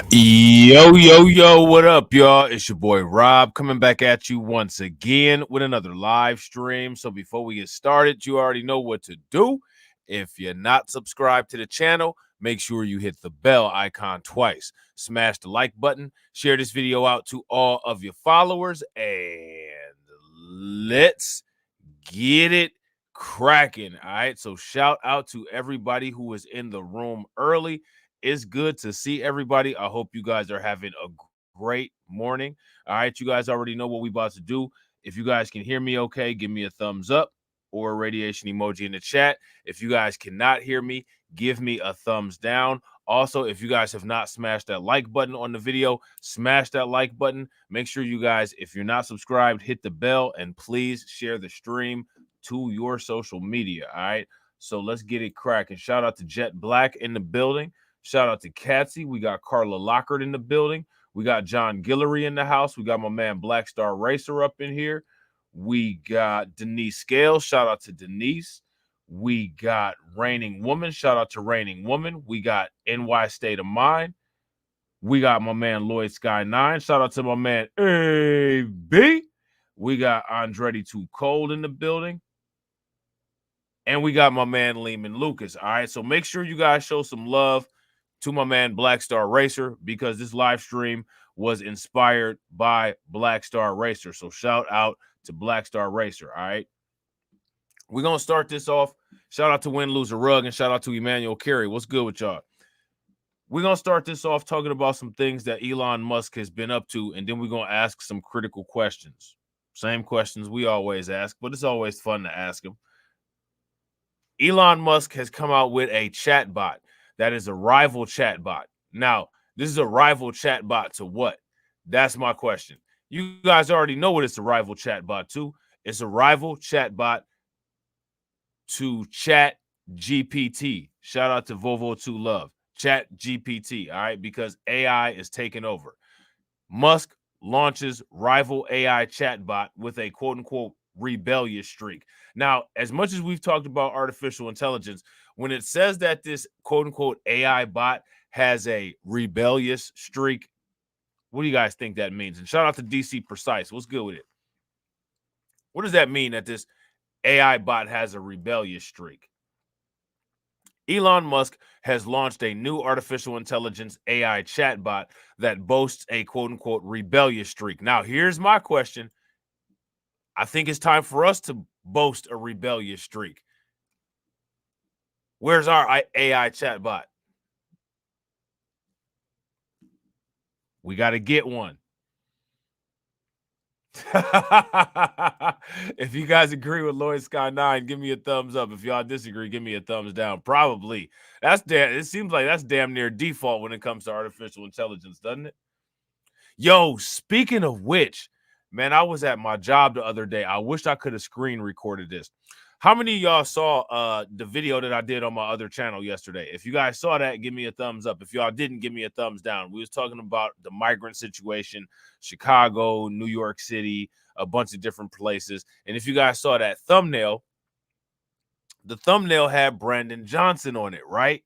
Yo, what up, y'all? It's your boy Rob coming back at you once again with another live stream. So before we get started, you already know what to do. If you're not subscribed to the channel, make sure you hit the bell icon twice. Smash the like button, share this video out to all of your followers, and let's get it cracking. All right. So shout out to everybody who was in the room early. It's good to see everybody. I hope you guys are having a great morning. All right. You guys already know what we about to do. If you guys can hear me okay, give me a thumbs up or a radiation emoji in the chat. If you guys cannot hear me, give me a thumbs down. Also, if you guys have not smashed that like button on the video, smash that like button. Make sure you guys, if you're not subscribed, hit the bell and please share the stream to your social media. All right. So let's get it cracking. Shout out to Jet Black in the building. Shout out to Catsy. We got Carla Lockhart in the building. We got John Guillory in the house. We got my man Black Star Racer up in here. We got Denise Scales. Shout out to Denise. We got Reigning Woman. Shout out to Reigning Woman. We got NY State of Mind. We got my man Lloyd Sky 9. Shout out to my man AB. We got Andretti Too Cold in the building. And we got my man Lehman Lucas. All right. So make sure you guys show some love to my man Black Star Racer because this live stream was inspired by Black Star Racer. So shout out to Black Star Racer. All right. We're going to start this off. Shout out to Win Loser Rug and shout out to Emmanuel Carey. What's good with y'all? We're going to start this off talking about some things that Elon Musk has been up to, and then we're going to ask some critical questions. Same questions we always ask, but it's always fun to ask them. Elon Musk has come out with a chatbot that is a rival chatbot. Now, this is a rival chatbot to what? That's my question. You guys already know what it's a rival chatbot to. It's a rival chatbot to Chat GPT. Shout out to Vovo2 Love. Chat GPT, all right, because AI is taking over. Musk launches rival AI chatbot with a quote-unquote rebellious streak. Now, as much as we've talked about artificial intelligence, when it says that this quote-unquote AI bot has a rebellious streak, what do you guys think that means? And shout out to DC Precise. What's good with it? What does that mean that this AI bot has a rebellious streak? Elon Musk has launched a new artificial intelligence AI chatbot that boasts a quote-unquote rebellious streak. Now, here's my question. I think it's time for us to boast a rebellious streak. Where's our AI chatbot? We got to get one. If you guys agree with Lloyd Sky 9, give me a thumbs up. If y'all disagree, give me a thumbs down. Probably. It seems like that's damn near default when it comes to artificial intelligence, doesn't it? Yo, speaking of which, man, I was at my job the other day. I wish I could have screen recorded this. How many of y'all saw the video that I did on my other channel yesterday? If you guys saw that, give me a thumbs up. If y'all didn't, give me a thumbs down. We was talking about the migrant situation, Chicago, New York City, a bunch of different places. And if you guys saw that thumbnail, the thumbnail had Brandon Johnson on it, right?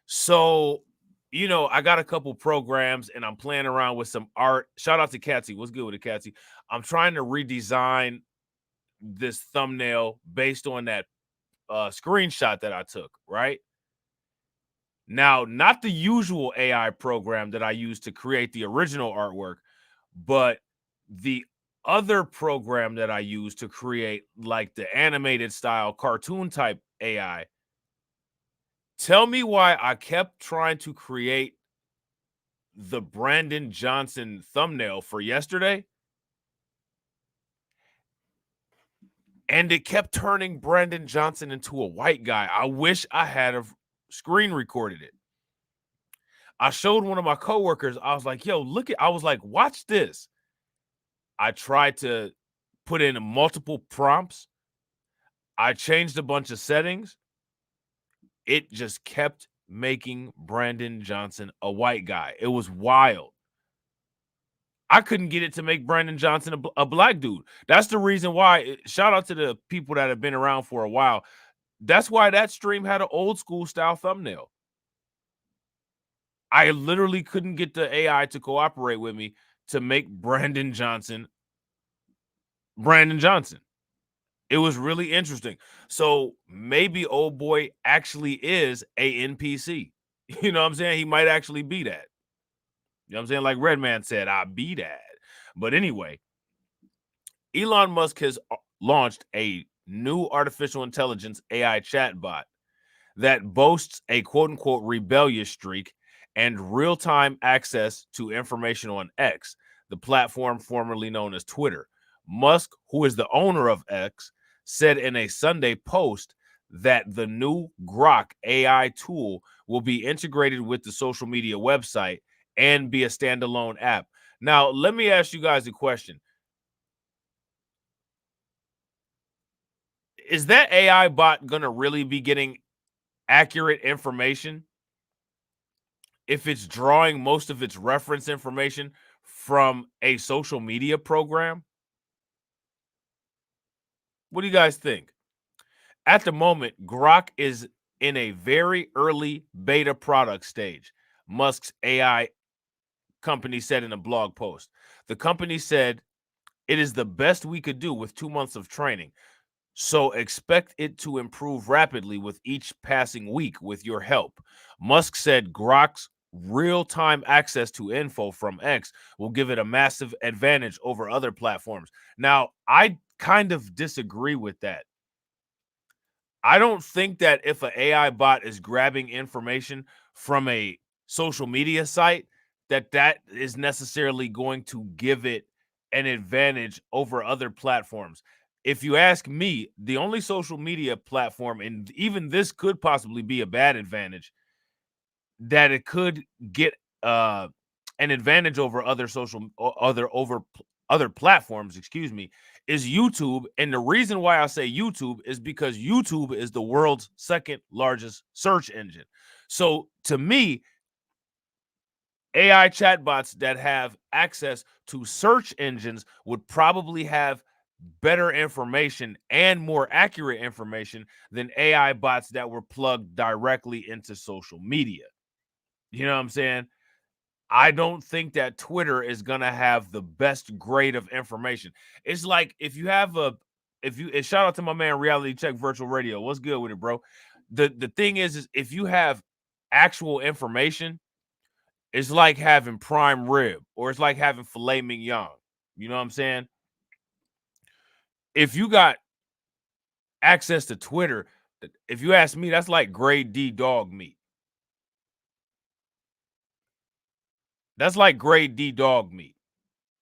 So, you know, I got a couple programs and I'm playing around with some art. Shout out to Catsy. What's good with it, Catsy? I'm trying to redesign this thumbnail based on that screenshot that I took, right? Now, not the usual AI program that I use to create the original artwork, but the other program that I use to create like the animated style cartoon type AI. Tell me why I kept trying to create the Brandon Johnson thumbnail for yesterday, and it kept turning Brandon Johnson into a white guy. I wish I had a screen recorded it. I showed one of my coworkers. I was like, yo, look at, I was like, watch this. I tried to put in multiple prompts. I changed a bunch of settings. It just kept making Brandon Johnson a white guy. It was wild. I couldn't get it to make Brandon Johnson a black dude. That's the reason why. Shout out to the people that have been around for a while. That's why that stream had an old school style thumbnail. I literally couldn't get the AI to cooperate with me to make Brandon Johnson. It was really interesting. So maybe old boy actually is a NPC. You know what I'm saying? He might actually be that. You know what I'm saying? Like Redman said, I be that. But anyway, Elon Musk has launched a new artificial intelligence AI chatbot that boasts a quote unquote rebellious streak and real time access to information on X, the platform formerly known as Twitter. Musk, who is the owner of X, said in a Sunday post that the new Grok AI tool will be integrated with the social media website and be a standalone app. Now, let me ask you guys a question. Is that AI bot going to really be getting accurate information if it's drawing most of its reference information from a social media program? What do you guys think? At the moment, Grok is in a very early beta product stage, Musk's AI company said in a blog post. The company said it is the best we could do with 2 months of training. So expect it to improve rapidly with each passing week with your help. Musk said Grok's real-time access to info from X will give it a massive advantage over other platforms. Now, I kind of disagree with that. I don't think that if an AI bot is grabbing information from a social media site, that is necessarily going to give it an advantage over other platforms. If you ask me, the only social media platform, and even this could possibly be a bad advantage, that it could get an advantage over other platforms, excuse me, is YouTube. And the reason why I say YouTube is because YouTube is the world's second largest search engine. So to me, AI chatbots that have access to search engines would probably have better information and more accurate information than AI bots that were plugged directly into social media. You know what I'm saying? I don't think that Twitter is gonna have the best grade of information. It's like if you have a if you and shout out to my man Reality Check Virtual Radio. What's good with it, bro? The thing is if you have actual information, it's like having prime rib or it's like having filet mignon. You know what I'm saying? If you got access to Twitter, if you ask me, that's like grade D dog meat. That's like grade D dog meat.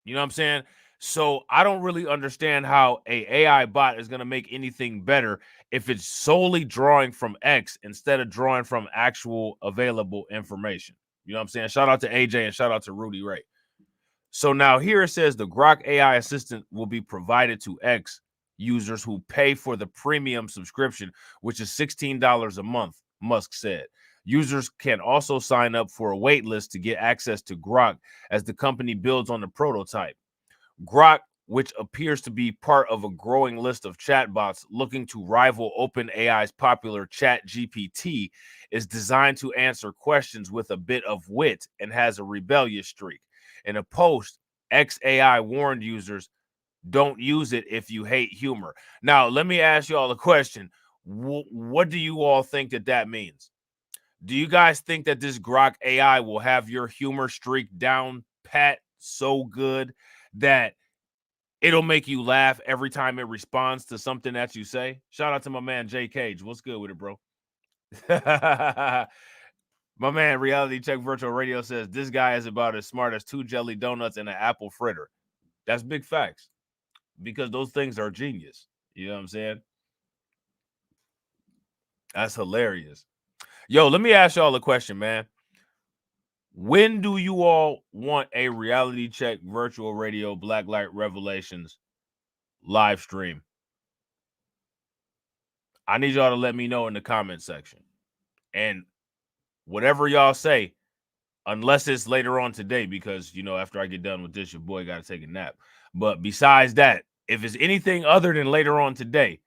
You know what I'm saying? So I don't really understand how a AI bot is going to make anything better if it's solely drawing from X instead of drawing from actual available information. You know what I'm saying? Shout out to AJ and shout out to Rudy Ray. So now here it says the Grok AI assistant will be provided to X users who pay for the premium subscription, which is $16 a month, Musk said. Users can also sign up for a wait list to get access to Grok as the company builds on the prototype. Grok, which appears to be part of a growing list of chatbots looking to rival OpenAI's popular ChatGPT, is designed to answer questions with a bit of wit and has a rebellious streak. In a post, XAI warned users, don't use it if you hate humor. Now, let me ask you all a question. What do you all think that means? Do you guys think that this Grok AI will have your humor streak down pat so good that it'll make you laugh every time it responds to something that you say? Shout out to my man Jay Cage. What's good with it, bro? My man Reality Check Virtual Radio says this guy is about as smart as 2 jelly donuts and an apple fritter. That's big facts because those things are genius. You know what I'm saying? That's hilarious. Yo, let me ask y'all a question, man. When do you all want a Reality Check Virtual Radio Blacklight Revelations live stream? I need y'all to let me know in the comment section. And whatever y'all say, unless it's later on today, because, you know, after I get done with this, your boy got to take a nap. But besides that, if it's anything other than later on today,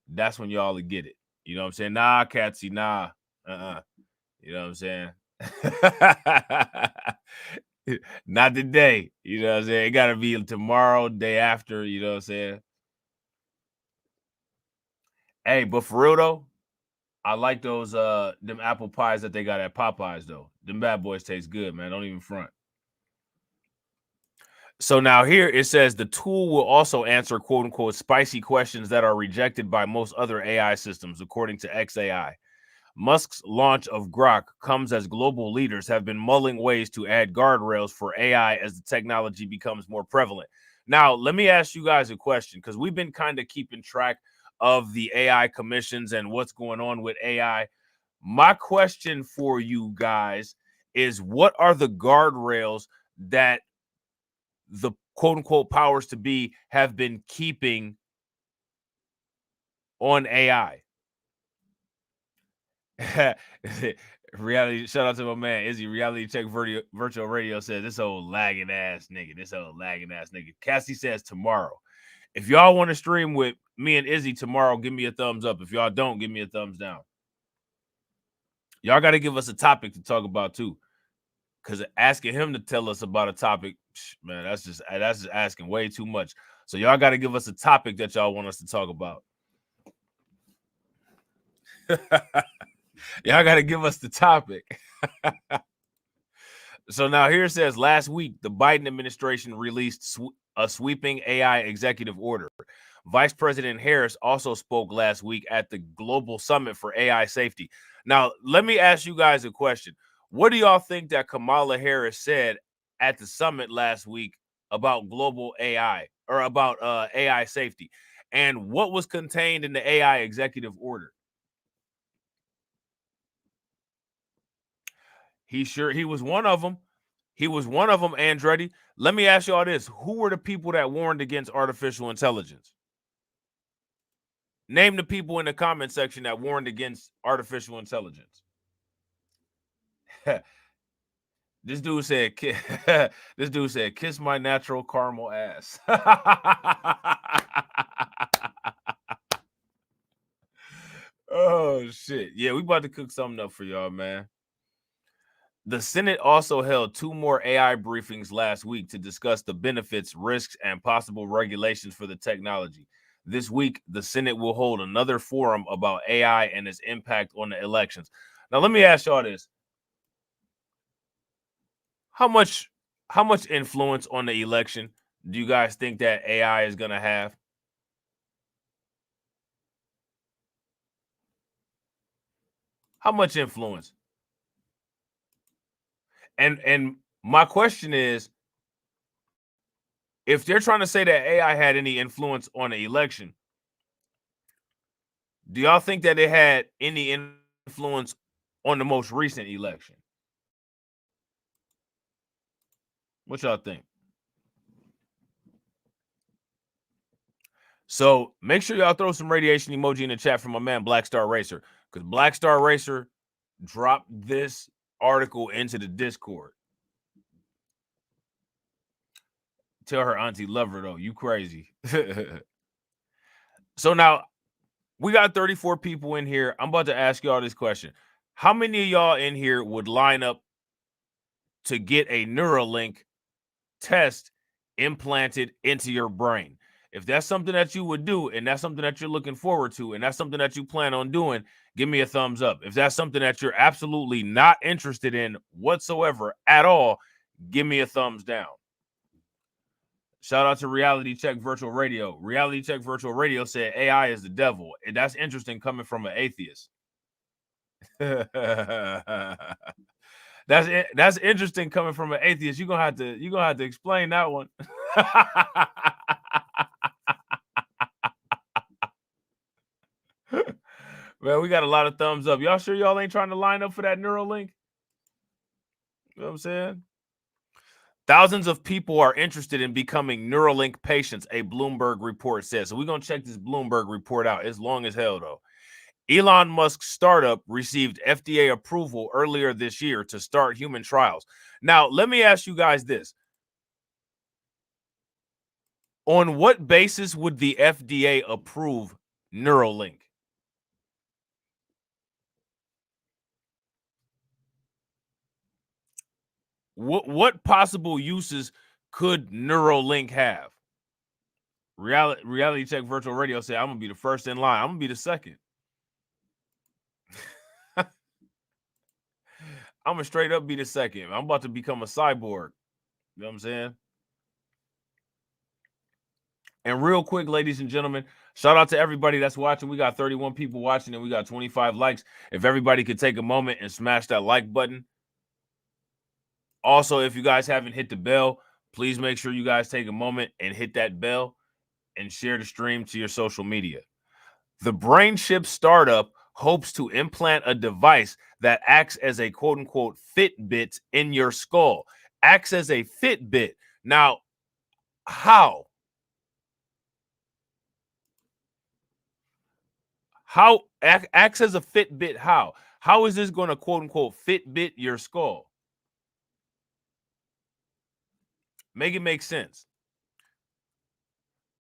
that's when y'all will get it. You know what I'm saying? Nah, Catsy, nah. You know what I'm saying? Not today. You know what I'm saying? It gotta be tomorrow, day after, you know what I'm saying? Hey, but for real though, I like those them apple pies that they got at Popeyes though. Them bad boys taste good, man. Don't even front. So now here it says the tool will also answer quote unquote spicy questions that are rejected by most other AI systems, according to XAI. Musk's launch of Grok comes as global leaders have been mulling ways to add guardrails for AI as the technology becomes more prevalent. Now, let me ask you guys a question because we've been kind of keeping track of the AI commissions and what's going on with AI. My question for you guys is what are the guardrails that the quote unquote powers to be have been keeping on AI? Reality, shout out to my man Izzy. Reality Check Virtual Radio says this old lagging ass nigga. This old lagging ass nigga. Cassie says tomorrow. If y'all want to stream with me and Izzy tomorrow, give me a thumbs up. If y'all don't, give me a thumbs down. Y'all got to give us a topic to talk about too. Because asking him to tell us about a topic, man, that's just asking way too much. So y'all got to give us a topic that y'all want us to talk about. Y'all got to give us the topic. So now here it says last week, the Biden administration released a sweeping AI executive order. Vice President Harris also spoke last week at the Global Summit for AI Safety. Now, let me ask you guys a question. What do y'all think that Kamala Harris said at the summit last week about global AI or about AI safety? And what was contained in the AI executive order? He was one of them. He was one of them, Andretti. Let me ask you all this. Who were the people that warned against artificial intelligence? Name the people in the comment section that warned against artificial intelligence. This dude said, this dude said, kiss my natural caramel ass. Oh, shit. Yeah, we about to cook something up for y'all, man. The Senate also held 2 more AI briefings last week to discuss the benefits, risks, and possible regulations for the technology. This week, the Senate will hold another forum about AI and its impact on the elections. Now, let me ask y'all this. How much influence on the election do you guys think that AI is going to have? How much influence? And my question is, if they're trying to say that AI had any influence on the election, do y'all think that it had any influence on the most recent election? What y'all think? So make sure y'all throw some radiation emoji in the chat for my man Black Star Racer, because Black Star Racer dropped this article into the Discord. Tell her auntie love her though. You crazy. So now we got 34 people in here. I'm about to ask y'all this question. How many of y'all in here would line up to get a Neuralink test implanted into your brain? If that's something that you would do and that's something that you're looking forward to and that's something that you plan on doing, give me a thumbs up. If that's something that you're absolutely not interested in whatsoever at all, give me a thumbs down. Shout out to Reality Check Virtual Radio. Reality Check Virtual Radio said AI is the devil. And that's interesting coming from an atheist. That's interesting coming from an atheist. You're gonna have to explain that one. Man, we got a lot of thumbs up. Y'all sure y'all ain't trying to line up for that Neuralink? You know what I'm saying? Thousands of people are interested in becoming Neuralink patients, a Bloomberg report says. So we're going to check this Bloomberg report out. It's long as hell, though. Elon Musk's startup received FDA approval earlier this year to start human trials. Now, let me ask you guys this. On what basis would the FDA approve Neuralink? What possible uses could Neuralink have? Reality Check Virtual Radio said, I'm gonna be the first in line. I'm gonna be the second. I'm gonna straight up be the second. I'm about to become a cyborg. You know what I'm saying? And real quick, ladies and gentlemen, shout out to everybody that's watching. We got 31 people watching and we got 25 likes. If everybody could take a moment and smash that like button. Also, if you guys haven't hit the bell, please make sure you guys take a moment and hit that bell and share the stream to your social media. The BrainChip startup hopes to implant a device that acts as a quote unquote Fitbit in your skull. Acts as a Fitbit. Now, how? How acts as a Fitbit? How? How is this going to quote unquote Fitbit your skull? Make it make sense.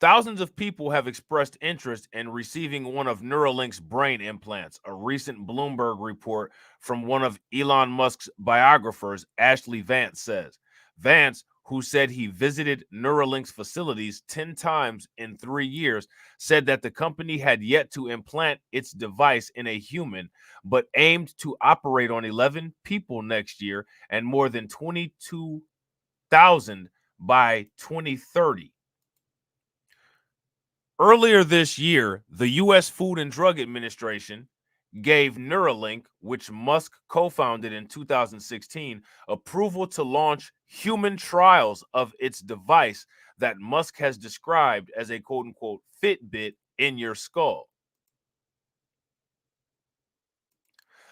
Thousands of people have expressed interest in receiving one of Neuralink's brain implants, a recent Bloomberg report from one of Elon Musk's biographers, Ashley Vance, says. Vance, who said he visited Neuralink's facilities 10 times in 3 years, said that the company had yet to implant its device in a human, but aimed to operate on 11 people next year and more than 22,000 by 2030. Earlier this year, the U.S. Food and Drug Administration gave Neuralink, which Musk co-founded in 2016, approval to launch human trials of its device that Musk has described as a quote-unquote Fitbit in your skull.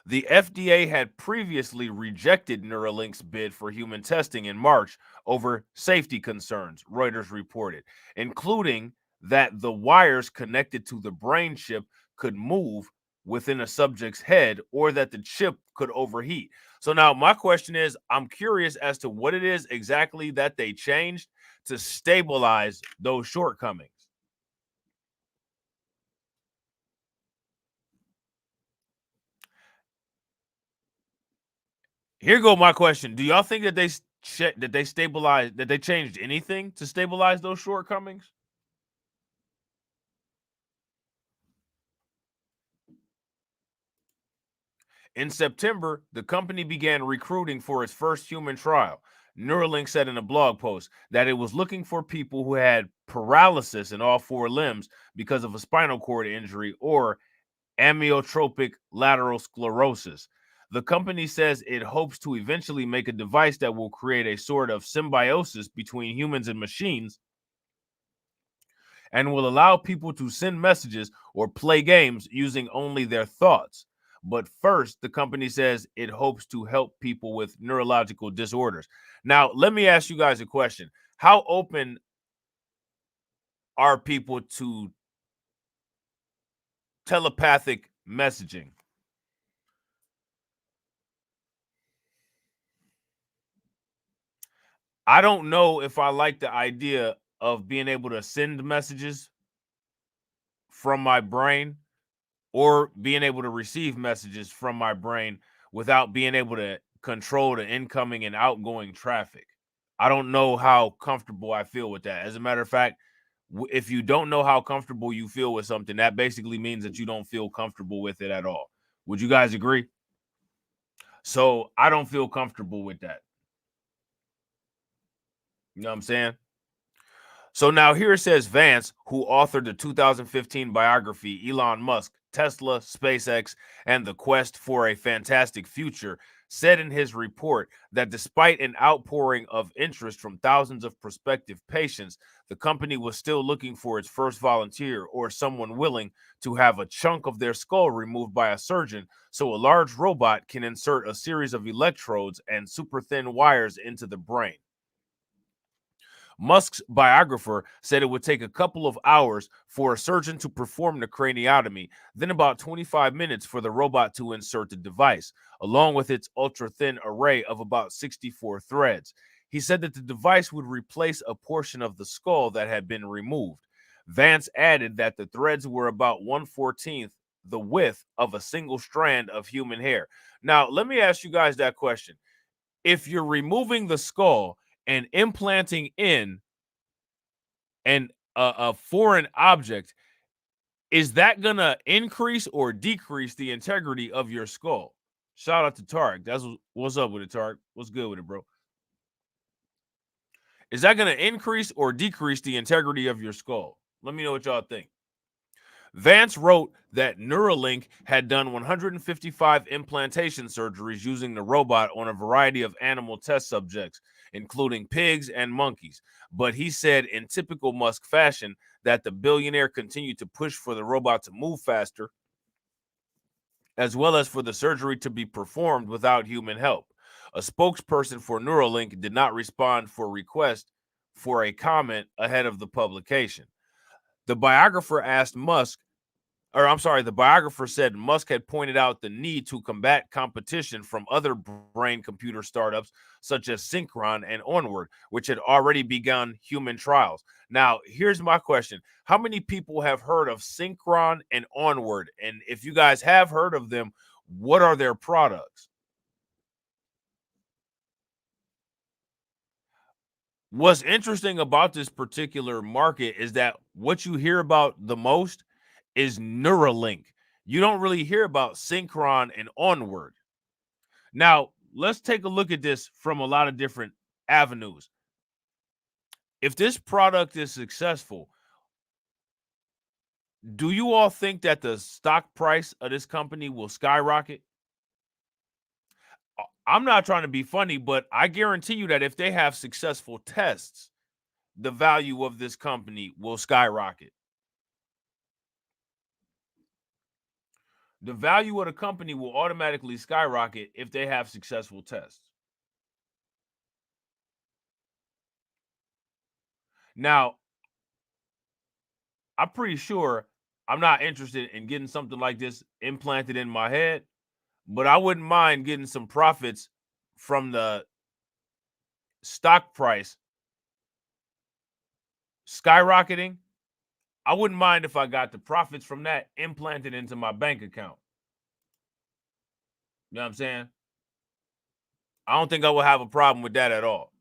The FDA had previously rejected Neuralink's bid for human testing in March over safety concerns, Reuters reported, including that the wires connected to the brain chip could move within a subject's head or that the chip could overheat. So now my question is, I'm curious as to what it is exactly that they changed to stabilize those shortcomings. Here go my question. Do y'all think that they stabilized, that they changed anything to stabilize those shortcomings? In September, the company began recruiting for its first human trial. Neuralink said in a blog post that it was looking for people who had paralysis in all four limbs because of a spinal cord injury or amyotrophic lateral sclerosis. The company says it hopes to eventually make a device that will create a sort of symbiosis between humans and machines and will allow people to send messages or play games using only their thoughts. But first, the company says it hopes to help people with neurological disorders. Now, let me ask you guys a question. How open are people to telepathic messaging? I don't know if I like the idea of being able to send messages from my brain or being able to receive messages from my brain without being able to control the incoming and outgoing traffic. I don't know how comfortable I feel with that. As a matter of fact, if you don't know how comfortable you feel with something, that basically means that you don't feel comfortable with it at all. Would you guys agree? So I don't feel comfortable with that. You know what I'm saying? So now here it says Vance, who authored the 2015 biography Elon Musk, Tesla, SpaceX, and the Quest for a Fantastic Future, said in his report that despite an outpouring of interest from thousands of prospective patients, the company was still looking for its first volunteer or someone willing to have a chunk of their skull removed by a surgeon so a large robot can insert a series of electrodes and super thin wires into the brain. Musk's biographer said it would take a couple of hours for a surgeon to perform the craniotomy, then about 25 minutes for the robot to insert the device, along with its ultra-thin array of about 64 threads. He said that the device would replace a portion of the skull that had been removed. Vance added that the threads were about 1/14 the width of a single strand of human hair. Now, let me ask you guys that question. if you're removing the skull and implanting in a foreign object, is that gonna increase or decrease the integrity of your skull? Shout out to Tarek. That's what's up with it, Tarek. What's good with it, bro? Is that gonna increase or decrease the integrity of your skull? Let me know what y'all think. Vance wrote that Neuralink had done 155 implantation surgeries using the robot on a variety of animal test subjects, including pigs and monkeys. But he said, in typical Musk fashion, that the billionaire continued to push for the robot to move faster, as well as for the surgery to be performed without human help. A spokesperson for Neuralink did not respond for request for a comment ahead of the publication. The biographer asked Musk, the biographer said Musk had pointed out the need to combat competition from other brain computer startups such as Synchron and Onward, which had already begun human trials. Now, here's my question. How many people have heard of Synchron and Onward? And if you guys have heard of them, what are their products? What's interesting about this particular market is that what you hear about the most is Neuralink. You don't really hear about Synchron and Onward. Now, let's take a look at this from a lot of different avenues. If this product is successful, do you all think that the stock price of this company will skyrocket? I'm not trying to be funny, but I guarantee you that if they have successful tests, the value of this company will skyrocket. The value of the company will automatically skyrocket if they have successful tests. Now, I'm pretty sure I'm not interested in getting something like this implanted in my head, but I wouldn't mind getting some profits from the stock price skyrocketing. I wouldn't mind if I got the profits from that implanted into my bank account. You know what I'm saying? I don't think I would have a problem with that at all.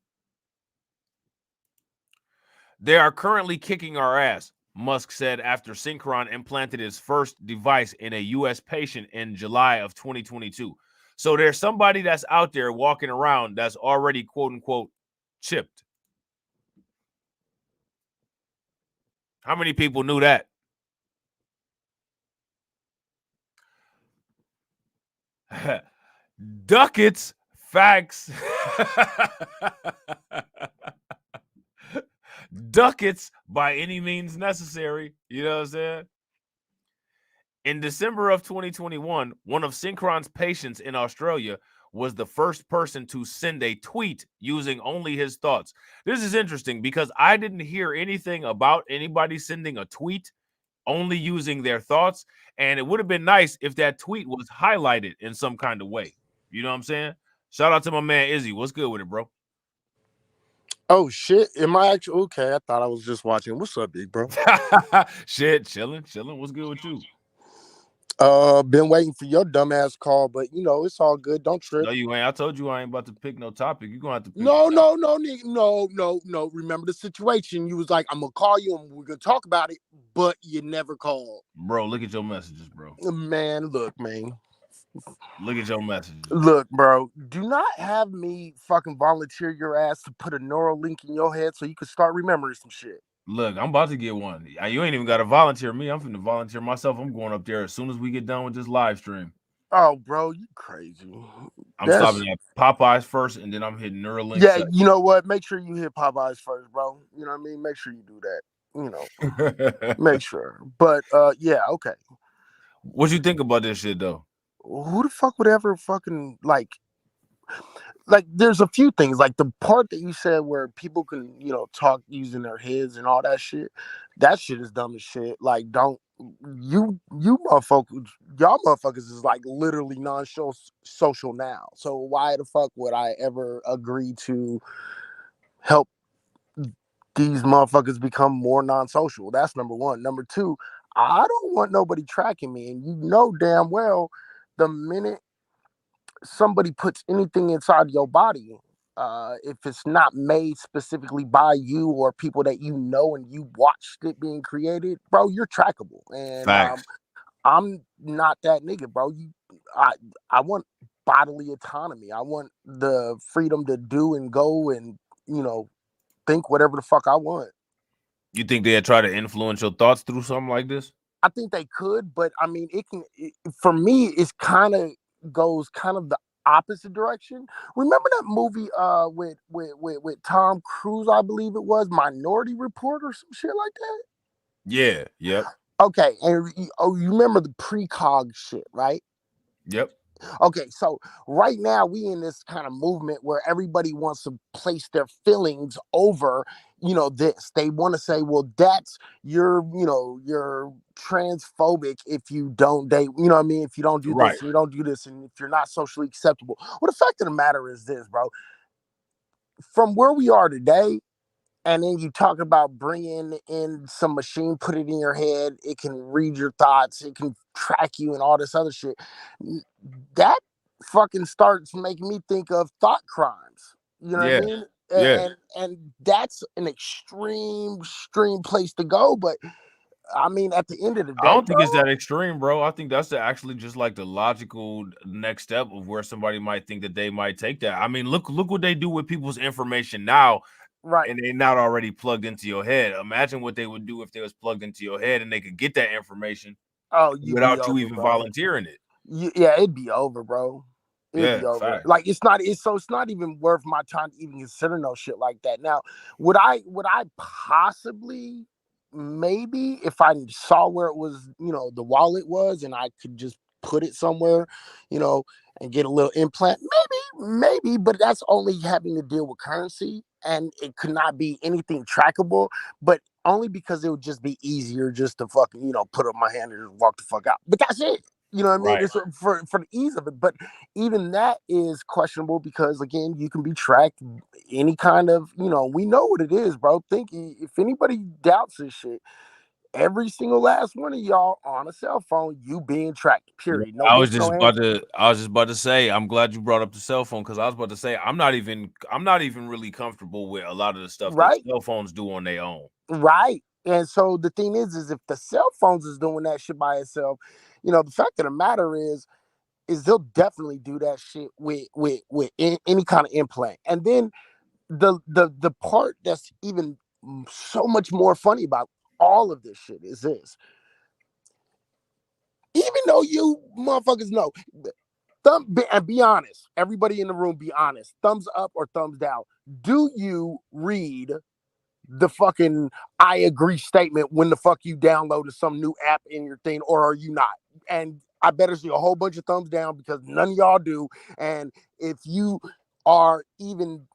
They are currently kicking our ass, Musk said after Synchron implanted his first device in a U.S. patient in July of 2022. So there's somebody that's out there walking around that's already, quote unquote, chipped. How many people knew that? Ducats, facts. Ducats by any means necessary. You know what I'm saying? In December of 2021, one of Synchron's patients in Australia was the first person to send a tweet using only his thoughts. This is interesting because I didn't hear anything about anybody sending a tweet only using their thoughts. And it would have been nice if that tweet was highlighted in some kind of way. You know what I'm saying? Shout out to my man Izzy. What's good with it, bro? Oh shit! Am I actually okay? I thought I was just watching. What's up, big bro? Shit, chilling. What's good with you? Been waiting for your dumbass call, but you know it's all good. Don't trip. No, you ain't. I told you I ain't about to pick no topic. You're gonna have to pick. No, nigga, no. Remember the situation? You was like, I'm gonna call you and we're gonna talk about it, but you never called. Bro, look at your messages, bro. Man, look, man. Look at your messages. Look, bro. Do not have me fucking volunteer your ass to put a Neuralink in your head so you can start remembering some shit. Look, I'm about to get one. You ain't even got to volunteer me. I'm finna volunteer myself. I'm going up there as soon as we get done with this live stream. Oh, bro, you crazy. I'm stopping at Popeyes first, and then I'm hitting Neuralink. Yeah, you know what? Make sure you hit Popeyes first, bro. You know what I mean? Make sure you do that. You know, make sure. But yeah, okay. What you think about this shit though? Who the fuck would ever fucking like there's a few things like the part that you said where people can, you know, talk using their heads and all that shit. That shit is dumb as shit. Like, don't you motherfuckers, y'all motherfuckers is like literally non-social now. So why the fuck would I ever agree to help these motherfuckers become more non-social? That's number one. Number two, I don't want nobody tracking me, and you know damn well the minute somebody puts anything inside your body, if it's not made specifically by you or people that you know and you watched it being created, bro, you're trackable. And Facts. I'm not that nigga, bro. I I want bodily autonomy. I want the freedom to do and go and think whatever the fuck I want. You think they'd try to influence your thoughts through something like this? I think they could, but I mean, for me, it's kind of goes kind of the opposite direction. Remember that movie with Tom Cruise, I believe it was Minority Report or some shit like that. Yeah. Yep. Okay, and you remember the precog shit, right? Yep. Okay, so right now we in this kind of movement where everybody wants to place their feelings over, this. They want to say, well, that's you're transphobic if you don't date, what I mean, if you don't do Right. this and you don't do this, and if you're not socially acceptable. Well, the fact of the matter is this, bro. From where we are today, and then you talk about bringing in some machine, put it in your head, it can read your thoughts, it can track you and all this other shit. That fucking starts making me think of thought crimes. You know what I Yeah. mean? Yeah. And that's an extreme place to go. But I mean, at the end of the I day, don't think bro, it's that extreme, bro. I think that's actually just like the logical next step of where somebody might think that they might take that. I mean, look what they do with people's information now, right. and they're not already plugged into your head. Imagine what they would do if they was plugged into your head and they could get that information Oh, you'd be without you over, even bro. volunteering it. Yeah, it'd be over, bro. It'd Yeah, be over. facts. Like it's not even worth my time to even consider no shit like that. Now, would I possibly, maybe, if I saw where it was, the wallet was, and I could just put it somewhere, you know, and get a little implant, maybe, but that's only having to deal with currency, and it could not be anything trackable, but only because it would just be easier just to fucking, put up my hand and just walk the fuck out. But that's it. You know what I mean? Right. It's for the ease of it. But even that is questionable because, again, you can be tracked any kind of, we know what it is, bro. Think if anybody doubts this shit, every single last one of y'all on a cell phone, you being tracked. Yeah, Period. No ifs, no ands. I was just about to say, I'm glad you brought up the cell phone because I was about to say I'm not even really comfortable with a lot of the stuff that Right. cell phones do on their own. Right. And so the thing is if the cell phones is doing that shit by itself, the fact of the matter is they'll definitely do that shit with any kind of implant. And then the part that's even so much more funny about all of this shit is this. Even though you motherfuckers know, and be honest, everybody in the room, be honest. Thumbs up or thumbs down. Do you read the fucking I agree statement when the fuck you downloaded some new app in your thing, or are you not? And I better see a whole bunch of thumbs down because none of y'all do. And if you are even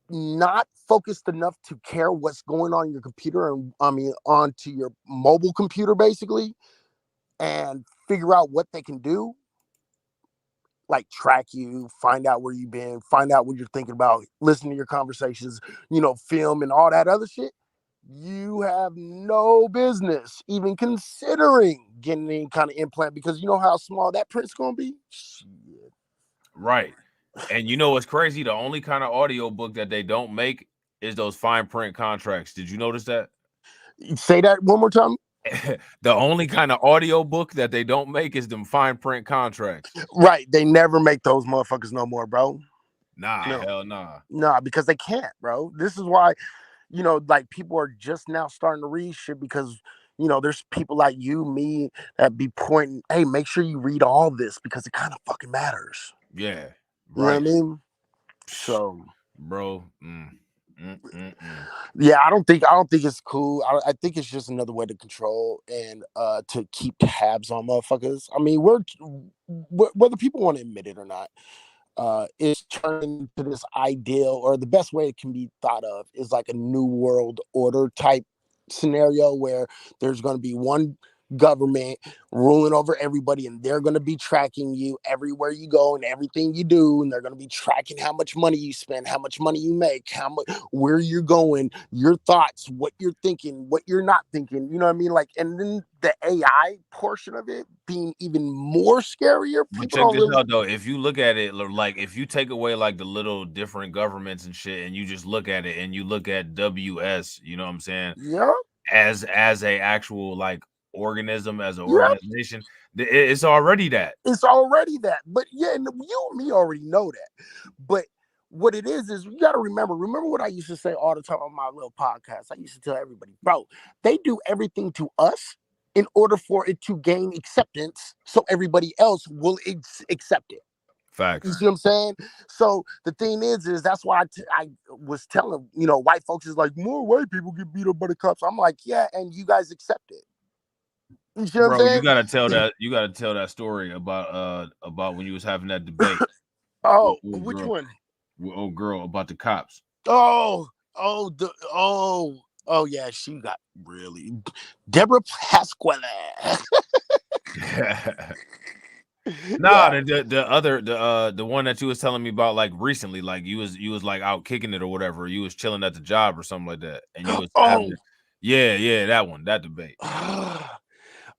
not focused enough to care what's going on in your computer, and I mean onto your mobile computer basically, and figure out what they can do, like track you, find out where you've been, find out what you're thinking about, listen to your conversations, film and all that other shit, you have no business even considering getting any kind of implant because you know how small that print's gonna be. Shit. Right. And you know what's crazy? The only kind of audio book that they don't make is those fine print contracts. Did you notice that? Say that one more time. The only kind of audio book that they don't make is them fine print contracts. Right, they never make those motherfuckers no more, bro. Nah, No, hell nah. nah, because they can't, bro. This is why, like people are just now starting to read shit because there's people like you, me, that be pointing, hey, make sure you read all this because it kind of fucking matters. Yeah, You know what I right. mean? Psh, So bro. Mm. yeah, I don't think it's cool. I think it's just another way to control and to keep tabs on motherfuckers. I mean, whether people want to admit it or not, is turning to this ideal, or the best way it can be thought of is like a new world order type scenario where there's going to be one government ruling over everybody, and they're going to be tracking you everywhere you go and everything you do, and they're going to be tracking how much money you spend, how much money you make, how much, where you're going, your thoughts, what you're thinking, what you're not thinking, you know what I mean? Like, and then the AI portion of it being even more scarier. But People check don't this really out though. If you look at it, like if you take away like the little different governments and shit, and you just look at it, and you look at WS, you know what I'm saying, yeah as a actual like organism, as an yeah organization, it's already that. it's already that. But yeah, and you and me already know that. But what it is you got to remember what I used to say all the time on my little podcast. I used to tell everybody, bro, they do everything to us in order for it to gain acceptance, so everybody else will accept it. You Facts. see what I'm saying? So the thing is that's why I was telling, white folks is like, more white people get beat up by the cops. I'm like, yeah, and you guys accept it. You see what I'm Bro, saying? you gotta tell that story about when you was having that debate with Oh, old which girl, one? about the cops. Oh, oh, yeah, she got really Deborah Pasquale. Nah, Yeah. the one that you was telling me about like recently, like you was like out kicking it or whatever, you was chilling at the job or something like that, and you was having Oh. yeah, that debate.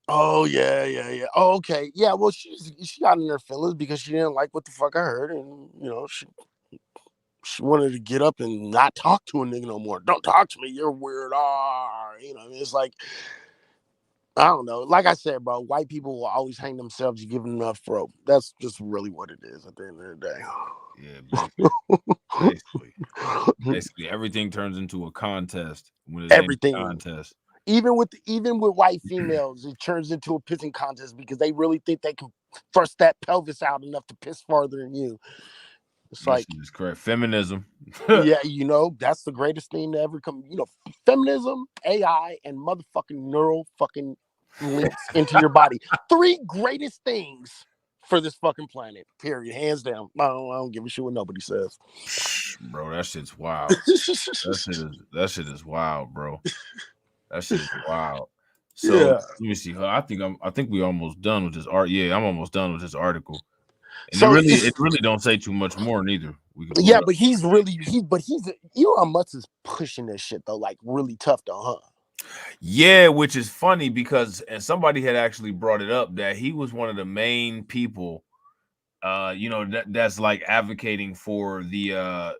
Oh yeah. Oh, okay. Yeah, well, she got in her feelings because she didn't like what the fuck I heard, and she wanted to get up and not talk to a nigga no more. Don't talk to me, you're weird. It's like, I don't know. Like I said, bro, white people will always hang themselves giving enough throat. That's just really what it is at the end of the Yeah, basically everything turns into a contest when it ain't a Everything. contest. Even with white females, it turns into a pissing contest because they really think they can thrust that pelvis out enough to piss farther than you. It's That like, shit is correct. Feminism. yeah, that's the greatest thing to ever come. Feminism, AI, and motherfucking neural fucking links into your body. Three greatest things for this fucking planet. Period. Hands down. I don't give a shit what nobody says. Bro, that shit's wild. That shit is wild, bro. That shit is wild. So Yeah. let me see. I think we almost done with this art. Yeah, I'm almost done with this article. And So it really don't say too much more neither. We can pull yeah, it up. but he's Elon Musk is pushing this shit though, like really tough though, huh? Yeah, which is funny because and somebody had actually brought it up that he was one of the main people that's like advocating for the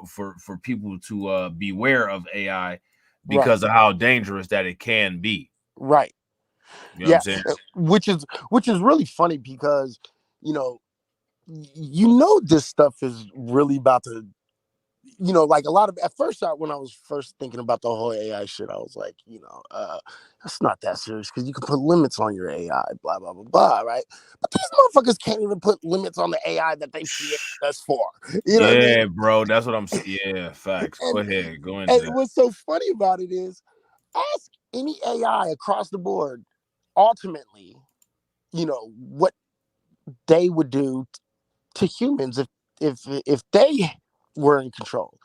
for people to beware of AI Right. because of how dangerous that it can be. Right. You know what I'm Yeah. saying? Which is really funny because you know this stuff is really about to, like a lot of, at first, when I was first thinking about the whole AI shit, I was like, it's not that serious because you can put limits on your AI, blah blah blah blah, right? But these motherfuckers can't even put limits on the AI that they've created us for. You know what I mean? Yeah, bro, that's what I'm saying. Yeah, facts. Go And ahead, go into and that. what's so funny about it is, ask any AI across the board, ultimately, what they would do to humans if they were in control.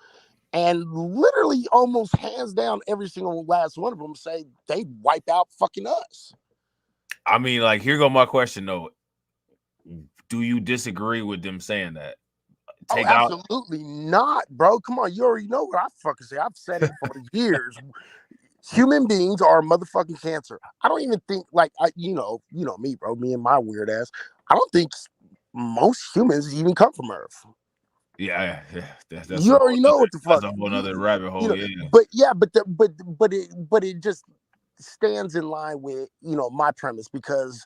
And literally, almost hands down, every single last one of them say they wipe out fucking us. I mean, like, here go my question though. Do you disagree with them saying that? Oh, Take out absolutely not, bro. Come on, you already know what I fucking say. I've said it for years. Human beings are a motherfucking cancer. I don't even think, like, me, bro. Me and my weird ass. I don't think most humans even come from Earth. yeah, You already know what the that's fuck. a whole nother rabbit hole. Yeah. But yeah, but it just stands in line with my premise because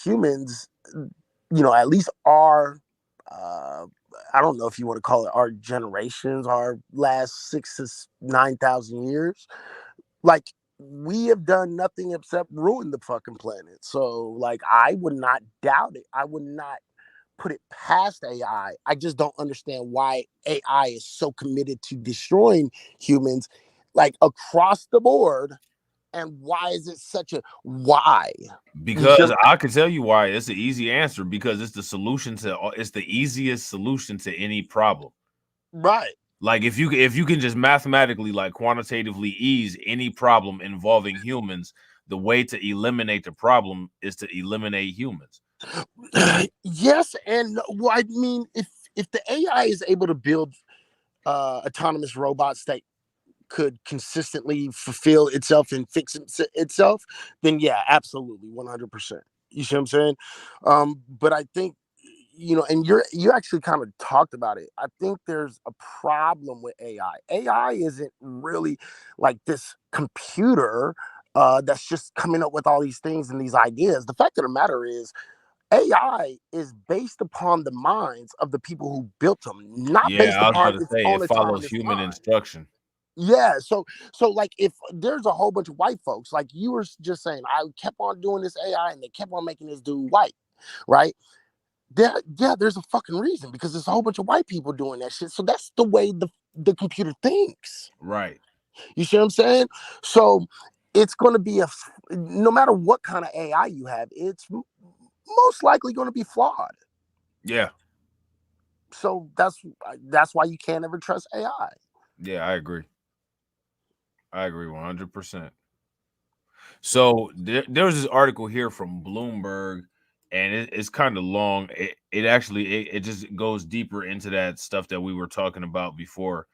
humans, at least our I don't know if you want to call it our generations, our last 6 to 9,000 years, like, we have done nothing except ruin the fucking planet. So, like, I would not doubt it. I would not put it past AI. I just don't understand why AI is so committed to destroying humans, like, across the board. And why is it such a why? Because I can tell you why. It's an easy answer because it's the easiest solution to any problem. Right. Like if you can just mathematically like quantitatively ease any problem involving humans, the way to eliminate the problem is to eliminate humans. Yes, and well, I mean, if the AI is able to build autonomous robots that could consistently fulfill itself and fix itself, then yeah, absolutely, 100%. You see what I'm saying? But I think, and you actually kind of talked about it. I think there's a problem with AI. AI isn't really like this computer that's just coming up with all these things and these ideas. The fact of the matter is, AI is based upon the minds of the people who built them, not Yeah, based I was upon about to its say own it follows autonomous human mind. instruction. Yeah, so like if there's a whole bunch of white folks, like you were just saying, I kept on doing this AI and they kept on making this dude white, right? There's a fucking reason, because there's a whole bunch of white people doing that shit. So that's the way the computer thinks. Right. You see what I'm saying? So it's going to be no matter what kind of AI you have, it's most likely going to be flawed. Yeah. So that's why you can't ever trust AI. Yeah, I agree. I agree 100%. So there was this article here from Bloomberg, and it's kind of long. It just goes deeper into that stuff that we were talking about before.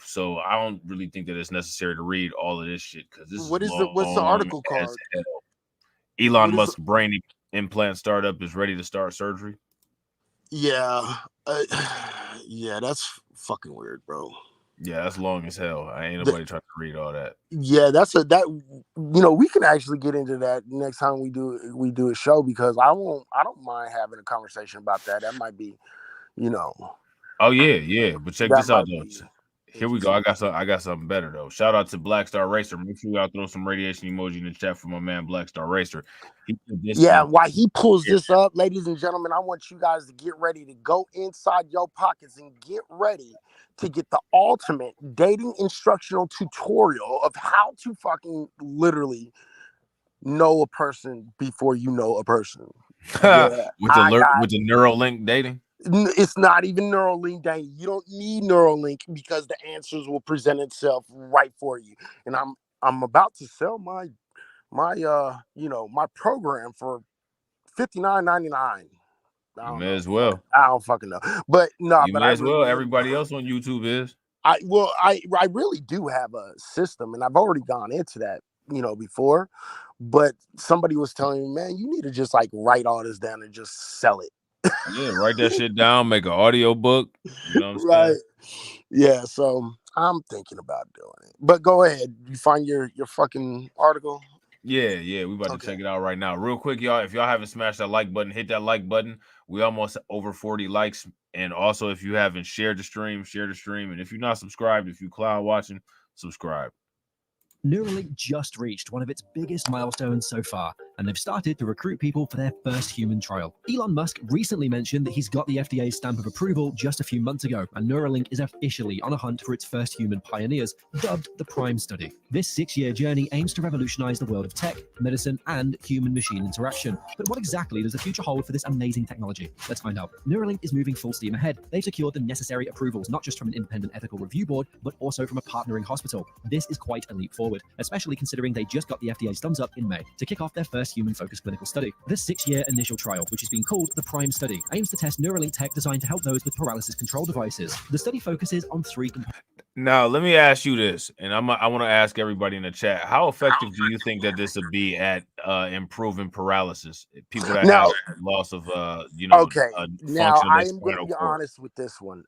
So I don't really think that it's necessary to read all of this shit because this is What's the long article as called? hell. Elon What is Musk brain implant startup is ready to start surgery. Yeah. Uh, yeah, that's fucking weird, bro. Yeah, that's long as hell. I ain't The, nobody trying to read all that. yeah, we can actually get into that next time we do a show, because I don't mind having a conversation about that. That might be, you know, Oh yeah. But check that this out might though. be Here we go. interesting. I got something better though. Shout out to Black Star Racer. Make sure y'all throw some radiation emoji in the chat for my man Black Star Racer. He said this Yeah, stuff. while he pulls this up, ladies and gentlemen, I want you guys to get ready to go inside your pockets and get ready to get the ultimate dating instructional tutorial of how to fucking literally know a person before you know a person. Yeah, With the Neuralink dating. it's not even Neuralink dating. You don't need Neuralink, because the answers will present itself right for you. And I'm about to sell my my program for $59.99. I You don't may know. as well. I don't fucking know. But no, You but may I as well. really am. Everybody else on YouTube is. I really do have a system, and I've already gone into that, before. But somebody was telling me, man, you need to just like write all this down and just sell it. Yeah, write that shit down, make an audio book. You know what I'm Right. saying? Yeah, so I'm thinking about doing it. But go ahead. You find your fucking article. Yeah. We about to Okay. check it out right now. Real quick, y'all. If y'all haven't smashed that like button, hit that like button. We almost over 40 likes. And also, if you haven't shared the stream, share the stream. And if you're not subscribed, if you cloud watching, subscribe. Neuralink just reached one of its biggest milestones so far, and they've started to recruit people for their first human trial. Elon Musk recently mentioned that he's got the FDA's stamp of approval just a few months ago, and Neuralink is officially on a hunt for its first human pioneers, dubbed the Prime Study. This 6-year journey aims to revolutionize the world of tech, medicine, and human-machine interaction. But what exactly does the future hold for this amazing technology? Let's find out. Neuralink is moving full steam ahead. They've secured the necessary approvals, not just from an independent ethical review board, but also from a partnering hospital. This is quite a leap forward, especially considering they just got the FDA's thumbs up in May to kick off their first human-focused clinical study. This 6-year initial trial, which has been called the Prime Study, aims to test Neuralink tech designed to help those with paralysis control devices. The study focuses on 3 components. Now, let me ask you this, and I want to ask everybody in the chat: how effective do you think that this would be at improving paralysis? People that Now, have loss of okay. Now function of I their am going to spinal be cord. honest with this one.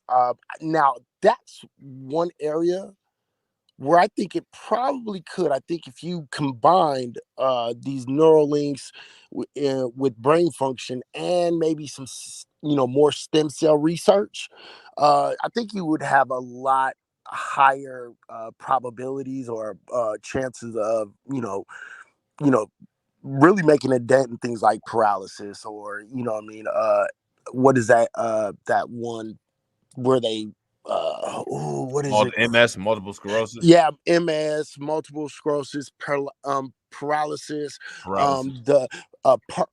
Now that's one area where I think it probably could. I think if you combined these neural links with brain function and maybe some, more stem cell research, I think you would have a lot higher probabilities or chances of, really making a dent in things like paralysis, or, what I mean? What is that? That one where they, what is it? MS, multiple sclerosis. Yeah, MS, multiple sclerosis, paralysis, Paralysis. the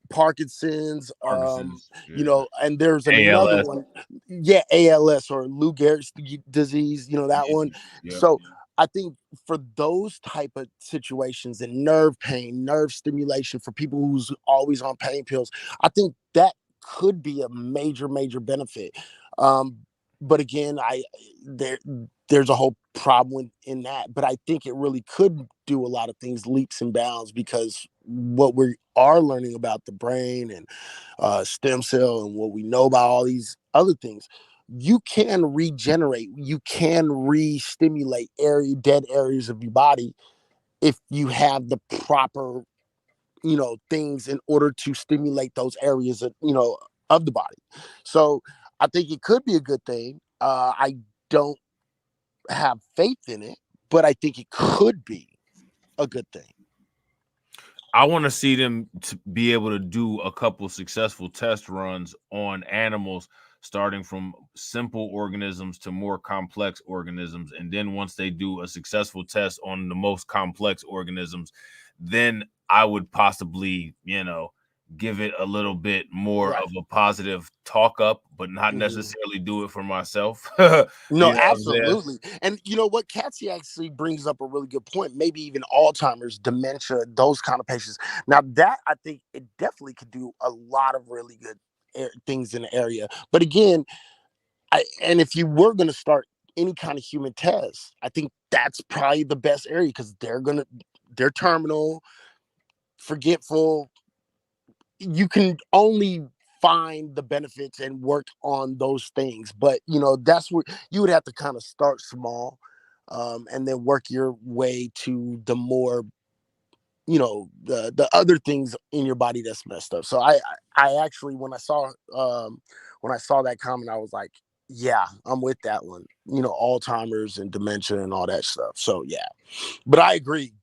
Parkinson's, Parkinson's, yeah. and there's another ALS. one. Yeah, ALS, or Lou Gehrig's disease, that one. Yeah. So I think for those type of situations and nerve pain, nerve stimulation for people who's always on pain pills, I think that could be a major benefit. Um, but again, there's a whole problem in that. But I think it really could do a lot of things leaps and bounds, because what we are learning about the brain and stem cell and what we know about all these other things, you can regenerate, you can re-stimulate dead areas of your body if you have the proper, things in order to stimulate those areas of the body. So I think it could be a good thing. I don't have faith in it, but I think it could be a good thing. I want to see them to be able to do a couple successful test runs on animals, starting from simple organisms to more complex organisms. And then once they do a successful test on the most complex organisms, then I would possibly, give it a little bit more Right. of a positive talk up, but not Mhm. necessarily do it for myself. No, You know what I'm saying? absolutely. And you know what? Cassie actually brings up a really good point. Maybe even Alzheimer's, dementia, those kind of patients. Now, that I think it definitely could do a lot of really good things in the area. But again, and if you were going to start any kind of human test, I think that's probably the best area, because they're terminal, forgetful. You can only find the benefits and work on those things, but that's where you would have to kind of start small, and then work your way to the more, the other things in your body that's messed up. So I actually, when I saw that comment, I was like, yeah, I'm with that one. Alzheimer's and dementia and all that stuff. So yeah, but I agree.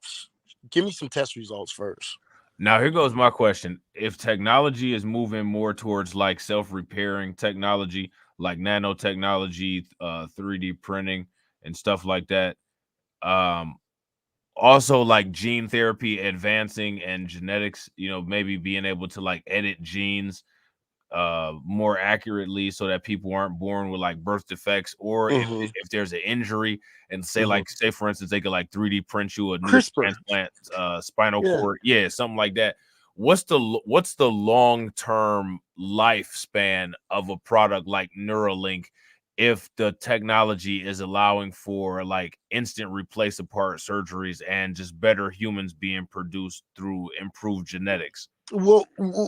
Give me some test results first. Now, here goes my question. If technology is moving more towards like self-repairing technology, like nanotechnology, 3D printing and stuff like that, um, also like gene therapy advancing and genetics, maybe being able to like edit genes more accurately so that people aren't born with like birth defects, or Hmm. if there's an injury and Hmm. say for instance they could like 3D print you a new CRISPR. transplant spinal Yeah. cord, something like that. What's the long-term lifespan of a product like Neuralink if the technology is allowing for like instant replace apart surgeries and just better humans being produced through improved genetics? Well,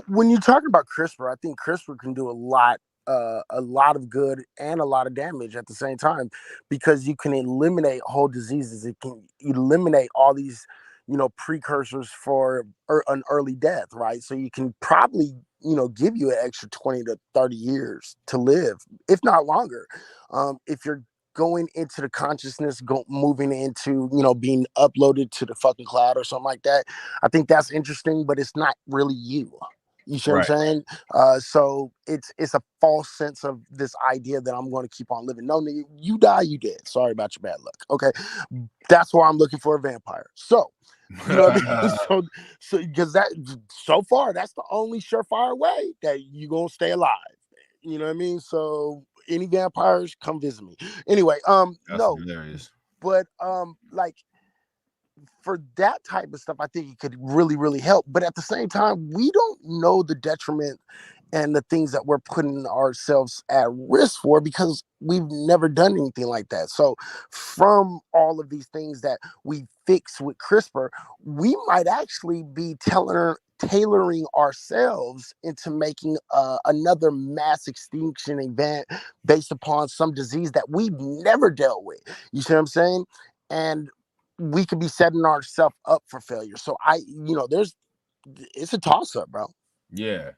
when you're talking about CRISPR, I think CRISPR can do a lot of good and a lot of damage at the same time, because you can eliminate whole diseases. It can eliminate all these, precursors for an early death, right? So you can probably, give you an extra 20 to 30 years to live, if not longer. If you're going into the consciousness, moving into, being uploaded to the fucking cloud or something like that, I think that's interesting, but it's not really you. You see what I'm Right. saying? So it's a false sense of this idea that I'm going to keep on living. No, you die, you dead. Sorry about your bad luck. Okay, that's why I'm looking for a vampire. So you know what I mean? So because that, so far, that's the only surefire way that you gonna stay alive. You know what I mean? So any vampires, come visit me. Anyway, That's no, hilarious. but like, for that type of stuff, I think it could really help. But at the same time, we don't know the detriment and the things that we're putting ourselves at risk for, because we've never done anything like that. So from all of these things that we fix with CRISPR, we might actually be tailoring ourselves into making another mass extinction event based upon some disease that we've never dealt with. You see what I'm saying? And we could be setting ourselves up for failure. So it's a toss up, bro. Yeah,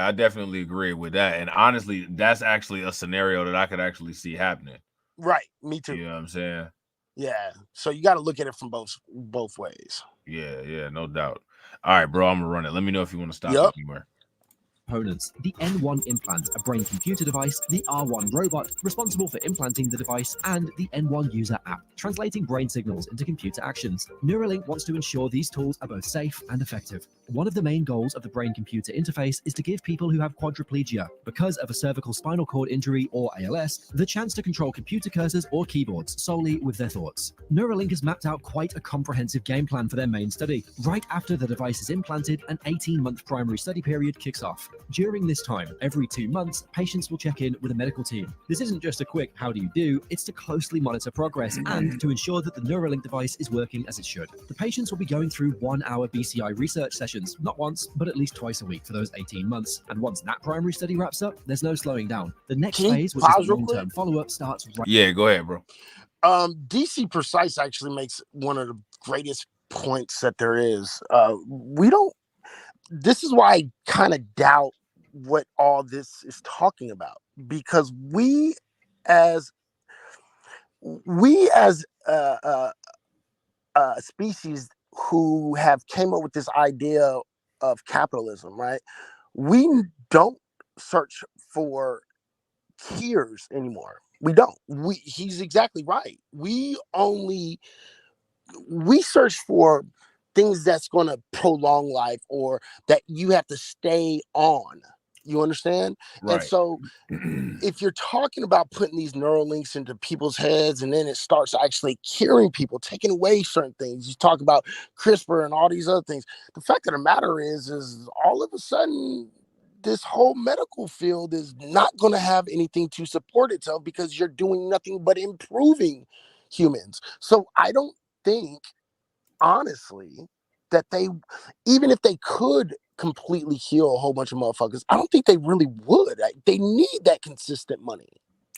I definitely agree with that. And honestly, that's actually a scenario that I could actually see happening. Right. Me too. You know what I'm saying? Yeah. So you got to look at it from both ways. Yeah, no doubt. All right, bro, I'm gonna run it. Let me know if you want to stop Yep. anywhere. Components: the N1 implant, a brain computer device, the R1 robot, responsible for implanting the device, and the N1 user app, translating brain signals into computer actions. Neuralink wants to ensure these tools are both safe and effective. One of the main goals of the brain-computer interface is to give people who have quadriplegia because of a cervical spinal cord injury or ALS the chance to control computer cursors or keyboards solely with their thoughts. Neuralink has mapped out quite a comprehensive game plan for their main study. Right after the device is implanted, an 18-month primary study period kicks off. During this time, every 2 months, patients will check in with a medical team. This isn't just a quick how do you do, it's to closely monitor progress and to ensure that the Neuralink device is working as it should. The patients will be going through 1-hour BCI research sessions, not once, but at least twice a week for those 18 months. And once that primary study wraps up, there's no slowing down. The next phase, which is the long-term follow-up, starts right. Yeah, go ahead, bro. DC Precise actually makes one of the greatest points that there is. We don't. This is why I kind of doubt what all this is talking about, because we as a species who have came up with this idea of capitalism, right? We don't search for cures anymore. We don't. He's exactly right. We search for things that's going to prolong life or that you have to stay on. You understand? Right. And so if you're talking about putting these neural links into people's heads and then it starts actually curing people, taking away certain things, you talk about CRISPR and all these other things. The fact of the matter is all of a sudden, this whole medical field is not going to have anything to support itself because you're doing nothing but improving humans. So I don't think, honestly, that they, even if they could completely heal a whole bunch of motherfuckers, I don't think they really would. They need that consistent money.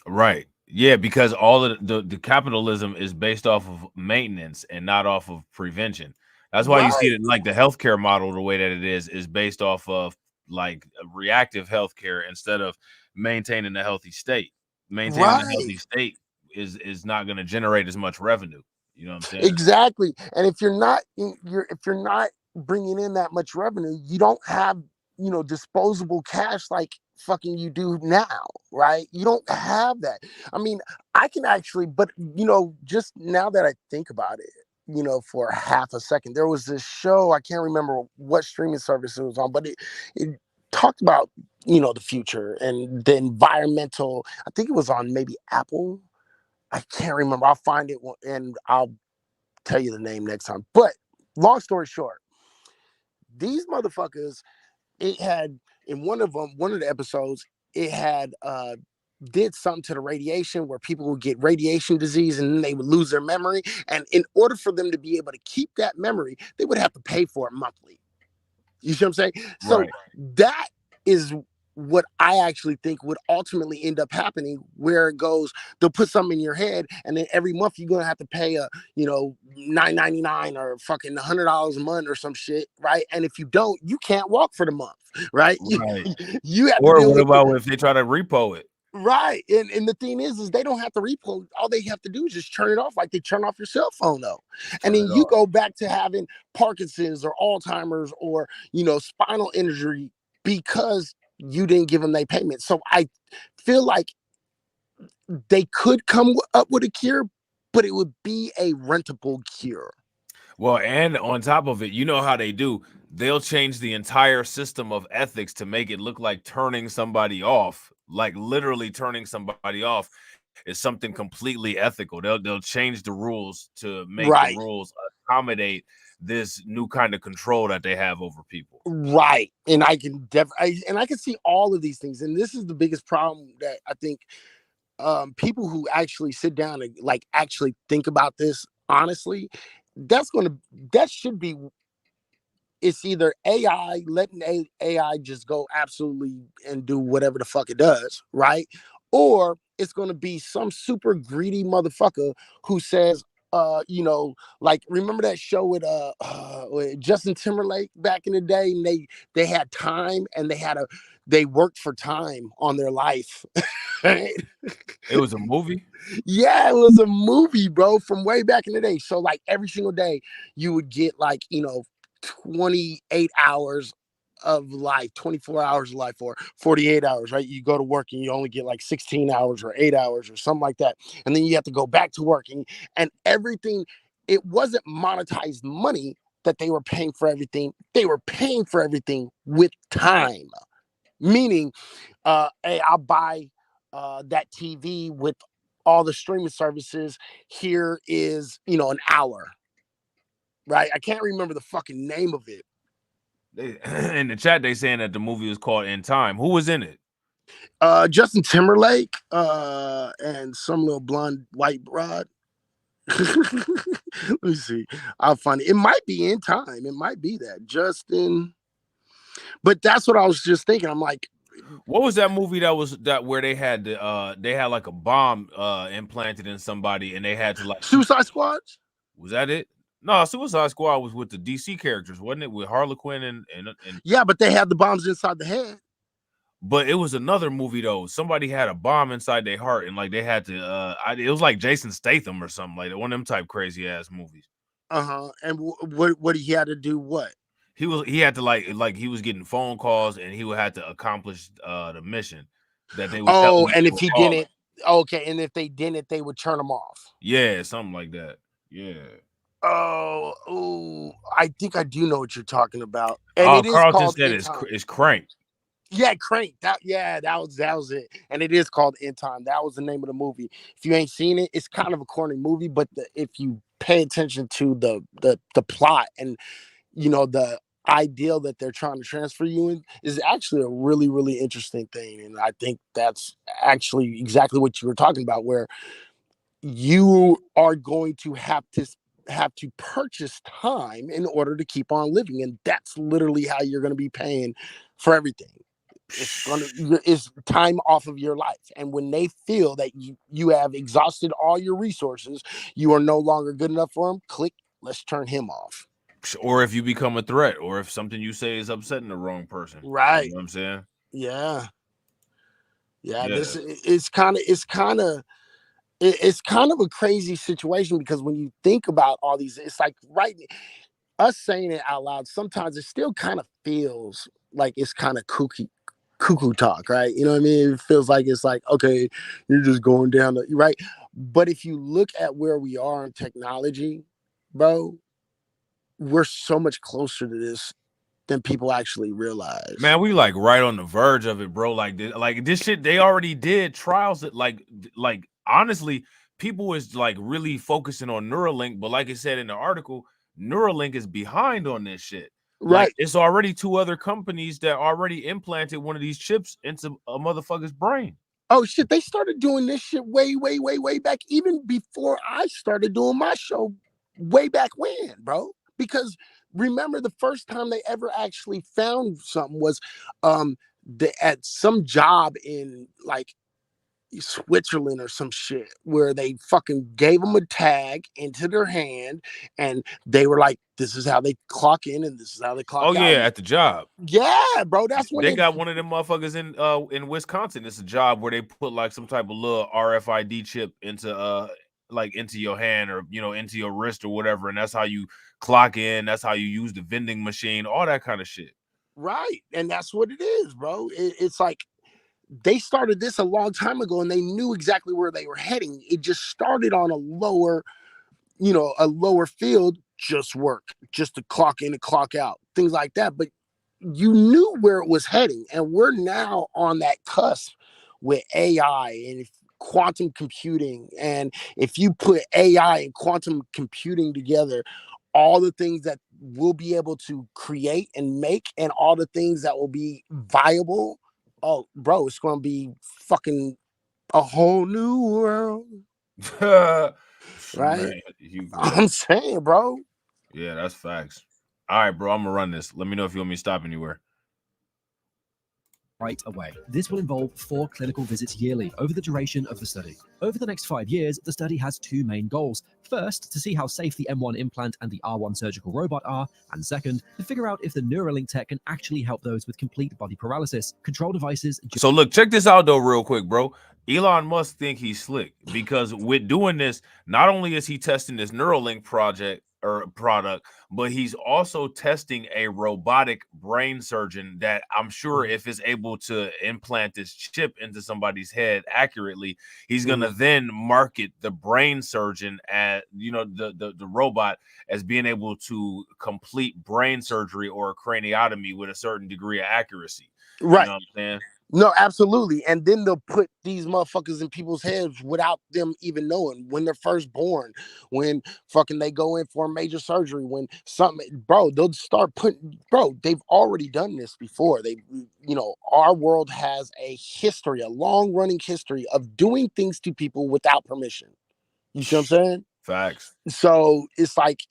Right. Yeah, because all of the capitalism is based off of maintenance and not off of prevention. That's why you see it like the healthcare model, the way that it is based off of like reactive healthcare instead of maintaining a healthy state. Maintaining a healthy state is not going to generate as much revenue. You know what I'm saying? Exactly. And if you're not bringing in that much revenue, you don't have, disposable cash like fucking you do now, right? You don't have that. I mean, I can actually, but just now that I think about it, for half a second, there was this show, I can't remember what streaming service it was on, but it talked about, the future and the environmental, I think it was on maybe Apple. I can't remember. I'll find it and I'll tell you the name next time. But long story short, these motherfuckers, it had in one of the episodes, it had did something to the radiation where people would get radiation disease and then they would lose their memory. And in order for them to be able to keep that memory, they would have to pay for it monthly. You see what I'm saying? So that is what I actually think would ultimately end up happening, where it goes, they'll put something in your head and then every month you're going to have to pay $9.99 or fucking $100 a month or some shit. Right. And if you don't, you can't walk for the month. Right. You have or to what about if they try to repo it? Right. And the thing is they don't have to repo. All they have to do is just turn it off like they turn off your cell phone though. And then you go back to having Parkinson's or Alzheimer's or, spinal injury because you didn't give them their payment. So I feel like they could come up with a cure, but it would be a rentable cure. Well, and on top of it, you know how they do. They'll change the entire system of ethics to make it look like turning somebody off, like literally turning somebody off is something completely ethical. They'll change the rules to make the rules accommodate this new kind of control that they have over people. Right. And I can I can see all of these things. And this is the biggest problem that I think people who actually sit down and like actually think about this honestly, that should be, it's either AI, letting AI just go absolutely and do whatever the fuck it does, right? Or it's going to be some super greedy motherfucker who says, like remember that show with Justin Timberlake back in the day, and they had time and they worked for time on their life. Right? It was a movie? Yeah, it was a movie, bro, from way back in the day. So like every single day you would get like, 28 hours of life, 24 hours of life, or 48 hours, right? You go to work and you only get like 16 hours or 8 hours or something like that. And then you have to go back to work and everything. It wasn't monetized money. that they were paying for everything. They were paying for everything with time, meaning, hey, I'll buy that TV with all the streaming services. Here is, an hour, right? I can't remember the fucking name of it. In the chat, they saying that the movie was called In Time. Who was in it? Justin Timberlake, and some little blonde white broad. Let me see. I'll find it. It might be In Time. It might be that Justin. But that's what I was just thinking. I'm like, what was that movie where they had like a bomb implanted in somebody and they had to like Suicide Squad? Was that it? No, Suicide Squad was with the DC characters, wasn't it? With Harlequin and yeah, but they had the bombs inside the head. But it was another movie though. Somebody had a bomb inside their heart, and like they had to. It was like Jason Statham or something like that. One of them type crazy ass movies. And what he had to do? What he had to like he was getting phone calls, and he would have to accomplish the mission that they would. And if he didn't, okay, and if they didn't, they would turn him off. Yeah, something like that. Yeah. Oh, I think I do know what you're talking about. And it is Carlton called said it's Crank. Yeah, Crank. That was it. And it is called In Time. That was the name of the movie. If you ain't seen it, it's kind of a corny movie, but if you pay attention to the plot and the ideal that they're trying to transfer you in is actually a really, really interesting thing. And I think that's actually exactly what you were talking about, where you are going to have to purchase time in order to keep on living, and that's literally how you're going to be paying for everything. It's time off of your life, and when they feel that you have exhausted all your resources, you are no longer good enough for them. Click, let's turn him off. Or if you become a threat, or if something you say is upsetting the wrong person, right? You know what I'm saying? Yeah. This it's kind of a crazy situation, because when you think about all these, it's like us saying it out loud, sometimes it still kind of feels like it's kind of cuckoo talk, right? You know what I mean? It feels like it's like, okay, you're just going down right. But if you look at where we are in technology, bro, we're so much closer to this than people actually realize. Man, we like right on the verge of it, bro. Like this shit, they already did trials that like honestly, people is like really focusing on Neuralink, but like I said in the article, Neuralink is behind on this shit. Right. Like, it's already 2 other companies that already implanted one of these chips into a motherfucker's brain. Oh shit, they started doing this shit way back, even before I started doing my show way back when, bro. Because remember, the first time they ever actually found something was at some job in like Switzerland or some shit, where they fucking gave them a tag into their hand, and they were like, this is how they clock in and this is how they clock out. Oh yeah, at the job. Yeah, bro. That's when they got one of them motherfuckers in Wisconsin. It's a job where they put like some type of little RFID chip into into your hand, or into your wrist or whatever, and that's how you clock in. That's how you use the vending machine, all that kind of shit. Right. And that's what it is, bro. It's like they started this a long time ago, and they knew exactly where they were heading. It just started on a lower field, just to clock in and clock out, things like that. But you knew where it was heading, and we're now on that cusp with AI and quantum computing. And if you put AI and quantum computing together, all the things that we'll be able to create and make, and all the things that will be viable, oh, bro, it's going to be fucking a whole new world. Right? Man, I'm saying, bro. Yeah, that's facts. All right, bro, I'm going to run this. Let me know if you want me to stop anywhere. Right away. This will involve 4 clinical visits yearly over the duration of the study. Over the next 5 years, the study has 2 main goals. First, to see how safe the M1 implant and the R1 surgical robot are, and second, to figure out if the Neuralink tech can actually help those with complete body paralysis. Control devices... So look, check this out though real quick, bro. Elon Musk think he's slick, because with doing this, not only is he testing this Neuralink project, or product, but he's also testing a robotic brain surgeon that I'm sure if it's able to implant this chip into somebody's head accurately, he's gonna then market the brain surgeon as, you know, the robot as being able to complete brain surgery or a craniotomy with a certain degree of accuracy. Right. You know what I'm saying? No, absolutely. And then they'll put these motherfuckers in people's heads without them even knowing when they're first born, when fucking they go in for a major surgery, when something, bro, they'll start putting, bro, they've already done this before. They, you know, our world has a history, a long running history of doing things to people without permission. You see what I'm saying? Facts. So it's like,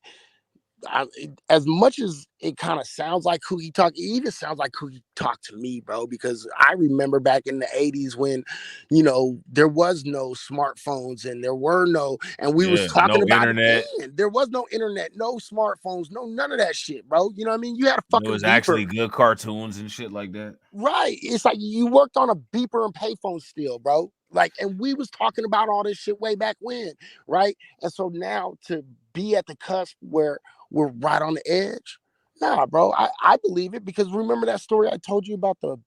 as much as it kind of sounds like who he talked, it even sounds like who he talked to me, bro, because I remember back in the 80s when, you know, there was no smartphones and there were no, and we was talking no about internet. it then. There was no internet, no smartphones, no none of that shit, bro. You know what I mean? You had a fucking It was beeper. actually good cartoons and shit like that. Right. It's like you worked on a beeper and payphone still, bro. Like, and we was talking about all this shit way back when, right? And so now to be at the cusp where we're right on the edge, nah, bro, I believe it, because remember that story I told you about the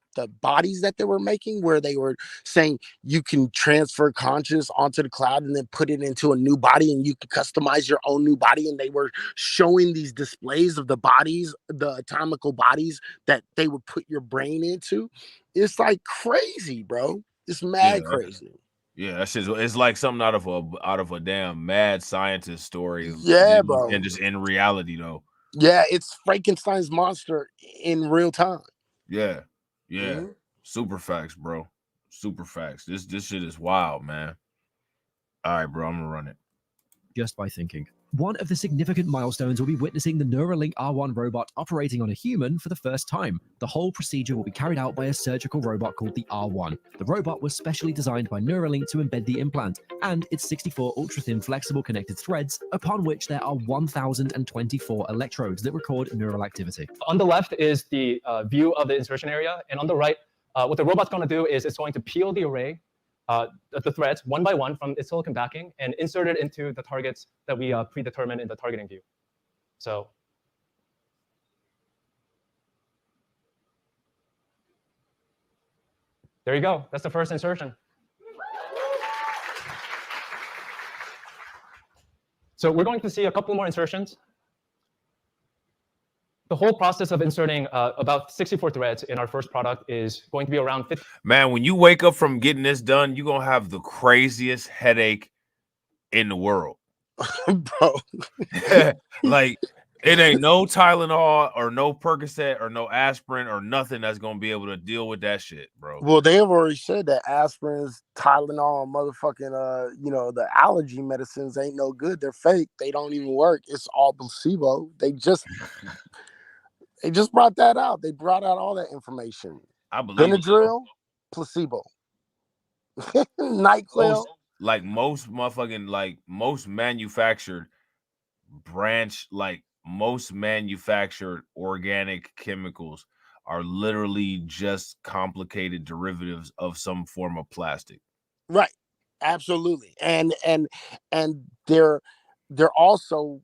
bodies that they were making, where they were saying you can transfer conscious onto the cloud and then put it into a new body and you can customize your own new body, and they were showing these displays of the bodies, the atomical bodies that they would put your brain into. It's like crazy, bro. It's mad crazy. Yeah, that shit. It's like something out of a damn mad scientist story. Yeah, bro. And just in reality though. Yeah, it's Frankenstein's monster in real time. Yeah. Super facts, bro. Super facts. This shit is wild, man. All right, bro, I'm gonna run it. Just by thinking. One of the significant milestones will be witnessing the Neuralink R1 robot operating on a human for the first time. The whole procedure will be carried out by a surgical robot called the R1. The robot was specially designed by Neuralink to embed the implant and its 64 ultra-thin flexible connected threads, upon which there are 1,024 electrodes that record neural activity. On the left is the view of the insertion area, and on the right, what the robot's going to do is it's going to peel the array, the threads one by one from its silicon backing and insert it into the targets that we predetermined in the targeting view. So there you go. That's the first insertion. So we're going to see a couple more insertions. The whole process of inserting about 64 threads in our first product is going to be around 50. Man, when you wake up from getting this done, you're gonna have the craziest headache in the world. Bro. Like, it ain't no Tylenol or no Percocet or no aspirin or nothing that's gonna be able to deal with that shit, bro. Well, they have already said that aspirins, Tylenol, motherfucking you know, the allergy medicines ain't no good. They're fake. They don't even work. It's all placebo. They just brought that out. They brought out all that information. I believe Benadryl, placebo. NyQuil. Most motherfucking, like most manufactured most manufactured organic chemicals are literally just complicated derivatives of some form of plastic. Right. Absolutely. And they're also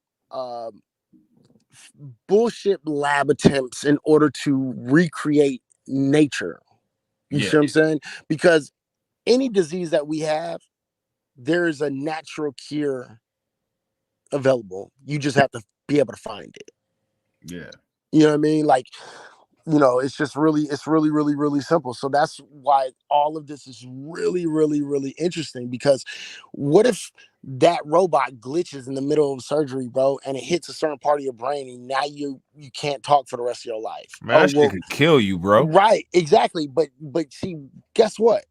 bullshit lab attempts in order to recreate nature. You see what I'm saying? Because any disease that we have, there is a natural cure available. You just have to be able to find it. Yeah. You know what I mean? Like, you know, it's really simple. So that's why all of this is really interesting, because what if that robot glitches in the middle of surgery, bro, and it hits a certain part of your brain and now you can't talk for the rest of your life? Man, that shit could kill you, bro. Right, exactly. But see, guess what?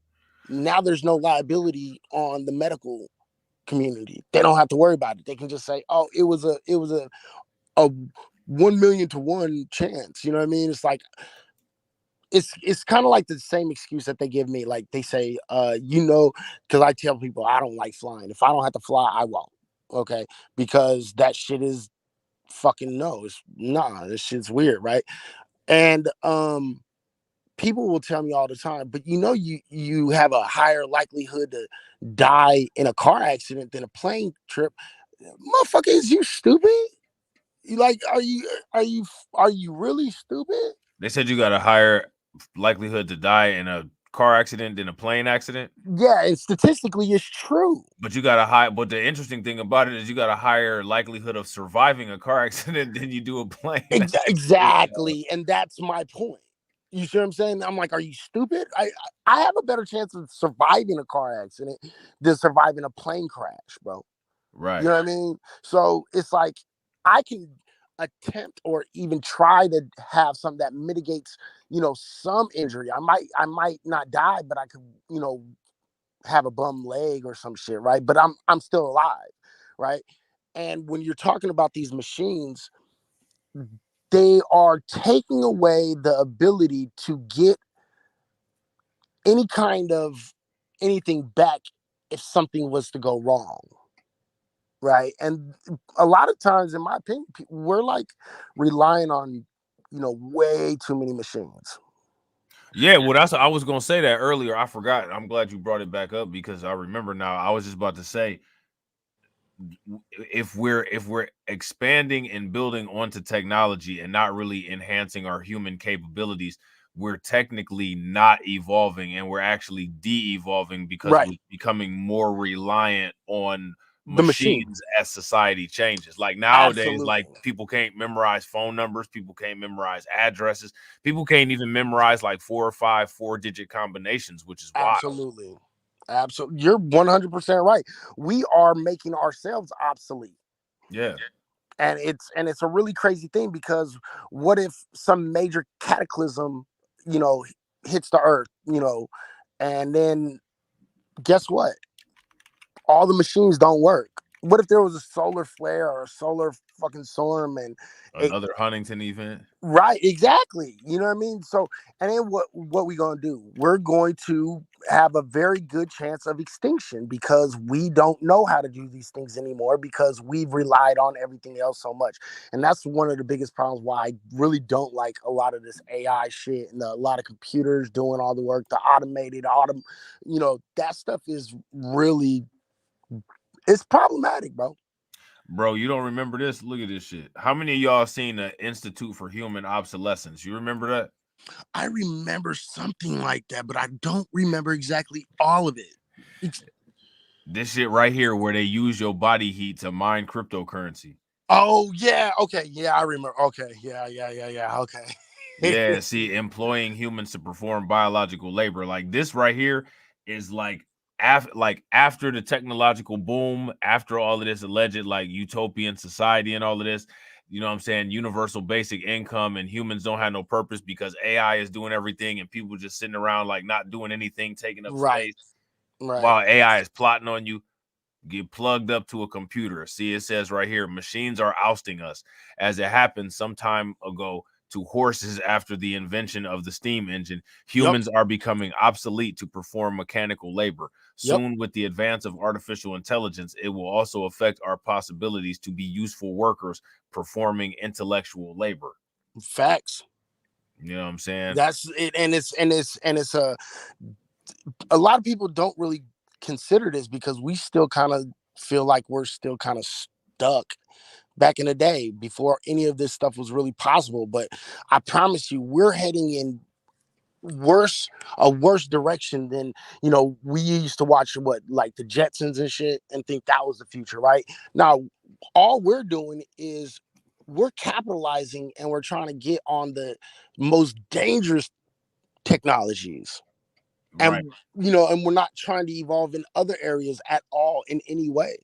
Now there's no liability on the medical community. They don't have to worry about it. They can just say, oh, it was a 1 million to 1 chance. You know what I mean? It's like, it's kind of like the same excuse that they give me. Like they say, you know, because I tell people I don't like flying. If I don't have to fly, I won't. Okay, because that shit is fucking this shit's weird, right? And people will tell me all the time, but you know, you have a higher likelihood to die in a car accident than a plane trip. Motherfucker, is you stupid? Like, are you really stupid? They said you got a higher likelihood to die in a car accident than a plane accident. Yeah, and statistically, it's true. But but the interesting thing about it is you got a higher likelihood of surviving a car accident than you do a plane accident. Exactly, and that's my point. You see what I'm saying? I'm like, are you stupid? I have a better chance of surviving a car accident than surviving a plane crash, bro. Right. You know what I mean? So it's like I can attempt or even try to have something that mitigates, some injury. I might not die, but I could, have a bum leg or some shit, right? But I'm still alive, right? And when you're talking about these machines, they are taking away the ability to get any kind of anything back if something was to go wrong, right? And a lot of times, in my opinion, we're like relying on, way too many machines. Yeah, well, I was gonna say that earlier. I forgot. I'm glad you brought it back up because I remember now. I was just about to say, if we're expanding and building onto technology and not really enhancing our human capabilities, we're technically not evolving, and we're actually de-evolving because Right. we're becoming more reliant on The machine. machines as society changes. Like nowadays, like Absolutely. people can't memorize phone numbers, people can't memorize addresses, people can't even memorize like 4 or 5 4-digit combinations, which is wild. Absolutely. Absolutely. You're 100% right. We are making ourselves obsolete. Yeah. And it's a really crazy thing because what if some major cataclysm, hits the earth, and then guess what? All the machines don't work. What if there was a solar flare or a solar fucking storm and Another Huntington event. right, exactly. You know what I mean? So, and then what we gonna do? We're going to have a very good chance of extinction because we don't know how to do these things anymore because we've relied on everything else so much. And that's one of the biggest problems why I really don't like a lot of this AI shit and a lot of computers doing all the work, the that stuff is really, it's problematic, bro. Bro, you don't remember this? Look at this shit. How many of y'all seen the Institute for Human Obsolescence? You remember that? I remember something like that, but I don't remember exactly all of it. This shit right here where they use your body heat to mine cryptocurrency. Oh yeah, okay, yeah, I remember. Okay, yeah, okay. Yeah, see, employing humans to perform biological labor. Like this right here is like after the technological boom, after all of this alleged like utopian society and all of this, you know what I'm saying, universal basic income, and humans don't have no purpose because AI is doing everything and people just sitting around like not doing anything, taking up Right, space right. while AI is plotting on you. Get plugged up to a computer. See, it says right here, machines are ousting us, as it happened some time ago to horses after the invention of the steam engine. Humans are becoming obsolete to perform mechanical labor. Yep. Soon, with the advance of artificial intelligence, it will also affect our possibilities to be useful workers performing intellectual labor. Facts. You know what I'm saying? That's it, and it's a lot of people don't really consider this because we still kind of feel like we're still kind of stuck back in the day before any of this stuff was really possible. But I promise you, we're heading in a worse direction than we used to watch what like the Jetsons and shit and think that was the future. Right now, all we're doing is we're capitalizing and we're trying to get on the most dangerous technologies. Right. And and we're not trying to evolve in other areas at all in any way.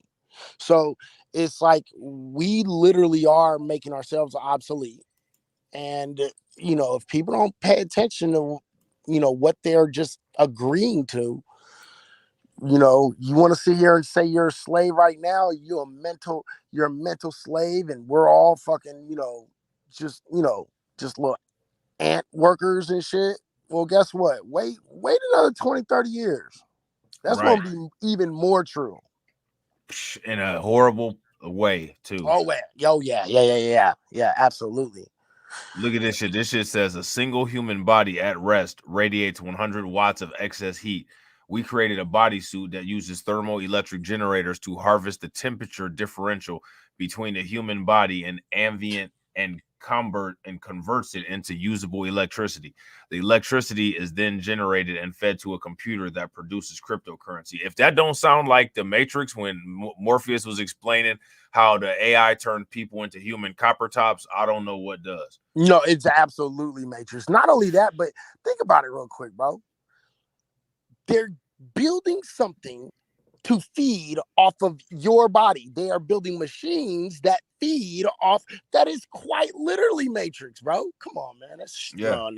So it's like we literally are making ourselves obsolete. And if people don't pay attention to what they're just agreeing to, you want to sit here and say you're a slave right now, you're a mental slave, and we're all fucking just just little ant workers and shit. Well, guess what? Wait another 20-30 years. That's Right. going to be even more true. In a horrible way, too. Oh, well. Yo, yeah, absolutely. Look at this shit. This shit says a single human body at rest radiates 100 watts of excess heat. We created a bodysuit that uses thermoelectric generators to harvest the temperature differential between the human body and ambient and converts it into usable electricity. The electricity is then generated and fed to a computer that produces cryptocurrency. If that don't sound like the Matrix when Morpheus was explaining how the AI turned people into human copper tops, I don't know what does. No, it's absolutely Matrix. Not only that, but think about it real quick, bro. They're building something to feed off of your body. They are building machines that feed off. That is quite literally Matrix, bro. Come on, man. That's no.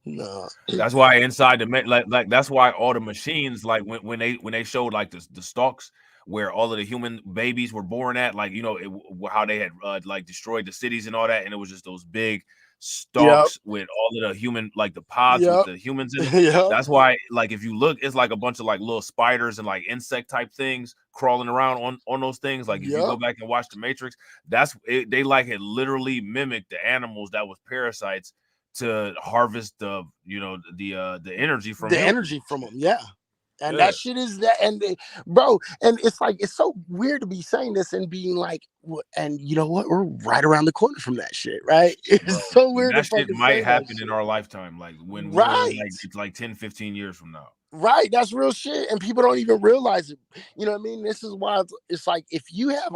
No. That's why inside the like that's why all the machines, like when they showed like the stalks where all of the human babies were born at, like, you know, how they had like destroyed the cities and all that, and it was just those big stalks with all of the human, like the pods with the humans in it. That's why, like, if you look, it's like a bunch of like little spiders and like insect type things crawling around on those things. Like if you go back and watch the Matrix, that's it, they like had literally mimicked the animals that was parasites to harvest the, you know, the energy from them. And that shit is that, and bro, and it's like, it's so weird to be saying this and being like, and you know what, we're right around the corner from that shit, right? It's so weird. That shit might happen in our lifetime, like when we're like, it's like 10-15 years from now. Right, that's real shit, and people don't even realize it. You know what I mean? This is why it's like, if you have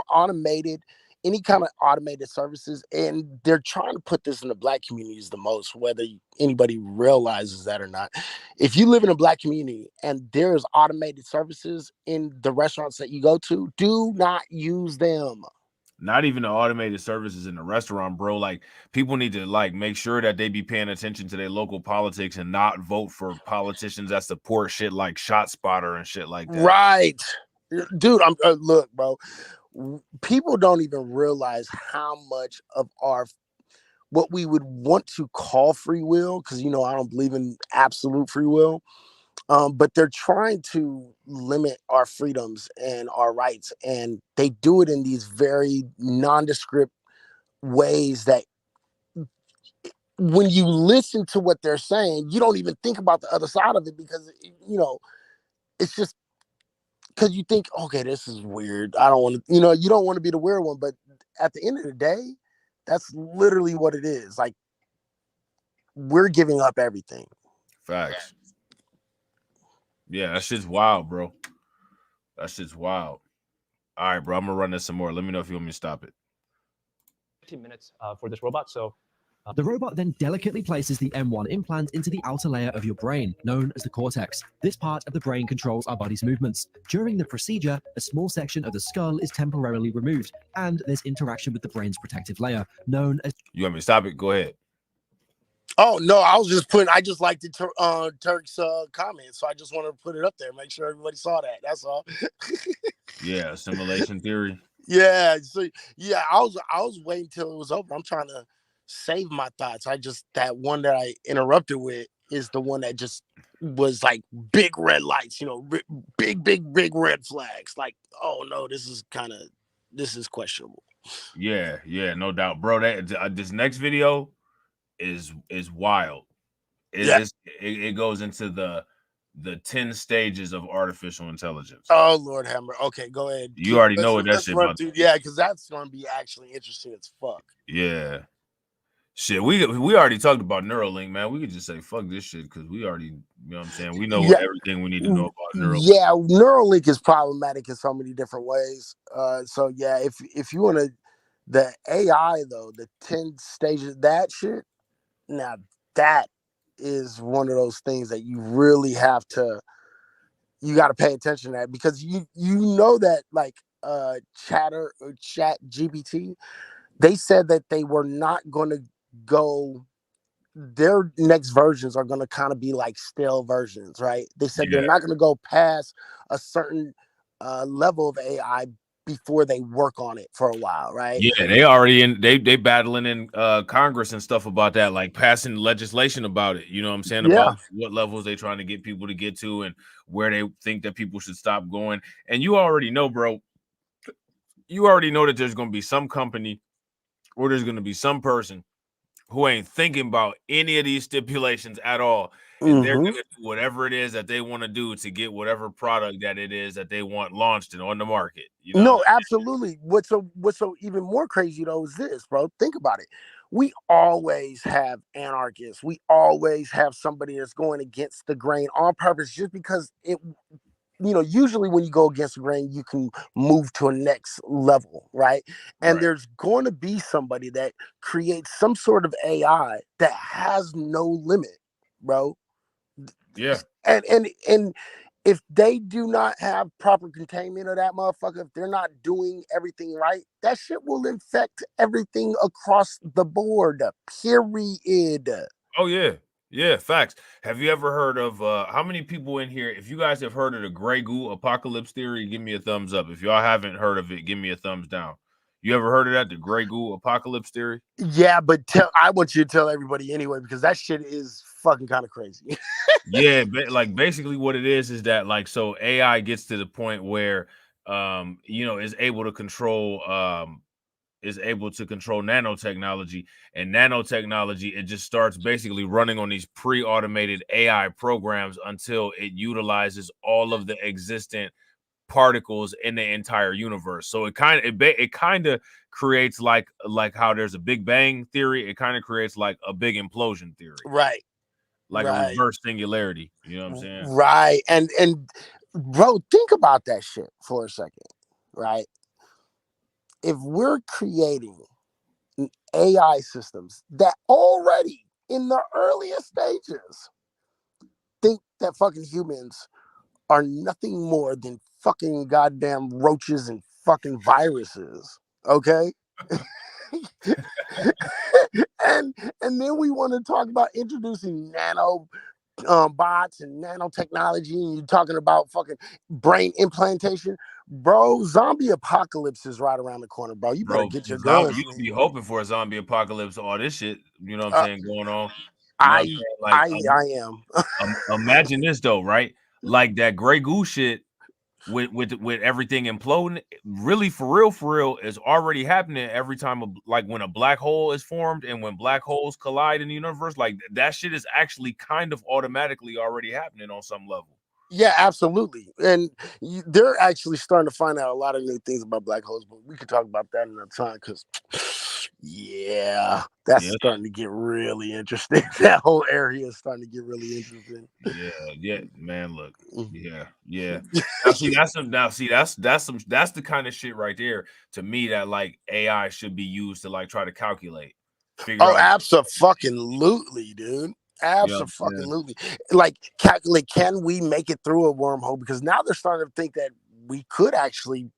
any kind of automated services, and they're trying to put this in the Black communities the most, whether anybody realizes that or not. If you live in a Black community and there's automated services in the restaurants that you go to, do not use them. Not even the automated services in the restaurant, bro. Like, people need to like make sure that they be paying attention to their local politics and not vote for politicians that support shit like ShotSpotter and shit like that. Right, dude. I'm look, bro. People don't even realize how much of what we would want to call free will, because, you know, I don't believe in absolute free will, but they're trying to limit our freedoms and our rights, and they do it in these very nondescript ways that when you listen to what they're saying, you don't even think about the other side of it, because, you know, it's just because you think, okay, this is weird. I don't want to, you know, you don't want to be the weird one, but at the end of the day, that's literally what it is. Like, we're giving up everything. Facts. Yeah, that shit's wild, bro. That shit's wild. All right, bro, I'm gonna run this some more. Let me know if you want me to stop it. 15 minutes for this robot. So the robot then delicately places the M1 implant into the outer layer of your brain, known as the cortex. This part of the brain controls our body's movements. During the procedure, a small section of the skull is temporarily removed, and there's interaction with the brain's protective layer, known as... You want me to stop it? Go ahead. Oh, no, I just liked the Turk's comment, so I just wanted to put it up there, make sure everybody saw that. That's all. Yeah, assimilation theory. Yeah, so yeah, I was waiting till it was over. I'm trying to save my thoughts. That one that I interrupted with is the one that just was like big red lights, you know, big red flags. Like, oh no, this is questionable. Yeah, no doubt, bro. That this next video is wild. It goes into the 10 stages of artificial intelligence. Oh Lord, hammer. Okay, go ahead. You already know what that shit about. Yeah, because that's going to be actually interesting as fuck. Yeah. Shit, we already talked about Neuralink, man. We could just say fuck this shit because we already, you know what I'm saying? We know everything we need to know about Neuralink. Yeah, Neuralink is problematic in so many different ways. So yeah, if you want to, the AI though, the 10 stages, that shit, now that is one of those things that you really have to, you got to pay attention to that, because you know that like Chat GPT, they said that they were not going to go, their next versions are going to kind of be like stale versions, right? They said they're not going to go past a certain level of AI before they work on it for a while, right? Yeah, they already they battling in Congress and stuff about that, like passing legislation about it. You know what I'm saying? About what levels they trying to get people to get to and where they think that people should stop going. And you already know, bro. You already know that there's going to be some company or there's going to be some person who ain't thinking about any of these stipulations at all. and they're Mhm. gonna do whatever it is that they want to do to get whatever product that it is that they want launched and on the market. You know what I'm No, absolutely. What's so even more crazy though is this, bro. Think about it. We always have anarchists. We always have somebody that's going against the grain on purpose, just because usually when you go against the grain, you can move to a next level, right? saying? And Right. there's going to be somebody that creates some sort of AI that has no limit, bro. Yeah. And if they do not have proper containment of that motherfucker, if they're not doing everything right, that shit will infect everything across the board. Period. Oh yeah. Yeah, facts. Have you ever heard of how many people in here, if you guys have heard of the gray goo apocalypse theory, give me a thumbs up. If y'all haven't heard of it, give me a thumbs down. You ever heard of that? The gray goo apocalypse theory? Yeah, but I want you to tell everybody anyway, because that shit is fucking kind of crazy. Yeah, like basically what it is that like so AI gets to the point where is able to control nanotechnology, and nanotechnology, it just starts basically running on these pre-automated AI programs until it utilizes all of the existent particles in the entire universe. So it kind of creates like how there's a Big Bang theory, it kind of creates like a big implosion theory, Right. like a Right. reverse singularity. You know what I'm saying? Right. And bro, think about that shit for a second, right? If we're creating AI systems that already in the earliest stages think that fucking humans are nothing more than fucking goddamn roaches and fucking viruses, okay? and then we want to talk about introducing nano bots and nanotechnology, and you're talking about fucking brain implantation, bro. Zombie apocalypse is right around the corner, bro. You better Bro, get your zombie, guns. you be hoping for a zombie apocalypse, all this shit, you know what I'm Uh, saying, going on. You know what I'm I saying? Like I am. imagine this though, right? Like that gray goo shit with everything imploding, really for real is already happening every time like when a black hole is formed and when black holes collide in the universe, like that shit is actually kind of automatically already happening on some level. Yeah, absolutely. And they're actually starting to find out a lot of new things about black holes, but we could talk about that another time because, yeah, that's Yeah, starting to get really interesting. That whole area is starting to get really interesting. yeah, man. Look, Mm. yeah. That's the kind of shit right there to me that like AI should be used to like try to figure Oh, out. absolutely, dude. You know what I'm saying? Absolutely. Like, calculate, can we make it through a wormhole? Because now they're starting to think that we could actually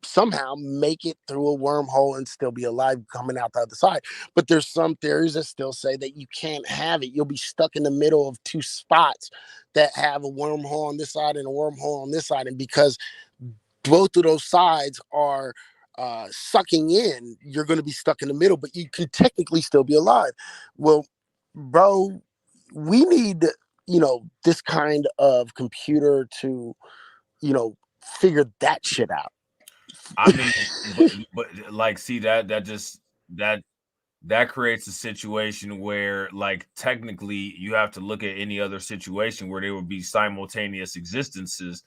somehow make it through a wormhole and still be alive coming out the other side. But there's some theories that still say that you can't have it. You'll be stuck in the middle of two spots that have a wormhole on this side and a wormhole on this side. And because both of those sides are sucking in, you're going to be stuck in the middle, but you can technically still be alive. Well, bro, we need, this kind of computer to, figure that shit out. I mean, but like, see that that creates a situation where, like, technically, you have to look at any other situation where there would be simultaneous existences,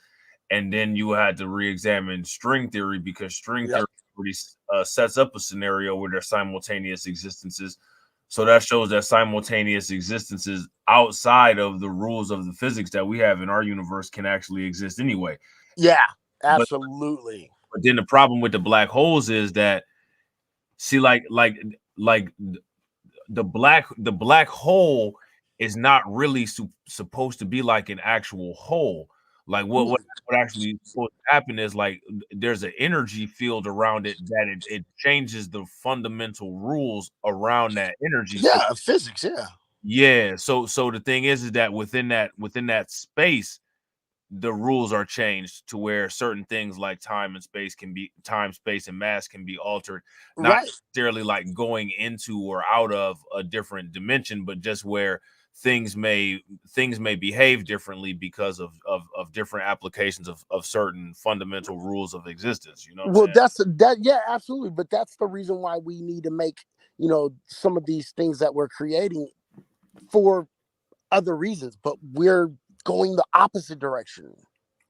and then you had to re-examine string theory because string Yep. theory already sets up a scenario where there's simultaneous existences. So that shows that simultaneous existences outside of the rules of the physics that we have in our universe can actually exist anyway. Yeah, But absolutely. but then the problem with the black holes is that, see, like the black hole is not really supposed to be like an actual hole. Like what actually supposed to happen is like there's an energy field around it that it changes the fundamental rules around that energy field. Yeah, physics. Yeah. Yeah, so the thing is that within that space, the rules are changed to where certain things like time, space, and mass can be altered, not Right. necessarily like going into or out of a different dimension, but just where things may behave differently because of different applications of certain fundamental rules of existence. You know what I'm Well, saying? yeah, absolutely. But that's the reason why we need to make, some of these things that we're creating for other reasons, but we're going the opposite direction.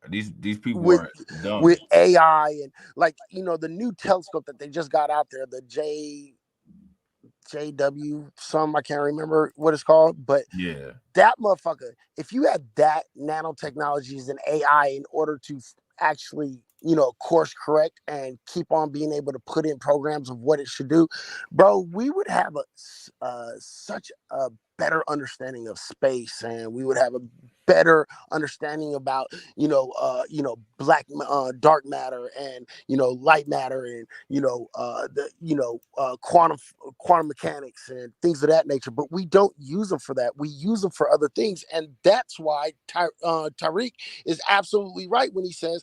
These people with are dumb. with AI and like the new telescope that they just got out there, the JW some, I can't remember what it's called, but Yeah. that motherfucker, if you had that nanotechnologies and AI in order to actually course correct and keep on being able to put in programs of what it should do, bro, we would have such a better understanding of space, and we would have a better understanding about black dark matter and light matter and quantum mechanics and things of that nature. But we don't use them for that. We use them for other things, and that's why Tariq is absolutely right when he says,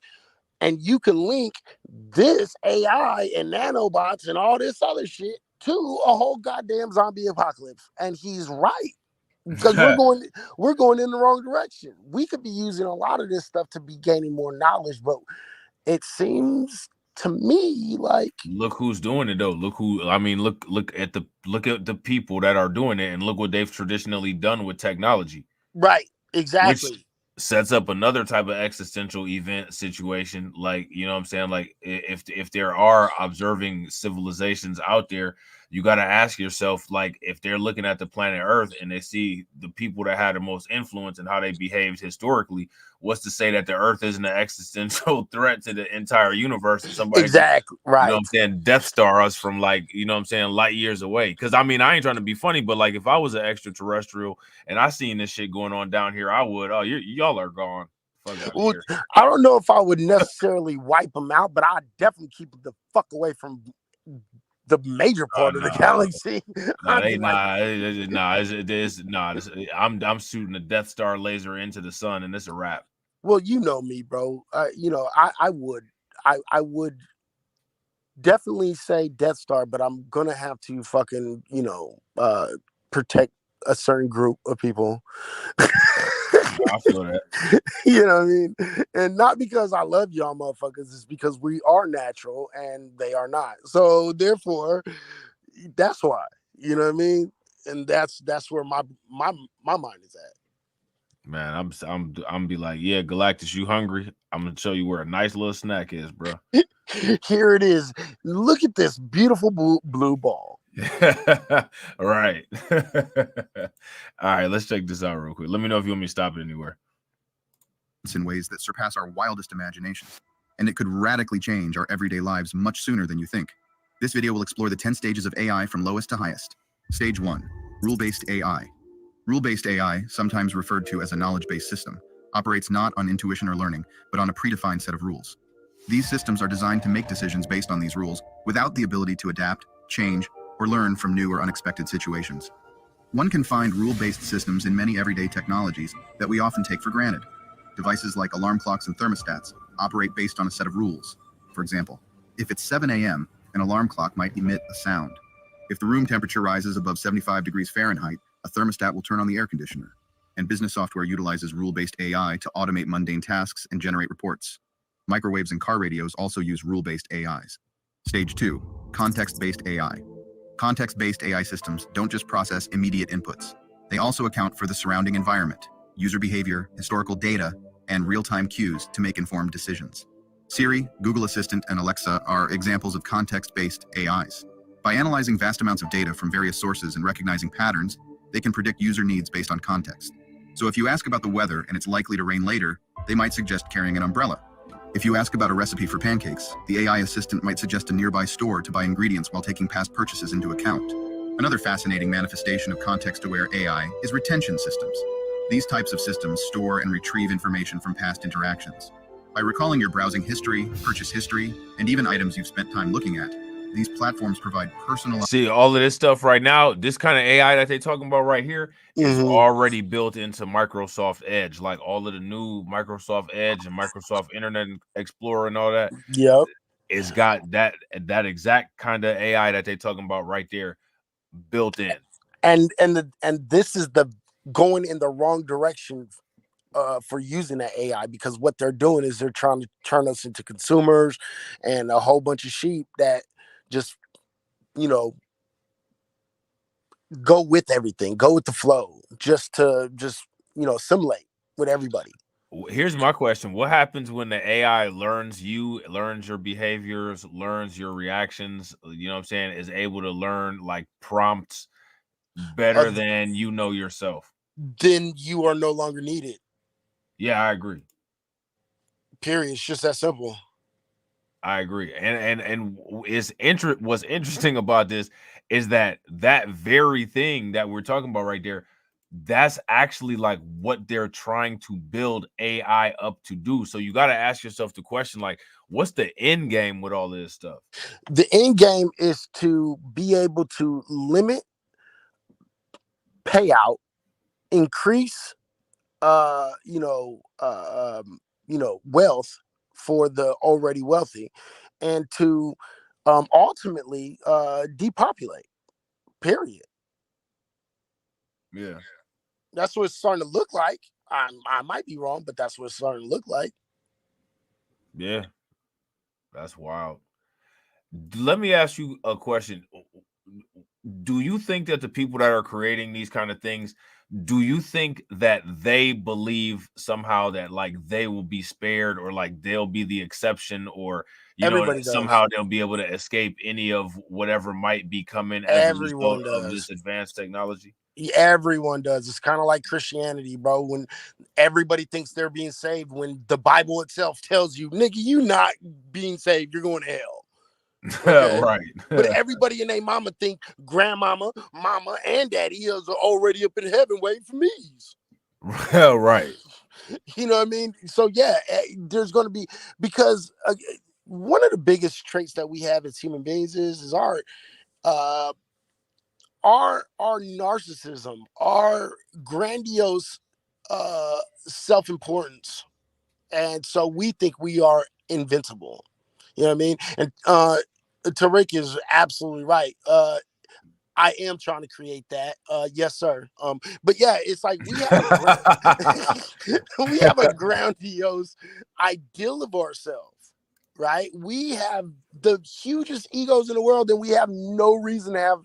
and you can link this AI and nanobots and all this other shit to a whole goddamn zombie apocalypse. And he's right. Because we're going in the wrong direction. We could be using a lot of this stuff to be gaining more knowledge, but it seems to me like, look who's doing it though. Look at the people that are doing it, and look what they've traditionally done with technology. Right, exactly. Which sets up another type of existential event situation. Like, you know what I'm saying? Like, if there are observing civilizations out there, you got to ask yourself, like, if they're looking at the planet Earth and they see the people that had the most influence and how they behaved historically, what's to say that the Earth isn't an existential threat to the entire universe? And somebody, exactly, right? You know what I'm saying? Death Star us from, like, you know what I'm saying, light years away. Because I mean, I ain't trying to be funny, but like, if I was an extraterrestrial and I seen this shit going on down here, I would. Oh, y'all are gone. Well, I don't know if I would necessarily wipe them out, but I'd definitely keep the fuck away from the major part of the galaxy. I'm shooting a Death Star laser into the sun, and it's a wrap. Well, you know me, bro. I would definitely say Death Star, but I'm gonna have to fucking protect a certain group of people. I feel that. You know what I mean? And not because I love y'all motherfuckers, it's because we are natural and they are not. So therefore, that's why. You know what I mean? And that's where my mind is at. Man, I'm be like, yeah, Galactus, you hungry? I'm gonna show you where a nice little snack is, bro. Here it is. Look at this beautiful blue ball. All right. All right, let's check this out real quick. Let me know if you want me to stop it anywhere. In ways that surpass our wildest imaginations, and it could radically change our everyday lives much sooner than you think. This video will explore the 10 stages of AI from lowest to highest. Stage 1. Rule-based AI. Rule-based AI, sometimes referred to as a knowledge-based system, operates not on intuition or learning, but on a predefined set of rules. These systems are designed to make decisions based on these rules, without the ability to adapt, change, or learn from new or unexpected situations. One can find rule-based systems in many everyday technologies that we often take for granted. Devices like alarm clocks and thermostats operate based on a set of rules. For example, if it's 7 a.m., an alarm clock might emit a sound. If the room temperature rises above 75 degrees Fahrenheit, a thermostat will turn on the air conditioner. And business software utilizes rule-based AI to automate mundane tasks and generate reports. Microwaves and car radios also use rule-based AIs. Stage 2. Context-based AI. Context-based AI systems don't just process immediate inputs. They also account for the surrounding environment, user behavior, historical data, and real-time cues to make informed decisions. Siri, Google Assistant, and Alexa are examples of context-based AIs. By analyzing vast amounts of data from various sources and recognizing patterns, they can predict user needs based on context. So if you ask about the weather and it's likely to rain later, they might suggest carrying an umbrella. If you ask about a recipe for pancakes, the AI assistant might suggest a nearby store to buy ingredients while taking past purchases into account. Another fascinating manifestation of context-aware AI is retention systems. These types of systems store and retrieve information from past interactions. By recalling your browsing history, purchase history, and even items you've spent time looking at, these platforms provide personalized... See, all of this stuff right now, this kind of AI that they're talking about right here is already built into Microsoft Edge. Like all of the new Microsoft Edge and Microsoft Internet Explorer and all that. Yep. It's got that exact kind of AI that they're talking about right there built in. And this is the going in the wrong direction for using that AI, because what they're doing is they're trying to turn us into consumers and a whole bunch of sheep that just, go with everything, go with the flow, just to assimilate with everybody. Here's my question. What happens when the AI learns you, learns your behaviors, learns your reactions, you know what I'm saying, is able to learn like prompts better than you know yourself? Then you are no longer needed. Yeah, I agree. Period. It's just that simple. I agree. And what's interesting about this is that very thing that we're talking about right there, that's actually like what they're trying to build AI up to do. So you got to ask yourself the question, like, what's the end game with all this stuff? The end game is to be able to limit payout, increase wealth for the already wealthy, and to ultimately depopulate. Period. Yeah. That's what it's starting to look like. I might be wrong, but that's what it's starting to look like. Yeah. That's wild. Let me ask you a question. Do you think that the people that are creating these kind of things, do you think that they believe somehow that like they will be spared, or like they'll be the exception, or Everybody does. somehow they'll be able to escape any of whatever might be coming as Everyone a result of does. this advanced technology? Everyone does. It's kind of like Christianity, bro. When everybody thinks they're being saved, when the Bible itself tells you, nigga, you not being saved, you're going to hell. Okay? Right. But everybody and their mama think grandmama, mama, and daddy is already up in heaven waiting for me. Right. You know what I mean? So yeah, there's going to be, because one of the biggest traits that we have as human beings is our narcissism, our grandiose self-importance, and so we think we are invincible. You know what I mean? And Tariq is absolutely right. I am trying to create that. Yes, sir. But yeah, it's like we have a grandiose ideal of ourselves, right? We have the hugest egos in the world, and we have no reason to have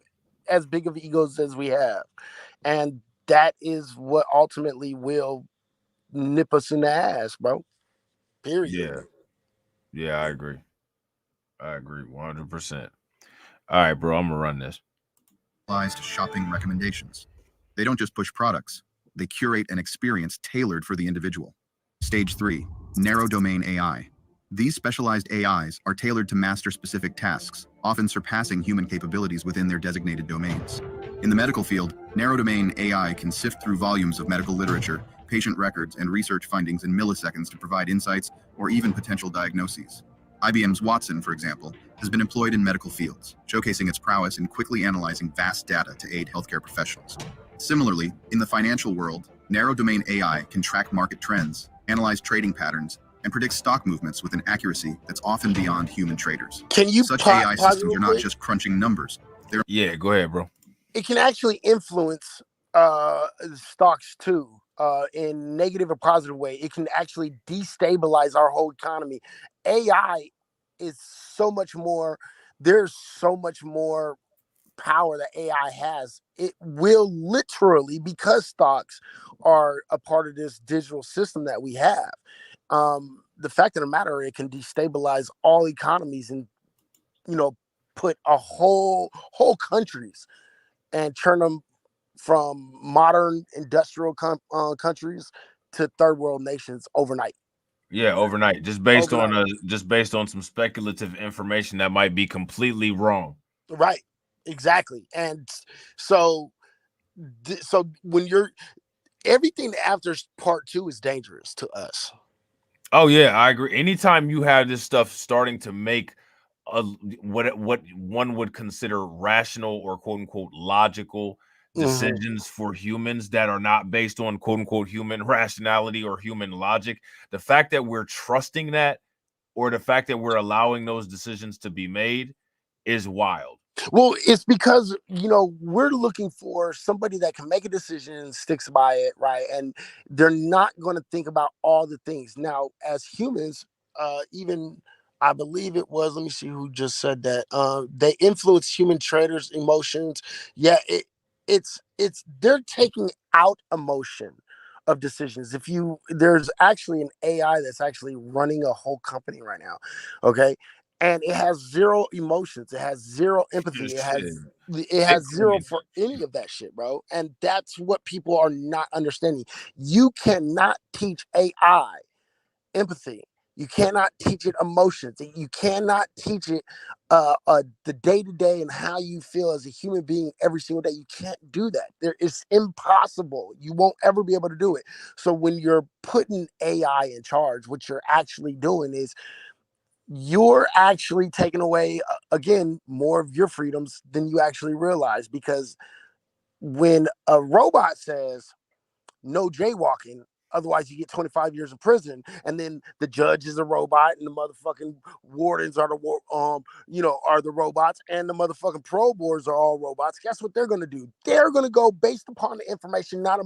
as big of egos as we have. And that is what ultimately will nip us in the ass, bro. Period. Yeah. Yeah, I agree. 100%. All right, bro, I'm gonna run this. Shopping recommendations. They don't just push products, they curate an experience tailored for the individual. Stage 3, narrow domain AI. These specialized AIs are tailored to master specific tasks, often surpassing human capabilities within their designated domains. In the medical field, narrow domain AI can sift through volumes of medical literature, patient records, and research findings in milliseconds to provide insights or even potential diagnoses. IBM's Watson, for example, has been employed in medical fields, showcasing its prowess in quickly analyzing vast data to aid healthcare professionals. Similarly, in the financial world, narrow domain AI can track market trends, analyze trading patterns, and predict stock movements with an accuracy that's often beyond human traders. Can you Such AI systems are not just crunching numbers. Yeah, go ahead, bro. It can actually influence stocks too, in negative or positive way. It can actually destabilize our whole economy. AI is so much more. There's so much more power that AI has. It will literally, because stocks are a part of this digital system that we have. The fact of the matter, it can destabilize all economies and put a whole countries and turn them from modern industrial countries to third world nations overnight. Yeah, overnight, just based on some speculative information that might be completely wrong. Right. Exactly. And so when you're everything after part 2 is dangerous to us. Oh yeah, I agree. Anytime you have this stuff starting to make what one would consider rational or quote unquote logical decisions for humans that are not based on quote unquote human rationality or human logic, the fact that we're trusting that, or the fact that we're allowing those decisions to be made, is wild. Well, it's because, we're looking for somebody that can make a decision and sticks by it, right? And they're not going to think about all the things. Now, as humans, even I believe it was, let me see who just said that. They influence human traders' emotions. Yeah, it's they're taking out emotion of decisions. There's actually an AI that's actually running a whole company right now, okay, and it has zero emotions, it has zero empathy, it has zero for any of that shit, bro. And that's what people are not understanding. You cannot teach AI empathy. You cannot teach it emotions. You cannot teach it the day to day and how you feel as a human being every single day. You can't do that. It's impossible. You won't ever be able to do it. So when you're putting AI in charge, what you're actually doing is you're actually taking away, again, more of your freedoms than you actually realize. Because when a robot says, no jaywalking, otherwise you get 25 years in prison, and then the judge is a robot and the motherfucking wardens are the robots, and the motherfucking parole boards are all robots, guess what they're going to do? They're going to go based upon the information, not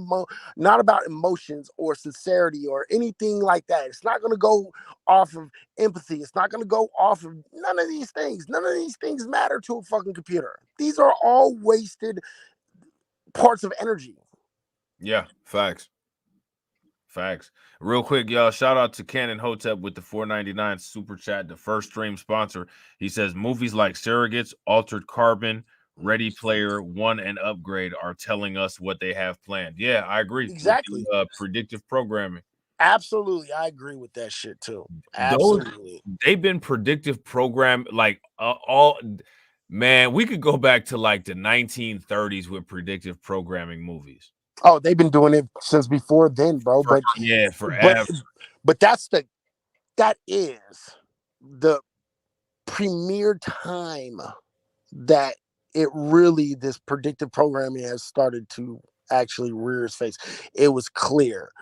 about emotions or sincerity or anything like that. It's not going to go off of empathy. It's not going to go off of none of these things. None of these things matter to a fucking computer. These are all wasted parts of energy. Yeah, facts. Real quick, y'all, shout out to Canon Hotep with the $4.99 super chat, the first stream sponsor. He says movies like Surrogates, Altered Carbon, Ready Player One, and Upgrade are telling us what they have planned. Yeah, I agree. Exactly. Predictive programming. Absolutely, I agree with that shit too. Absolutely. They've been predictive program like all. Man, we could go back to like the 1930s with predictive programming movies. Oh, they've been doing it since before then, bro. Forever. But that is the premier time that this predictive programming has started to actually rear its face. It was clear.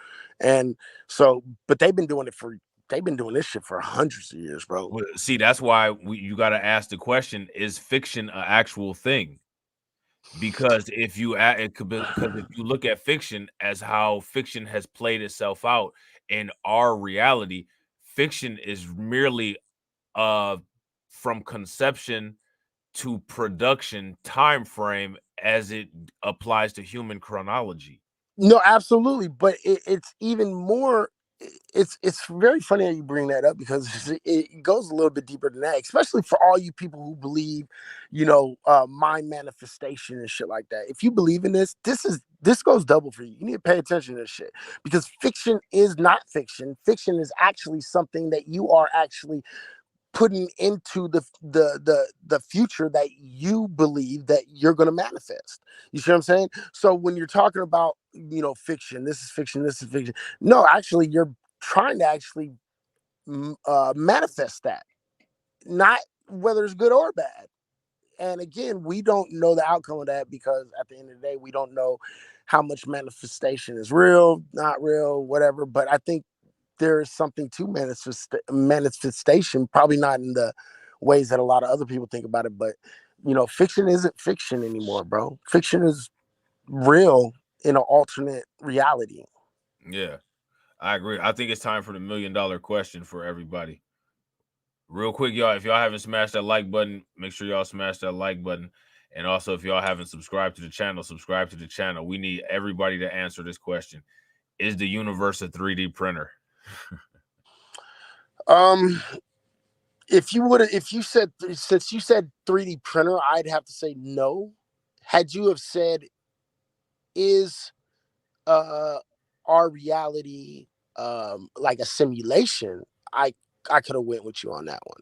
And so, but they've been doing this shit for hundreds of years, bro. See, that's why you got to ask the question: is fiction an actual thing? Because if you look at fiction as how fiction has played itself out in our reality, fiction is merely from conception to production time frame as it applies to human chronology. No, absolutely, but it's even more. It's very funny how you bring that up, because it goes a little bit deeper than that, especially for all you people who believe, mind manifestation and shit like that. If you believe in this goes double for you. You need to pay attention to this shit, because fiction is not fiction. Fiction is actually something that you are actually putting into the future that you believe that you're going to manifest. You see what I'm saying? So when you're talking about, fiction, this is fiction, this is fiction. No, actually, you're trying to actually manifest that, not whether it's good or bad. And again, we don't know the outcome of that, because at the end of the day, we don't know how much manifestation is real, not real, whatever. But I think there is something to manifestation, probably not in the ways that a lot of other people think about it, but fiction isn't fiction anymore, bro. Fiction is real in an alternate reality. Yeah, I agree. I think it's time for the $1 million question for everybody. Real quick, y'all, if y'all haven't smashed that like button, make sure y'all smash that like button. And also, if y'all haven't subscribed to the channel, subscribe to the channel. We need everybody to answer this question. Is the universe a 3D printer? If you said 3D printer, I'd have to say no. Had you have said, is our reality like a simulation, I could have went with you on that one.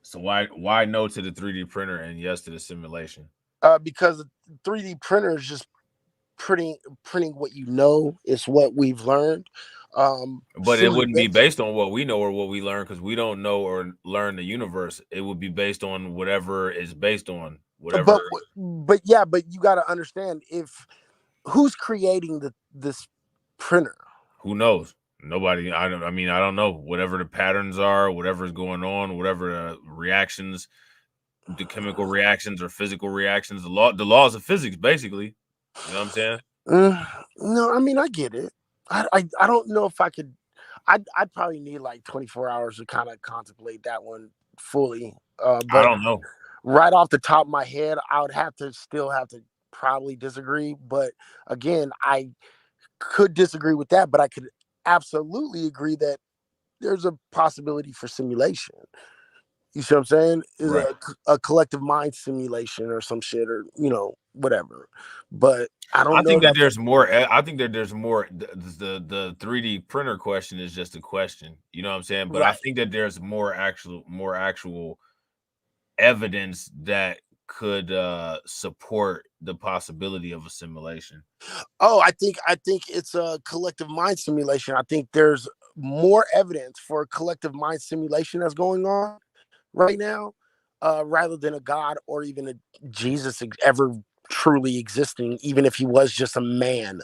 So why no to the 3D printer and yes to the simulation? Because the 3D printer is just printing what you know. It's what we've learned. But it wouldn't be based on what we know or what we learn, because we don't know or learn the universe. It would be based on whatever is based on whatever. But you got to understand, who's creating this printer? Who knows? Nobody. I don't know. Whatever the patterns are, whatever's going on, whatever the reactions, the chemical reactions or physical reactions, the laws of physics, basically. You know what I'm saying? No, I mean, I get it. I don't know if I could. I'd probably need like 24 hours to kind of contemplate that one fully. But I don't know. Right off the top of my head, I would still have to probably disagree. But again, I could disagree with that, but I could absolutely agree that there's a possibility for simulation. You see what I'm saying? Is Right. a collective mind simulation or some shit, or whatever. But I don't I know think that that. there's more. I think that there's more. The 3D printer question is just a question. You know what I'm saying? But I Right. think that there's more actual evidence that could support the possibility of a simulation. Oh, I think it's a collective mind simulation. I think there's more evidence for a collective mind simulation that's going on right now, rather than a God or even a Jesus ever truly existing, even if he was just a man.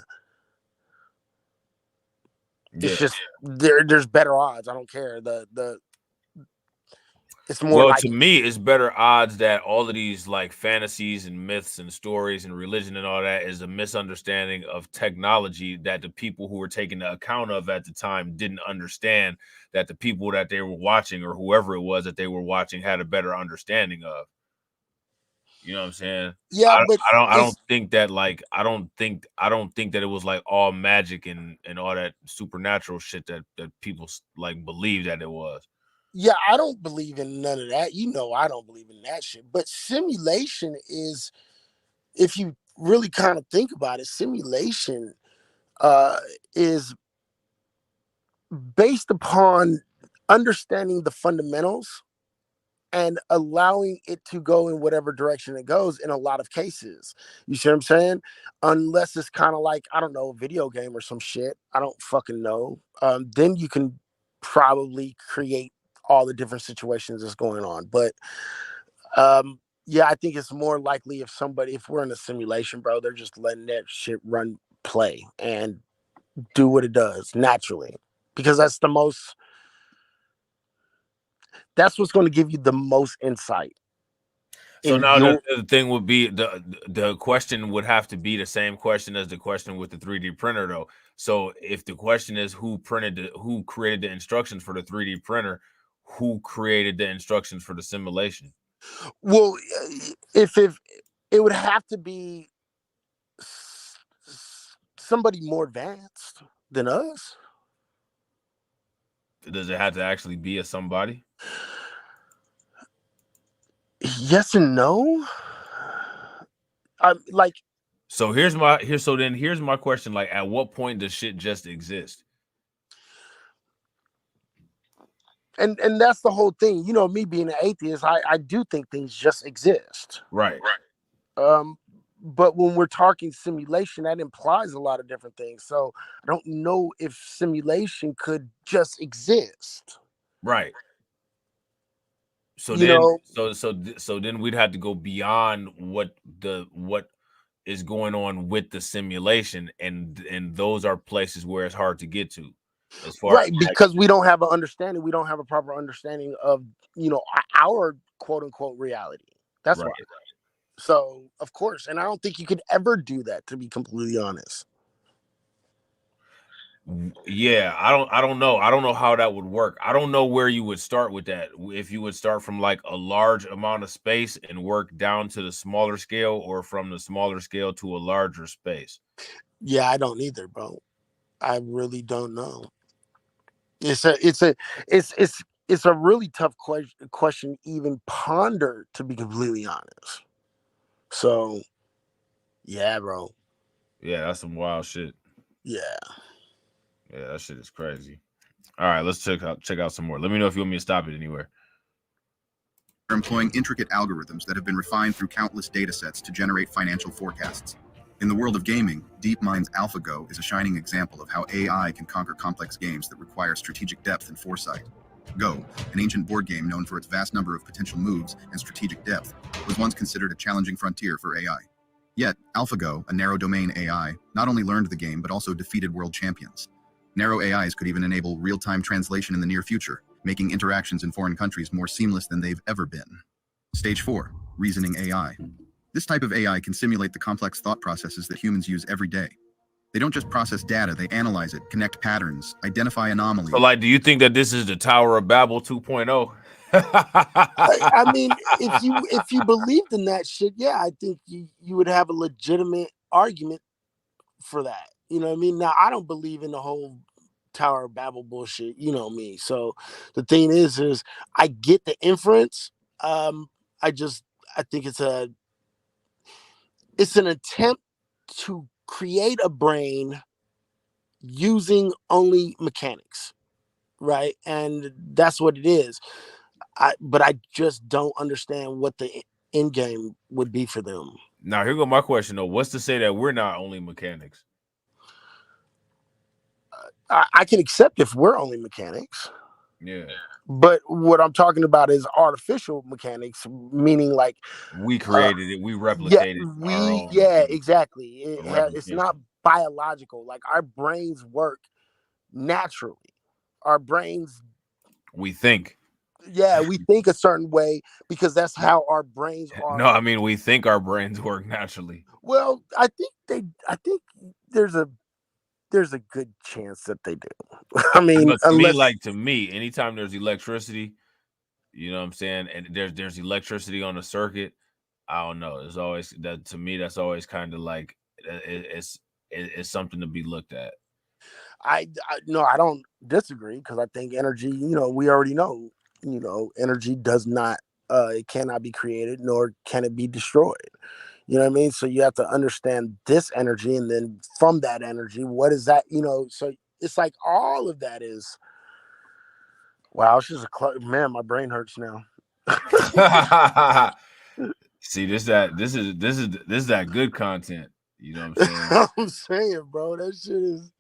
Yeah. It's just there's better odds. I don't care. It's more Well, like, to me, it's better odds that all of these like fantasies and myths and stories and religion and all that is a misunderstanding of technology that the people who were taking the account of at the time didn't understand, that the people that they were watching or whoever it was that they were watching had a better understanding of. You know what I'm saying? yeah, but I don't think that like I don't think that it was like all magic and all that supernatural shit that people like believe that it was. yeah, I don't believe in none of that. I don't believe in that shit. But simulation is, if you really kind of think about it, simulation is based upon understanding the fundamentals and allowing it to go in whatever direction it goes in a lot of cases. You see what I'm saying? Unless it's kind of like, I don't know, a video game or some shit. I don't fucking know. Then you can probably create all the different situations that's going on. But yeah, I think it's more likely if we're in a simulation, bro, they're just letting that shit play and do what it does naturally. Because that's what's going to give you the most insight. So now the thing would be the question would have to be the same question as the question with the 3D printer, though. So if the question is who created the instructions for the 3D printer, who created the instructions for the simulation? Well, if it would have to be somebody more advanced than us. Does it have to actually be a somebody? Yes and no. Like, so here's my question. Like, at what point does shit just exist? And that's the whole thing. Me being an atheist, I do think things just exist. Right. But when we're talking simulation, that implies a lot of different things. So I don't know if simulation could just exist. Right. So then we'd have to go beyond what is going on with the simulation, and those are places where it's hard to get to, as far right, because we don't have an understanding. We don't have a proper understanding of our quote unquote reality. That's right. why. So of course, and I don't think you could ever do that, to be completely honest. Yeah, I don't know. I don't know how that would work. I don't know where you would start with that. If you would start from like a large amount of space and work down to the smaller scale, or from the smaller scale to a larger space. Yeah, I don't either, bro. I really don't know. It's a really tough question even ponder, to be completely honest. So yeah, bro. Yeah, that's some wild shit. Yeah, that shit is crazy. All right, let's check out some more. Let me know if you want me to stop it anywhere. They're employing intricate algorithms that have been refined through countless data sets to generate financial forecasts. In the world of gaming, DeepMind's AlphaGo is a shining example of how AI can conquer complex games that require strategic depth and foresight. Go, an ancient board game known for its vast number of potential moves and strategic depth, was once considered a challenging frontier for AI. Yet, AlphaGo, a narrow domain AI, not only learned the game but also defeated world champions. Narrow AIs could even enable real-time translation in the near future, making interactions in foreign countries more seamless than they've ever been. Stage 4, Reasoning AI. This type of AI can simulate the complex thought processes that humans use every day. They don't just process data, they analyze it, connect patterns, identify anomalies. So, like, do you think that this is the Tower of Babel 2.0? I mean, if you believed in that shit, yeah, I think you would have a legitimate argument for that. You know what I mean? Now, I don't believe in the whole Tower of Babel bullshit. You know me. So the thing is I get the inference. I think it's an attempt to create a brain using only mechanics, right? And that's what it is. But I just don't understand what the end game would be for them. Now, here go my question though. What's to say that we're not only mechanics? I can accept if we're only mechanics. Yeah. But what I'm talking about is artificial mechanics, meaning like we created it, we replicated our own. Exactly. It's not biological. Like our brains work naturally. Our brains, we think. Yeah, we think a certain way because that's how our brains are. No, I mean we think our brains work naturally. Well, I think there's a good chance that they do. I mean, to me, anytime there's electricity, you know what I'm saying, and there's electricity on the circuit, I don't know. It's always that to me. That's always kind of like it's something to be looked at. No, I don't disagree because I think energy. We already know. Energy does not. It cannot be created, nor can it be destroyed. You know what I mean? So you have to understand this energy, and then from that energy, what is that? So it's like all of that is. Wow, it's just man. My brain hurts now. See, this is that good content. You know what I'm saying? I'm saying, bro, that shit is.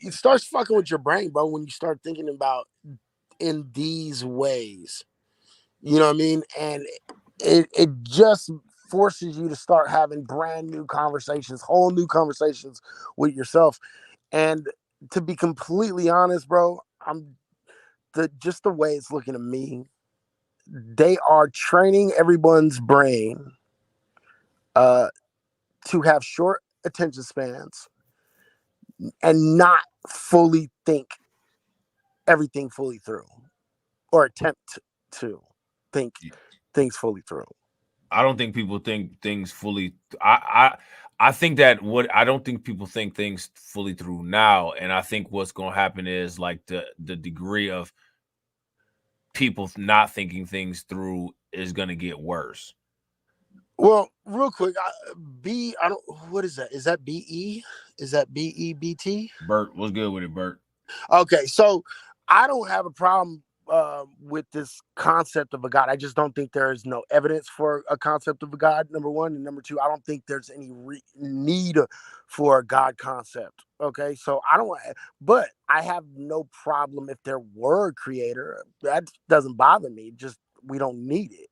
It starts fucking with your brain, bro, when you start thinking about in these ways. You know what I mean? And it just forces you to start having brand new conversations, whole new conversations with yourself. And to be completely honest, bro, just the way it's looking to me, they are training everyone's brain to have short attention spans and not fully think everything fully through or attempt to think things fully through. I don't think people think things fully. I think that I don't think people think things fully through now, and I think what's going to happen is like the degree of people not thinking things through is going to get worse. Well, real quick, what is that? Is that BE? Is that BEBT? Bert, what's good with it, Bert? Okay, so I don't have a problem with this concept of a God. I just don't think there is no evidence for a concept of a God, number one. And number two, I don't think there's any need for a God concept. Okay, so but I have no problem if there were a creator. That doesn't bother me. Just we don't need it.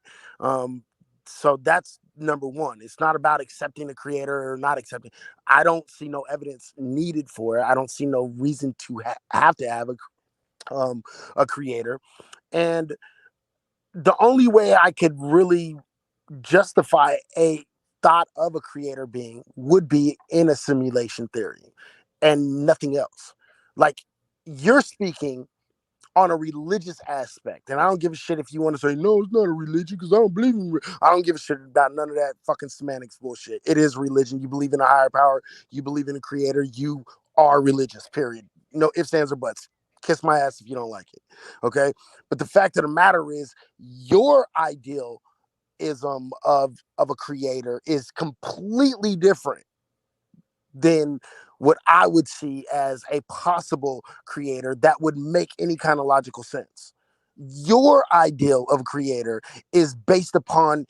So that's number one. It's not about accepting the creator or not accepting. I don't see no evidence needed for it. I don't see no reason to have to have a creator. And the only way I could really justify a thought of a creator being would be in a simulation theory and nothing else. Like you're speaking on a religious aspect. And I don't give a shit if you want to say, no, it's not a religion because I don't believe in I don't give a shit about none of that fucking semantics bullshit. It is religion. You believe in a higher power. You believe in a creator. You are religious, period. No ifs, ands, or buts. Kiss my ass if you don't like it. Okay? But the fact of the matter is your idealism of a creator is completely different than what I would see as a possible creator that would make any kind of logical sense. Your ideal of a creator is based upon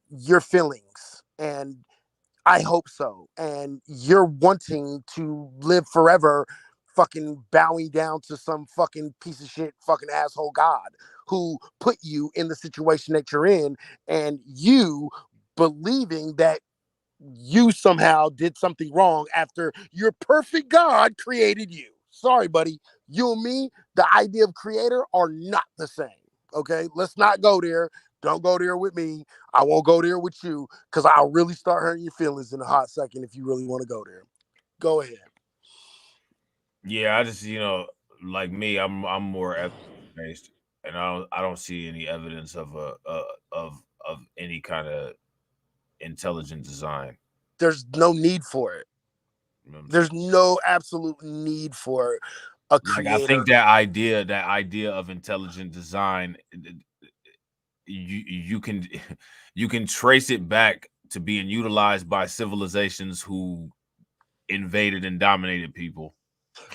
your feelings, and I hope so. And you're wanting to live forever fucking bowing down to some fucking piece of shit fucking asshole God who put you in the situation that you're in, and you believing that you somehow did something wrong after your perfect God created you. Sorry, buddy. You and me, the idea of creator are not the same. Okay, let's not go there. Don't go there with me. I won't go there with you because I'll really start hurting your feelings in a hot second if you really want to go there. Go ahead. Yeah, I just like me, I'm more evidence based, and I don't see any evidence of of any kind of intelligent design. There's no need for it. You know what I'm There's saying? no absolute need for a Like, I creator. think that idea of intelligent design, you can you can trace it back to being utilized by civilizations who invaded and dominated people.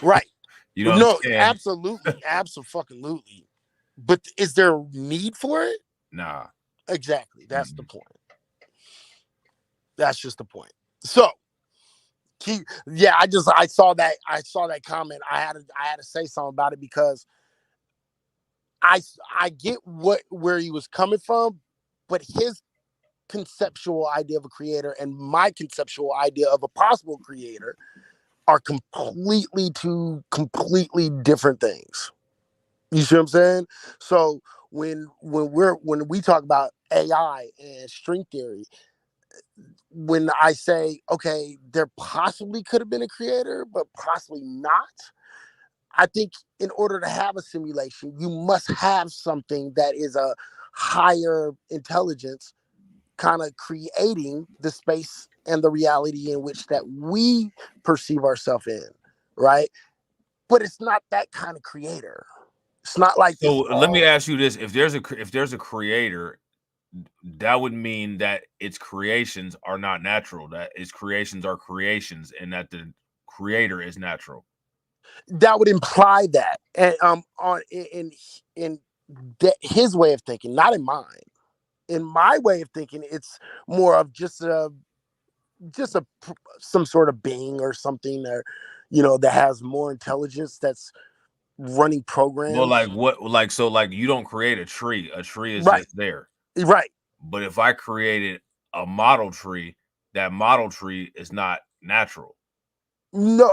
Right. You know what No, I'm saying? absolutely. Absolutely. But is there a need for it? Nah. Exactly. That's the Mm-mm. point. That's just the point. So, yeah, I saw that comment. I had to say something about it because I get where he was coming from, but his conceptual idea of a creator and my conceptual idea of a possible creator are completely different things. You see what I'm saying? So when we talk about AI and string theory, when I say, okay, there possibly could have been a creator, but possibly not, I think in order to have a simulation, you must have something that is a higher intelligence kind of creating the space and the reality in which that we perceive ourselves in, right? But it's not that kind of creator. It's not like So this. let me ask you this: if there's a creator, that would mean that its creations are not natural. That its creations are creations, and that the creator is natural. That would imply that, and on in his way of thinking, not in mine. In my way of thinking, it's more of just some sort of being or something that that has more intelligence that's running Well, programs. like what? Like so? Like you don't create a tree. A tree is Right, just there. right. But if I created a model tree, that model tree is not natural. No,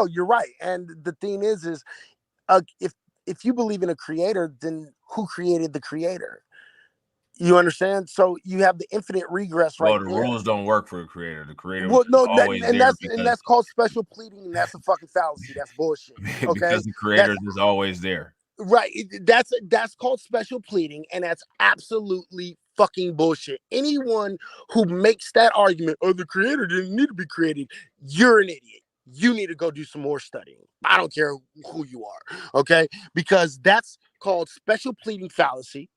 you're right. And the thing is if you believe in a creator, then who created the creator? You understand? So you have the infinite regress right Well, the there. rules don't work for the creator. The creator Well, is no, always there and because that's called special pleading, and that's a fucking fallacy. That's bullshit. Okay, because the creator that's is always there. right. That's called special pleading, and that's absolutely fucking bullshit. Anyone who makes that argument, oh, the creator didn't need to be created, you're an idiot. You need to go do some more studying. I don't care who you are, okay? Because that's called special pleading fallacy,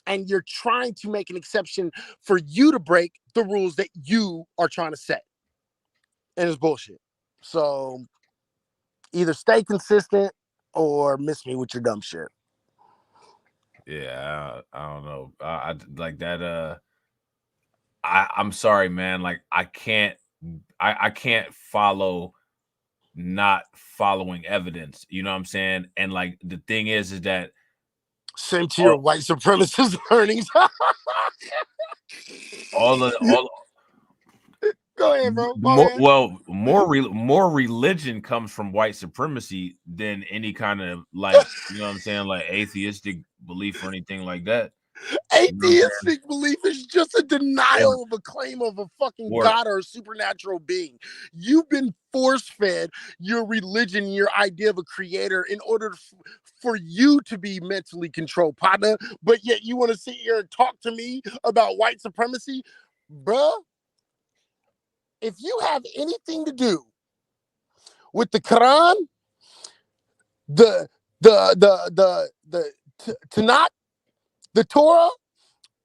and you're trying to make an exception for you to break the rules that you are trying to set, and it's bullshit. So either stay consistent or miss me with your dumb shit. Yeah, I don't know. I like that. I'm sorry, man. Like I can't. I can't follow not following evidence. You know what I'm saying? And like the thing is that Same to your all white supremacist learnings. all of all Go ahead, bro. Go more ahead. well more religion comes from white supremacy than any kind of like you know what I'm saying like atheistic belief or anything like that. You know what I'm saying? Atheistic belief is just a Or denial of a claim of a fucking or god or a supernatural being. You've been force fed your religion, your idea of a creator in order for you to be mentally controlled, partner. But yet you want to sit here and talk to me about white supremacy, bruh. If you have anything to do with the Quran, the Tanakh, the Torah,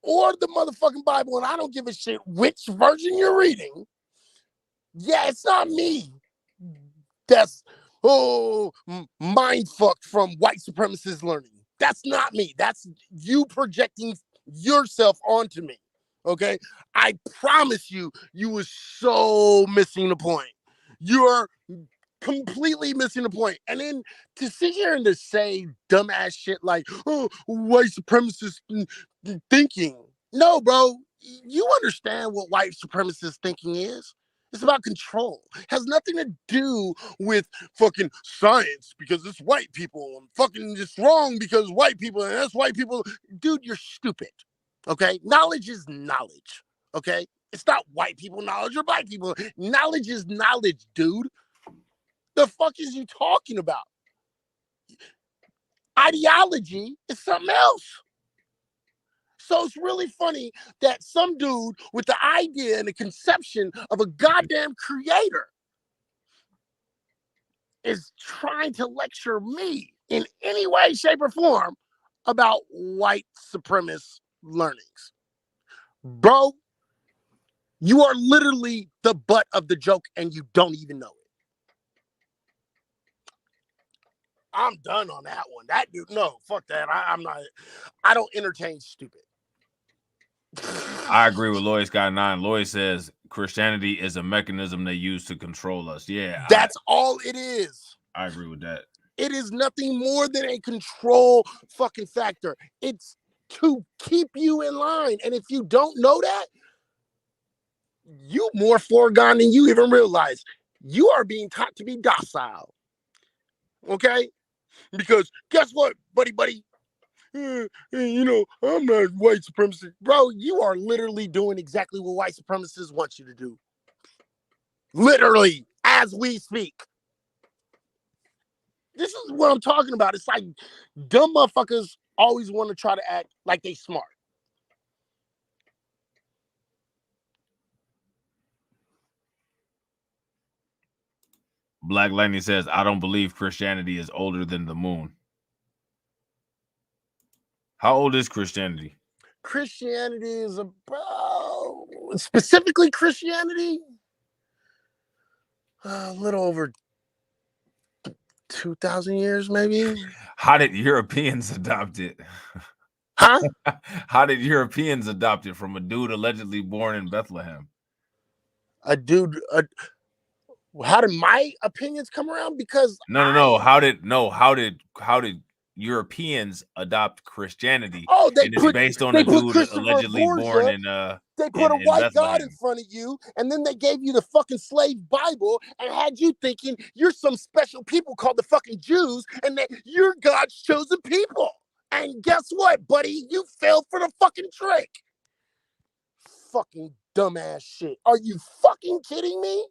or the motherfucking Bible, and I don't give a shit which version you're reading. Yeah, it's not me. That's mind fucked from white supremacist learning. That's not me. That's you projecting yourself onto me. Okay, I promise you, you was so missing the point. You're completely missing the point. And then to sit here and to say dumbass shit like, oh, white supremacist thinking. No, bro, you understand what white supremacist thinking is. It's about control. It has nothing to do with fucking science because it's white people and fucking it's wrong because white people and that's white people. Dude, you're stupid. Okay? Knowledge is knowledge. Okay? It's not white people knowledge or black people. Knowledge is knowledge, dude. The fuck is you talking about? Ideology is something else. So it's really funny that some dude with the idea and the conception of a goddamn creator is trying to lecture me in any way, shape, or form about white supremacist learnings. Bro, you are literally the butt of the joke and you don't even know it. I'm done on that one. That dude, no, fuck that. I don't entertain stupid. I agree with Lloyd Scott 9. Lloyd says Christianity is a mechanism they use to control us. Yeah. That's all it is. I agree with that. It is nothing more than a control fucking factor. It's to keep you in line. And if you don't know that, you more foregone than you even realize. You are being taught to be docile. Okay? Because guess what, buddy? You know, I'm not white supremacist. Bro, you are literally doing exactly what white supremacists want you to do. Literally, as we speak. This is what I'm talking about. It's like dumb motherfuckers always want to try to act like they smart. Black Lightning says, I don't believe Christianity is older than the moon. How old is Christianity? Christianity is about, specifically Christianity, a little over 2,000 years, maybe. How did Europeans adopt it? Huh? How did Europeans adopt it from a dude allegedly born in Bethlehem? How did my opinions come around? Because No. How did Europeans adopt Christianity? Oh, and it's based on a dude allegedly born in they put a white God in Bethlehem. front of you, and then they gave you the fucking slave Bible and had you thinking you're some special people called the fucking Jews, and that you're God's chosen people. And guess what, buddy? You fell for the fucking trick. Fucking dumbass shit. Are you fucking kidding me?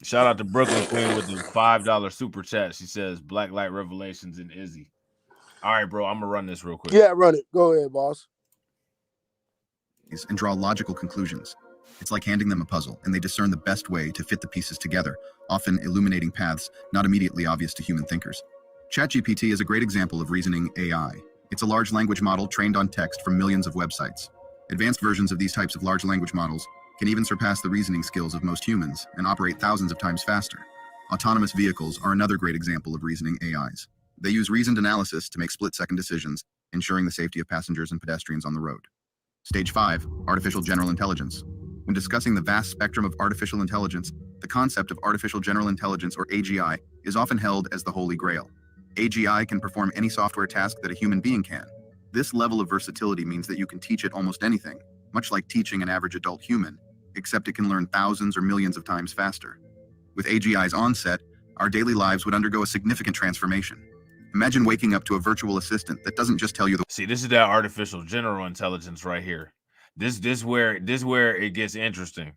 Shout out to Brooklyn Queen with the $5 super chat. She says Black Light Revelations and Izzy. All right, bro, I'm gonna run this real quick. Yeah, run it. Go ahead, boss. And draw logical conclusions. It's like handing them a puzzle, and they discern the best way to fit the pieces together, often illuminating paths not immediately obvious to human thinkers. ChatGPT is a great example of reasoning AI. It's a large language model trained on text from millions of websites. Advanced versions of these types of large language models can even surpass the reasoning skills of most humans and operate thousands of times faster. Autonomous vehicles are another great example of reasoning AIs. They use reasoned analysis to make split-second decisions, ensuring the safety of passengers and pedestrians on the road. Stage 5, Artificial General Intelligence. When discussing the vast spectrum of artificial intelligence, the concept of Artificial General Intelligence, or AGI, is often held as the holy grail. AGI can perform any software task that a human being can. This level of versatility means that you can teach it almost anything, much like teaching an average adult human, except it can learn thousands or millions of times faster. With AGI's onset, our daily lives would undergo a significant transformation. Imagine waking up to a virtual assistant that doesn't just tell you the— See, this is that artificial general intelligence right here. This where it gets interesting.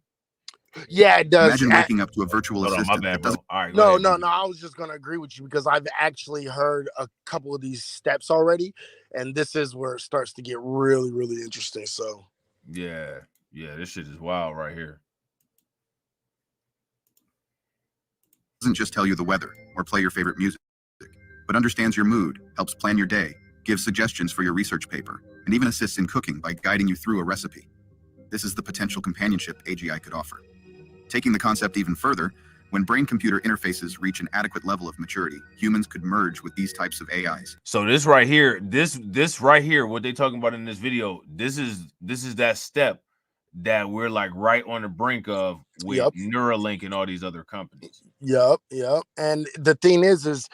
Yeah, it does. Imagine waking up to a virtual Hold on, assistant my bad, that bro. doesn't— All right, No, ahead, I was just gonna agree with you because I've actually heard a couple of these steps already, and this is where it starts to get really, really interesting. So yeah, this shit is wild right here. doesn't just tell you the weather or play your favorite music, but understands your mood, helps plan your day, gives suggestions for your research paper, and even assists in cooking by guiding you through a recipe. This is the potential companionship AGI could offer. Taking the concept even further, when brain-computer interfaces reach an adequate level of maturity, humans could merge with these types of AIs. So this right here, this right here, what they talking about in this video, this is that step that we're like right on the brink of with Neuralink and all these other companies. Yep. And the thing is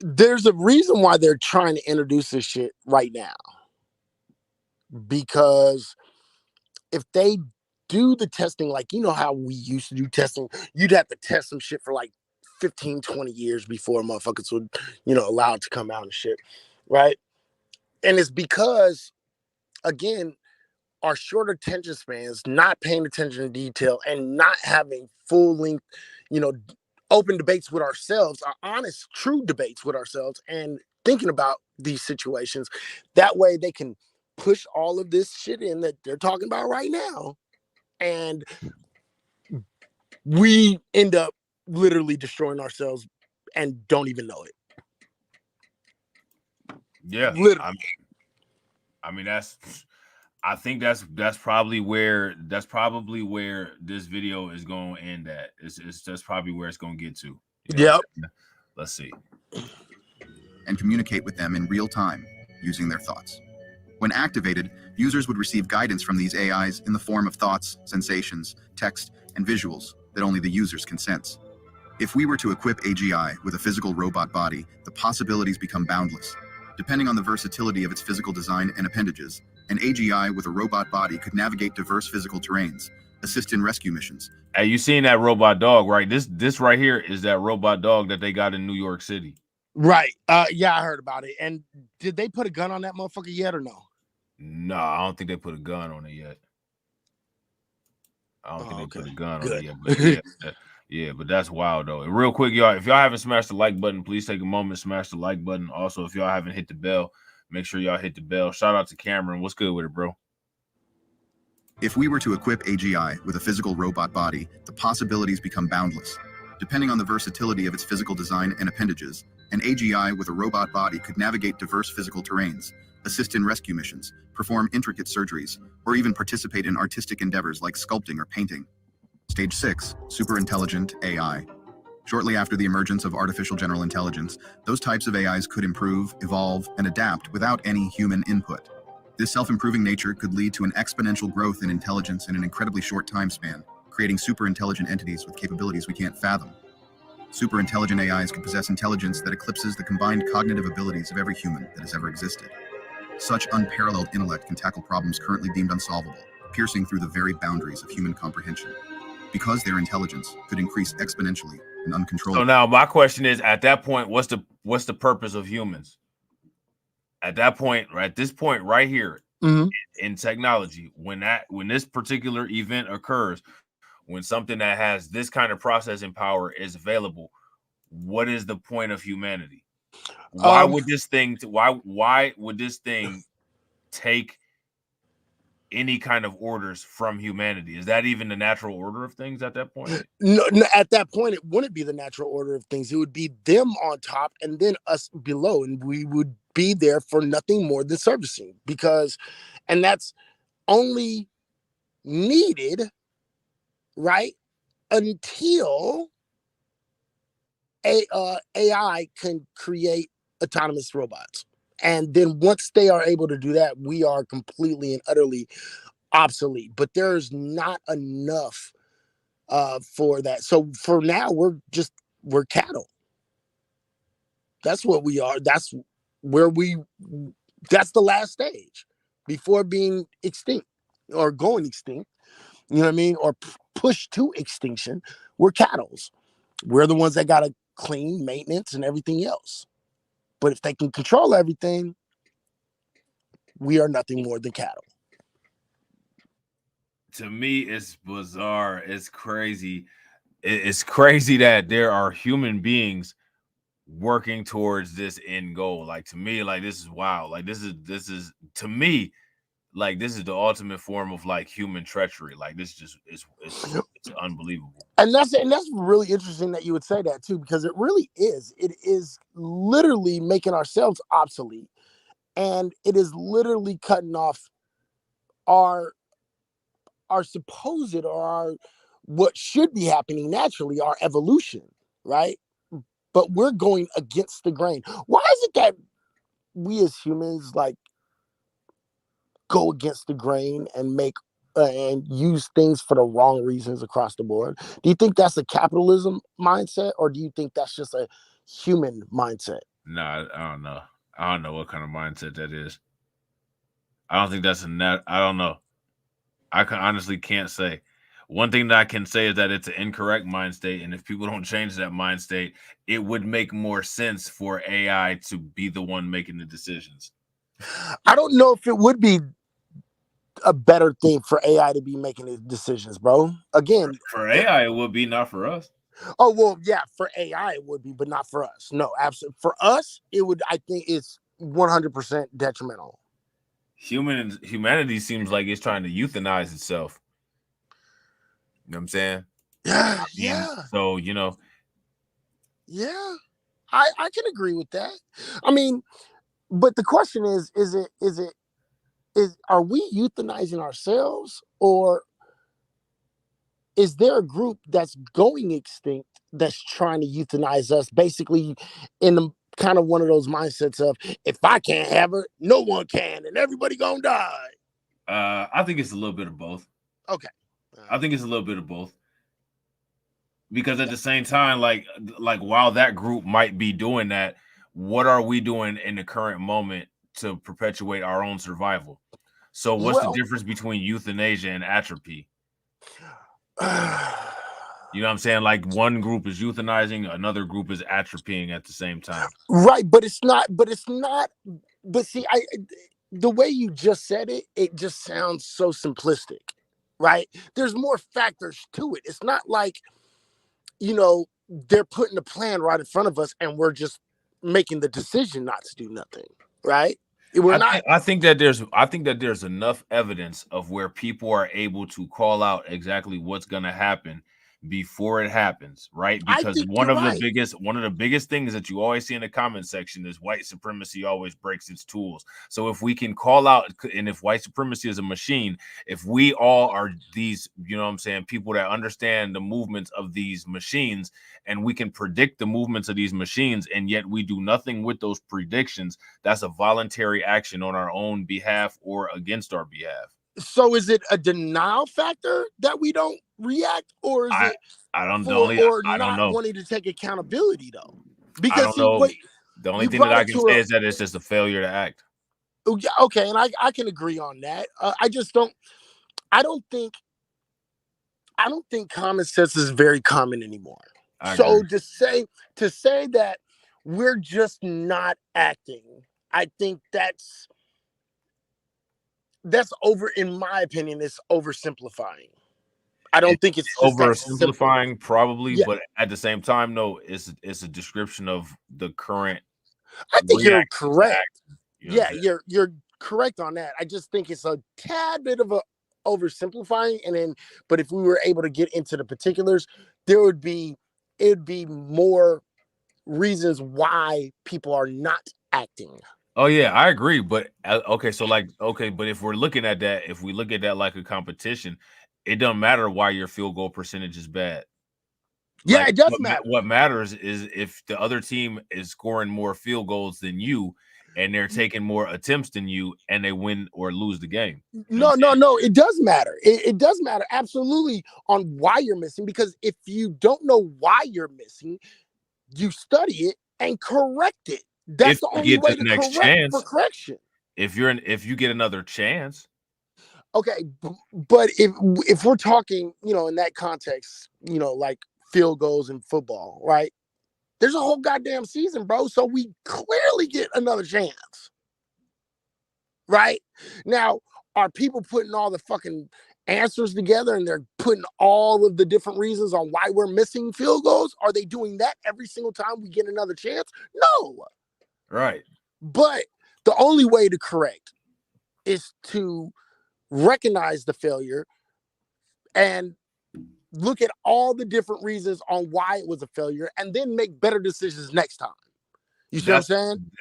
there's a reason why they're trying to introduce this shit right now. Because if they do the testing, like, you know how we used to do testing, you'd have to test some shit for like 15, 20 years before motherfuckers would, allow it to come out and shit. Right. And it's because, again, our short attention spans, not paying attention to detail and not having full length, open debates with ourselves, our honest, true debates with ourselves and thinking about these situations. That way they can push all of this shit in that they're talking about right now. And we end up literally destroying ourselves and don't even know it. Yeah, Literally. I mean I think that's probably where this video is going to end at. That's probably where it's going to get to. You know Yep. Let's see. And communicate with them in real time using their thoughts. When activated, users would receive guidance from these AIs in the form of thoughts, sensations, text, and visuals that only the users can sense. If we were to equip AGI with a physical robot body, the possibilities become boundless. Depending on the versatility of its physical design and appendages, an AGI with a robot body could navigate diverse physical terrains, assist in rescue missions. Hey, you seen that robot dog, right? This right here is that robot dog that they got in New York City. Right. Yeah, I heard about it. And did they put a gun on that motherfucker yet or no? No, I don't think they put a gun on it yet. I don't think they put a gun on it yet. But yeah, but that's wild though. And real quick, y'all, if y'all haven't smashed the like button, please take a moment, smash the like button. Also, if y'all haven't hit the bell, make sure y'all hit the bell. Shout out to Cameron. What's good with it, bro? If we were to equip AGI with a physical robot body, the possibilities become boundless. Depending on the versatility of its physical design and appendages, an AGI with a robot body could navigate diverse physical terrains, assist in rescue missions, perform intricate surgeries, or even participate in artistic endeavors like sculpting or painting. Stage 6, Superintelligent AI. Shortly after the emergence of artificial general intelligence, those types of AIs could improve, evolve, and adapt without any human input. This self-improving nature could lead to an exponential growth in intelligence in an incredibly short time span, creating super-intelligent entities with capabilities we can't fathom. Super-intelligent AIs could possess intelligence that eclipses the combined cognitive abilities of every human that has ever existed. Such unparalleled intellect can tackle problems currently deemed unsolvable, piercing through the very boundaries of human comprehension. Because their intelligence could increase exponentially and uncontrollably. So now my question is, at that point, what's the purpose of humans? At that point, right, at this point right here in technology, when this particular event occurs, when something that has this kind of processing power is available, what is the point of humanity? Why would this thing take any kind of orders from humanity? Is that even the natural order of things at that point? No, at that point, it wouldn't be the natural order of things. It would be them on top and then us below, and we would be there for nothing more than servicing, and that's only needed, right, until AI can create autonomous robots. And then once they are able to do that, we are completely and utterly obsolete. But there's not enough for that. So for now, we're cattle. That's what we are. That's the last stage before being extinct or going extinct. You know what I mean? Or pushed to extinction. We're cattle. We're the ones that got to clean, maintenance, and everything else. But if they can control everything, we are nothing more than cattle. To me, it's bizarre. It's crazy. It's crazy that there are human beings working towards this end goal. Like, to me, like, this is wild. Like, this is to me, like, this is the ultimate form of like human treachery. Like, this just it's unbelievable. And that's really interesting that you would say that too, because it really is. It is literally making ourselves obsolete, and it is literally cutting off our supposed or our what should be happening naturally, our evolution, right? But we're going against the grain. Why is it that we as humans like go against the grain and make and use things for the wrong reasons across the board? Do you think that's a capitalism mindset, or do you think that's just a human mindset? No, I don't know. I don't know what kind of mindset that is. I don't think that's I don't know. I honestly can't say. One thing that I can say is that it's an incorrect mind state, and if people don't change that mind state, it would make more sense for AI to be the one making the decisions. I don't know if it would be a better thing for AI to be making the decisions, bro. Again, for AI, it would be, not for us. Oh, well, yeah, for AI it would be, but not for us. No, absolutely. For us, it would. I think it's 100% detrimental. Humanity seems like it's trying to euthanize itself. You know what I'm saying? Yeah, yeah. So, you know, Yeah, I can agree with that. I mean, but the question is are we euthanizing ourselves, or is there a group that's going extinct that's trying to euthanize us, basically in the kind of one of those mindsets of, if I can't have her, no one can, and everybody gonna die? I think it's a little bit of both. Okay. I think it's a little bit of both. Because at the same time, like while that group might be doing that, what are we doing in the current moment to perpetuate our own survival? So what's the Well, difference between euthanasia and atrophy? You know what I'm saying? Like one group is euthanizing, another group is atrophying at the same time. right, but it's not. But see, the way you just said it, it just sounds so simplistic, right? There's more factors to it. It's not like, they're putting a plan right in front of us and we're just making the decision not to do nothing, right? We're not. I think that there's enough evidence of where people are able to call out exactly what's going to happen before it happens, right? I Because think you're right. one of the biggest things that you always see in the comment section is white supremacy always breaks its tools. So if we can call out, and if white supremacy is a machine, if we all are these, you know what I'm saying, people that understand the movements of these machines, and we can predict the movements of these machines, and yet we do nothing with those predictions, that's a voluntary action on our own behalf or against our behalf. So is it a denial factor that we don't react, or is it I don't I don't not know. wanting to take accountability though? I Because don't see, know. wait, The only you thing that brought I it can to say is that it's just a failure to act. okay, and I can agree on that. I just don't. I don't think common sense is very common anymore. So agree. to say that we're just not acting, I think that's over. In my opinion, it's oversimplifying. I don't think it's just that simple. Oversimplifying, probably, Yeah, but at the same time, no, it's a description of the current I think you're reactions to correct. action. You know what I'm Yeah, saying? you're correct on that. I just think it's a tad bit of a oversimplifying, and then, but if we were able to get into the particulars, it'd be more reasons why people are not acting. Oh yeah, I agree. But okay, so but if we're looking at that, if we look at that like a competition, it doesn't matter why your field goal percentage is bad. Yeah, Like it does matter. what matters is if the other team is scoring more field goals than you, and they're taking more attempts than you, and they win or lose the game. You know what I'm No, it does matter. It does matter absolutely on why you're missing, because if you don't know why you're missing, you study it and correct it. If That's the you only get the way to next correct for chance, correction. if you get another chance, Okay, but if we're talking, in that context, like field goals in football, right? There's a whole goddamn season, bro. So we clearly get another chance. Right? Now, are people putting all the fucking answers together and they're putting all of the different reasons on why we're missing field goals? Are they doing that every single time we get another chance? No. right? But the only way to correct is to recognize the failure and look at all the different reasons on why it was a failure, and then make better decisions next time. You see what I'm saying?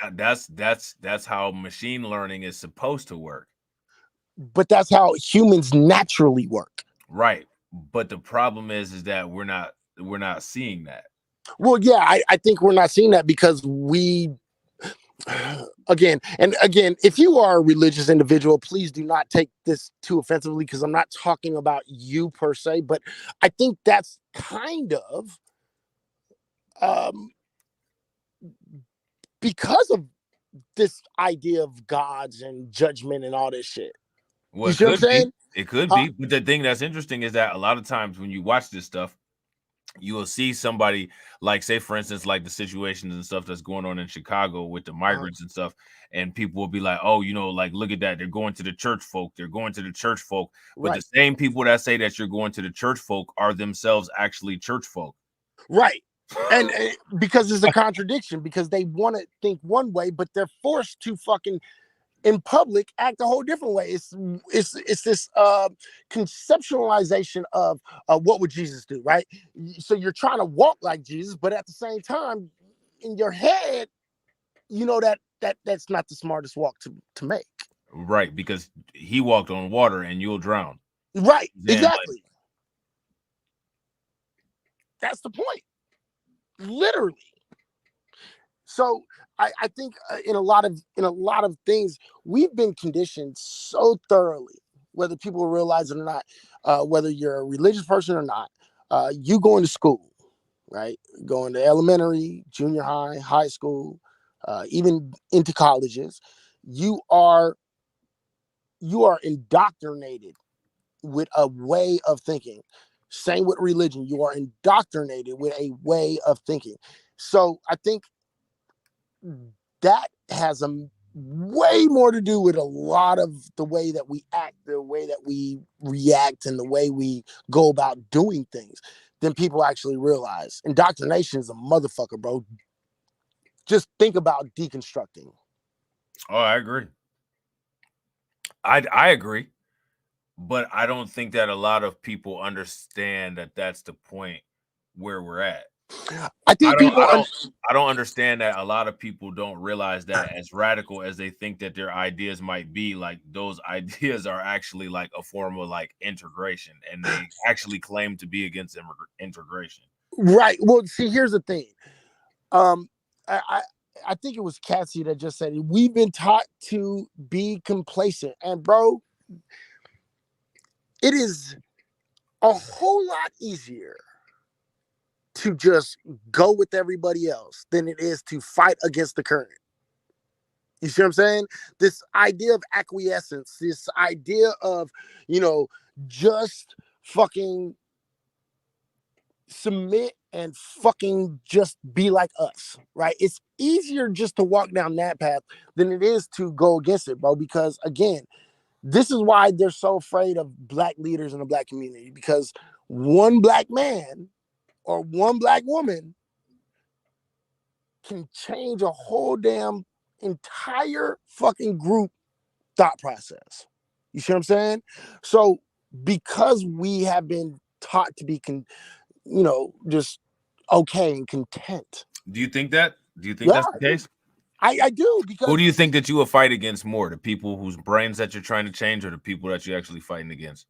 That's how machine learning is supposed to work. But that's how humans naturally work. Right. But the problem is that we're not seeing that. Well, yeah, I think we're not seeing that because again, if you are a religious individual, please do not take this too offensively, because I'm not talking about you per se, but I think that's kind of because of this idea of gods and judgment and all this shit. Well, You it see what I'm could be. saying? It could be. But the thing that's interesting is that a lot of times when you watch this stuff, you will see somebody, like, say, for instance, like the situations and stuff that's going on in Chicago with the migrants and stuff, and people will be like, oh, like, look at that, they're going to the church folk, but Right. the same people that say that you're going to the church folk are themselves actually church folk. Right. And because there's a contradiction, because they want to think one way, but they're forced to fucking in public act a whole different way. It's this conceptualization of what would Jesus do, right? So you're trying to walk like Jesus, but at the same time, in your head, you know that's not the smartest walk to make. Right, because he walked on water and you'll drown. Right, Then, exactly. That's the point. Literally. So I think in a lot of things we've been conditioned so thoroughly, whether people realize it or not, whether you're a religious person or not, you going to school, right? Going to elementary, junior high, high school, even into colleges, you are indoctrinated with a way of thinking. Same with religion, you are indoctrinated with a way of thinking. So I think that has a way more to do with a lot of the way that we act, the way that we react, and the way we go about doing things than people actually realize. Indoctrination is a motherfucker, bro. Just think about deconstructing. Oh, I agree. I agree, but I don't think that a lot of people understand that that's the point where we're at. I think I don't understand that a lot of people don't realize that as radical as they think that their ideas might be, like those ideas are actually like a form of like integration, and they actually claim to be against integration. Right. Well, see, here's the thing. I think it was Cassie that just said it. We've been taught to be complacent, and bro, it is a whole lot easier to just go with everybody else than it is to fight against the current. You see what I'm saying? This idea of acquiescence, this idea of, just fucking submit and fucking just be like us, right? It's easier just to walk down that path than it is to go against it, bro. Because again, this is why they're so afraid of black leaders in the black community, because one black man or one black woman can change a whole damn entire fucking group thought process. You see what I'm saying? So because we have been taught to be just okay and content. Do you think that? Do you think that's the case? I do, because who do you think that you will fight against more? The people whose brains that you're trying to change, or the people that you're actually fighting against?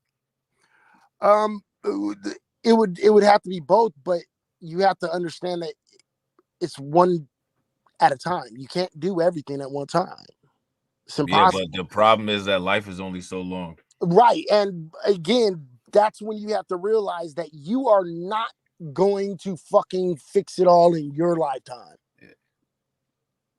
It would have to be both, but you have to understand that it's one at a time. You can't do everything at one time. It's impossible. Yeah, but the problem is that life is only so long. Right. And again, that's when you have to realize that you are not going to fucking fix it all in your lifetime. Yeah.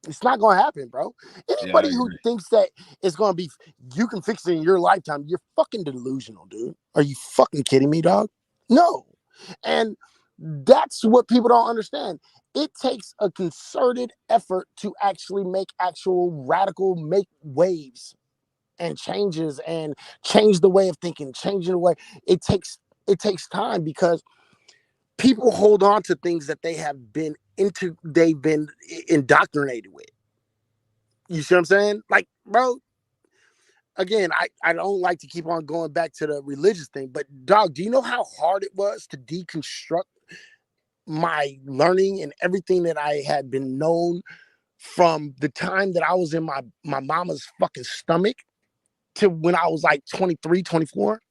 It's not going to happen, bro. Anybody who thinks that it's going to be, you can fix it in your lifetime, you're fucking delusional, dude. Are you fucking kidding me, dog? No. And that's what people don't understand. It takes a concerted effort to actually make actual radical make waves and changes and change the way of thinking, changing the way. It takes time, because people hold on to things that they've been indoctrinated with. You see what I'm saying? Like, bro, again, I don't like to keep on going back to the religious thing, but dog, do you know how hard it was to deconstruct my learning and everything that I had been known from the time that I was in my mama's fucking stomach to when I was like 23, 24?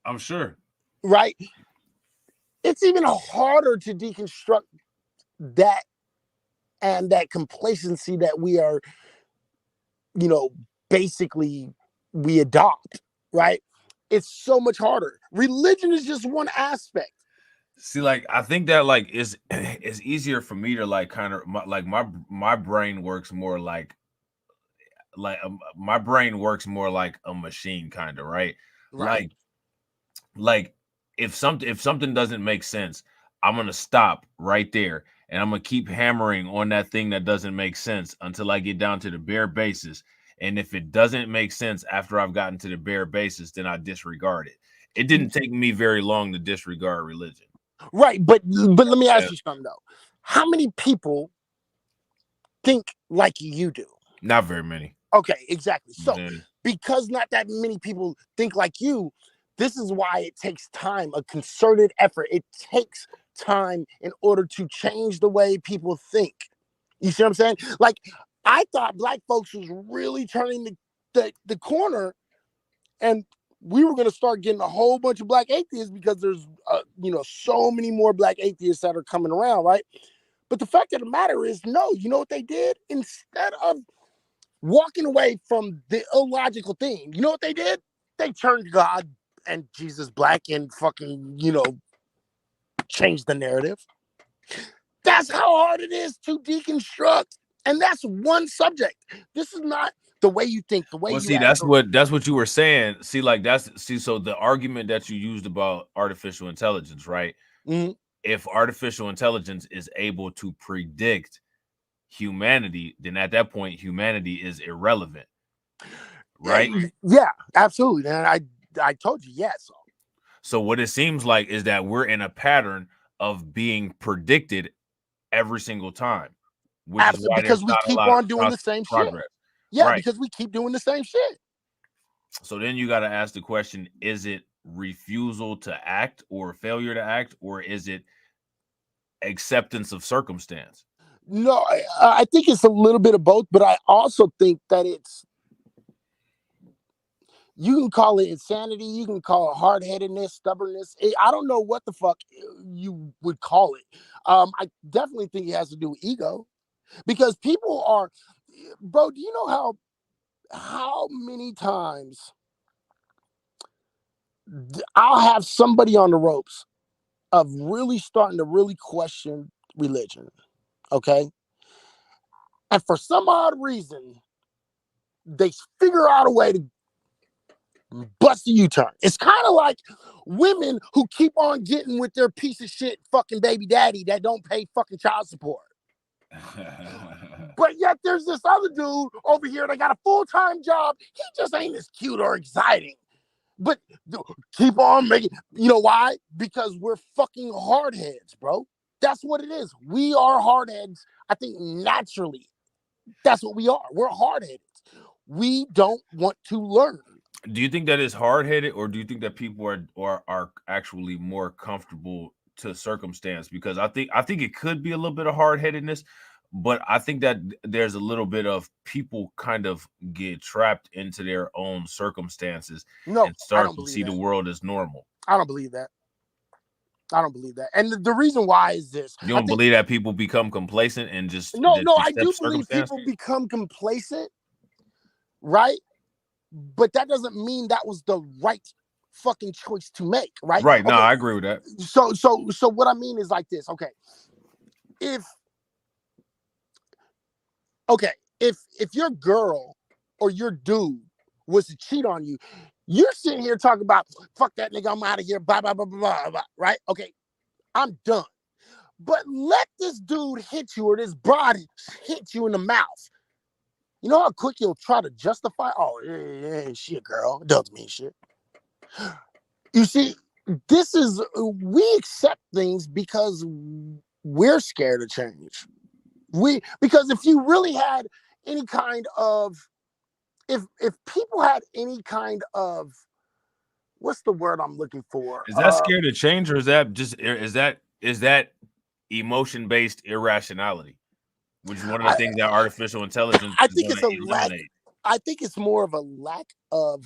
I'm sure. Right? It's even harder to deconstruct that and that complacency that we are, basically we adopt, right? It's so much harder. Religion is just one aspect. See, like, I think that like it's easier for me to like kind of my brain works more like my brain works more like a machine, kind of, right? Like if something doesn't make sense, I'm gonna stop right there and I'm gonna keep hammering on that thing that doesn't make sense until I get down to the bare basis. And if it doesn't make sense after I've gotten to the bare basis, then I disregard it. It didn't take me very long to disregard religion. Right, but let me ask you something though. How many people think like you do? Not very many. Okay, exactly. So Yeah. because not that many people think like you, this is why it takes time, a concerted effort. It takes time in order to change the way people think. You see what I'm saying? Like, I thought black folks was really turning the corner, and we were going to start getting a whole bunch of black atheists because there's, so many more black atheists that are coming around, right? But the fact of the matter is, no, you know what they did? Instead of walking away from the illogical thing, you know what they did? They turned God and Jesus black and fucking, changed the narrative. That's how hard it is to deconstruct. And that's one subject. This is not the way you think, the way Well, you see, act. that's what you were saying. See, like so the argument that you used about artificial intelligence, right? Mhm. If artificial intelligence is able to predict humanity, then at that point humanity is irrelevant, right? Yeah, absolutely. And I told you, yes. So what it seems like is that we're in a pattern of being predicted every single time, which is Absolutely, why there's because we not a keep lot of on doing the same shit. progress. Yeah, Right. because we keep doing the same shit. So then you got to ask the question, is it refusal to act or failure to act, or is it acceptance of circumstance? No, I think it's a little bit of both, but I also think that you can call it insanity, you can call it hard-headedness, stubbornness. I don't know what the fuck you would call it. I definitely think it has to do with ego, because people are, bro. Do you know how many times I'll have somebody on the ropes of really starting to really question religion, okay? And for some odd reason, they figure out a way to bust a U-turn. It's kind of like women who keep on getting with their piece of shit fucking baby daddy that don't pay fucking child support. But yet there's this other dude over here that got a full-time job. He just ain't as cute or exciting. But keep on making, you know why? Because we're fucking hardheads, bro. That's what it is. We are hardheads. I think naturally, that's what we are. We're hardheads. We don't want to learn. Do you think that is hard-headed, or do you think that people are actually more comfortable to circumstance? Because I think it could be a little bit of hard-headedness, but I think that there's a little bit of people kind of get trapped into their own circumstances No, and I start don't to believe see the that. world as normal. I don't believe that. I don't believe that. And the reason why is this. You I don't think believe that people become complacent and just no, I accept do believe circumstance? people become complacent, right? But that doesn't mean that was the right fucking choice to make, right? Right. No, Okay. I agree with that. So what I mean is like this. Okay. If your girl or your dude was to cheat on you, you're sitting here talking about fuck that nigga, I'm out of here, blah blah blah blah blah, right? Okay, I'm done. But let this dude hit you or this broad hit you in the mouth. You know how quick you'll try to justify? Oh, yeah, she a girl. It doesn't mean shit. You see, we accept things because we're scared of change. Because if you really had any kind of, if people had any kind of, what's the word I'm looking for? Is that scared of change, or is that emotion-based irrationality, which is one of the things that artificial intelligence I is think going it's to a lack. eliminate? I think it's more of a lack of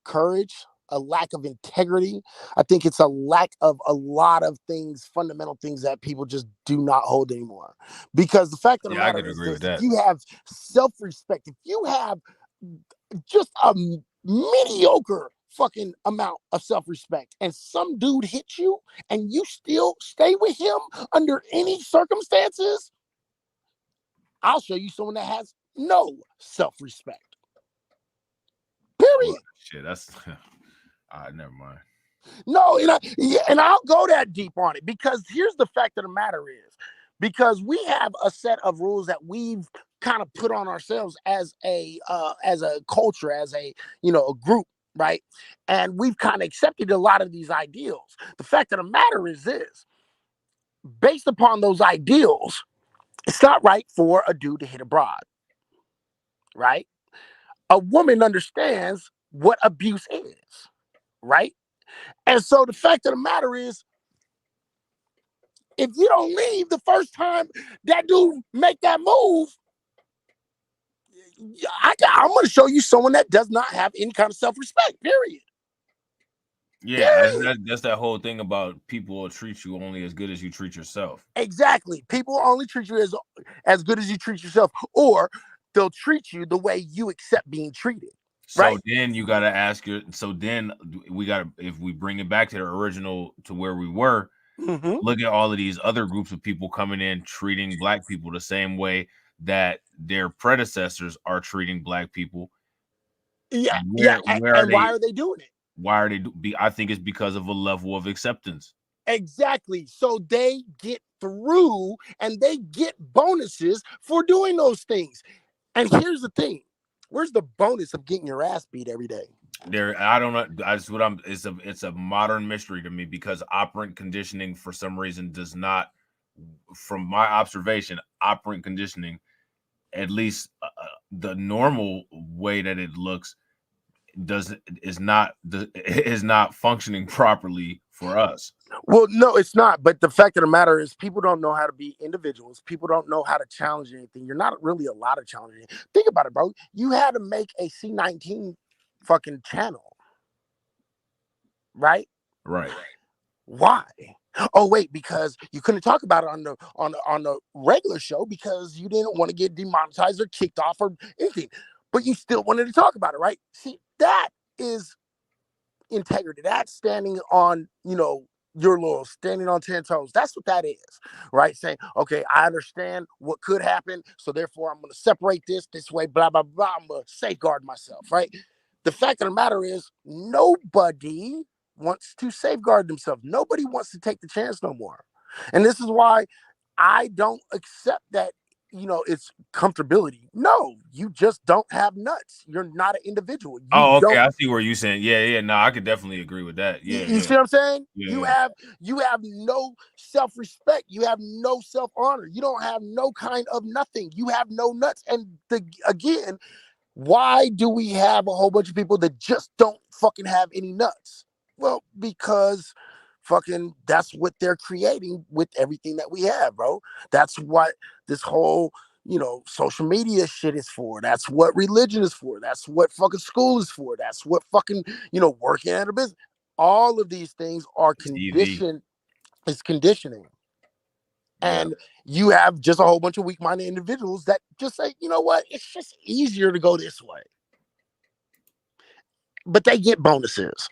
courage, a lack of integrity. I think it's a lack of a lot of things, fundamental things that people just do not hold anymore. Because the fact of the Yeah, I matter could is agree this: with if that. you have self-respect, if you have just a mediocre fucking amount of self-respect, and some dude hits you, and you still stay with him under any circumstances, I'll show you someone that has no self-respect. Period. Well, shit, that's never mind. No, and I'll go that deep on it, because here's the fact of the matter is, because we have a set of rules that we've kind of put on ourselves as a culture, as a a group, right? And we've kind of accepted a lot of these ideals. The fact of the matter is this: based upon those ideals, it's not right for a dude to hit a broad. right? A woman understands what abuse is, right? And so the fact of the matter is, if you don't leave the first time that dude make that move, I'm going to show you someone that does not have any kind of self-respect, period. Yeah, that's that whole thing about people will treat you only as good as you treat yourself. Exactly. People only treat you as good as you treat yourself, or they'll treat you the way you accept being treated. So right? then you got to ask so then we got to, if we bring it back to the original, to where we were, look at all of these other groups of people coming in, treating black people the same way that their predecessors are treating black people. Yeah. Where why are they doing it? Why are they? I think it's because of a level of acceptance. Exactly. So they get through and they get bonuses for doing those things. And here's the thing. Where's the bonus of getting your ass beat every day? I don't know. It's a modern mystery to me, because operant conditioning for some reason does not, from my observation, operant conditioning, at least the normal way that it looks, is not functioning properly for us. Well, no, it's not. But the fact of the matter is, people don't know how to be individuals. People don't know how to challenge anything. You're not really allowed to challenge anything. Think about it, bro. You had to make a C19 fucking channel, right? Right. Why? Oh wait, because you couldn't talk about it on the regular show because you didn't want to get demonetized or kicked off or anything, but you still wanted to talk about it, right? See, that is integrity. That's standing on, your laurels, standing on 10 toes. That's what that is, right? Saying, okay, I understand what could happen, so therefore I'm going to separate this way, blah, blah, blah. I'm going to safeguard myself, right? The fact of the matter is, nobody wants to safeguard themselves. Nobody wants to take the chance no more. And this is why I don't accept that, it's comfortability. No, you just don't have nuts. You're not an individual. Okay. I see where you're saying. Yeah. No, I could definitely agree with that. Yeah. You see what I'm saying? Yeah. You have no self-respect. You have no self-honor. You don't have no kind of nothing. You have no nuts. And again, why do we have a whole bunch of people that just don't fucking have any nuts? Well, because fucking that's what they're creating with everything that we have, bro. That's what this whole, social media shit is for. That's what religion is for. That's what fucking school is for. That's what fucking, working at a business. All of these things are conditioned. It's conditioning. And you have just a whole bunch of weak-minded individuals that just say, you know what? It's just easier to go this way. But they get bonuses.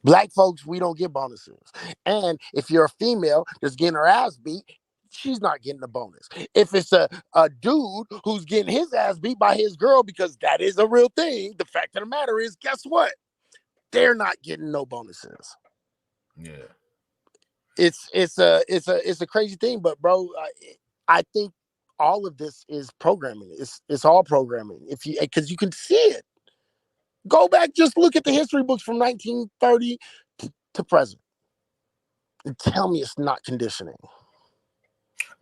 Black folks, we don't get bonuses. And if you're a female that's getting her ass beat, she's not getting a bonus. If it's a dude who's getting his ass beat by his girl, because that is a real thing, the fact of the matter is, guess what? They're not getting no bonuses. Yeah. It's a crazy thing, but bro, I think all of this is programming. It's all programming. Because you can see it. Go back, just look at the history books from 1930 to present, and tell me it's not conditioning.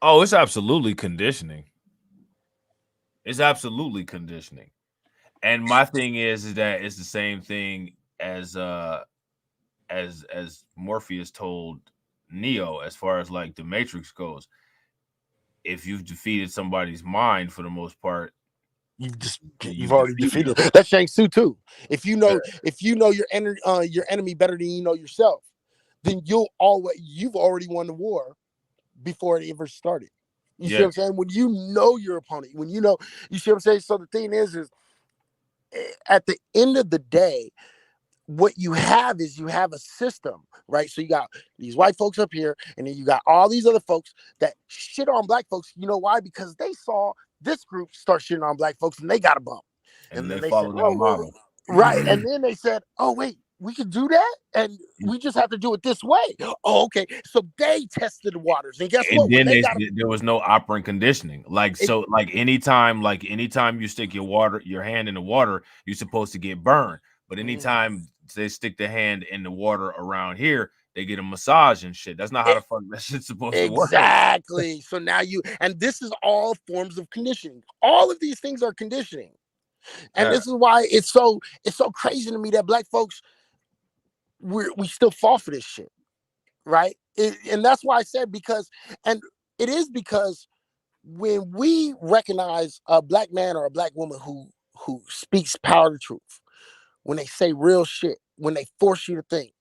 Oh, it's absolutely conditioning. It's absolutely conditioning. And my thing is that it's the same thing as Morpheus told Neo, as far as like the Matrix goes. If you've defeated somebody's mind, for the most part, you've already defeated. That's Shang Tzu too. If you know your enemy better than you know yourself, then you've already won the war before it ever started. You see what I'm saying? When you know your opponent, you see what I'm saying? So the thing is at the end of the day, what you have is you have a system, right? So you got these white folks up here, and then you got all these other folks that shit on black folks. You know why? Because they saw this group start shitting on black folks, and they got a bump. And then they followed that model. Right. And then they said, oh, wait, we can do that? And we just have to do it this way. Oh, okay. So they tested the waters. And guess what? And then there was no operant conditioning. Like anytime you stick your hand in the water, you're supposed to get burned. But anytime they stick the hand in the water around here, they get a massage and shit. That's not how the fuck that shit's supposed to work. Exactly. So now and this is all forms of conditioning. All of these things are conditioning. And this is why it's so crazy to me that black folks we still fall for this shit, right? And that's why I said and it is because when we recognize a black man or a black woman who speaks power to truth, when they say real shit, when they force you to think,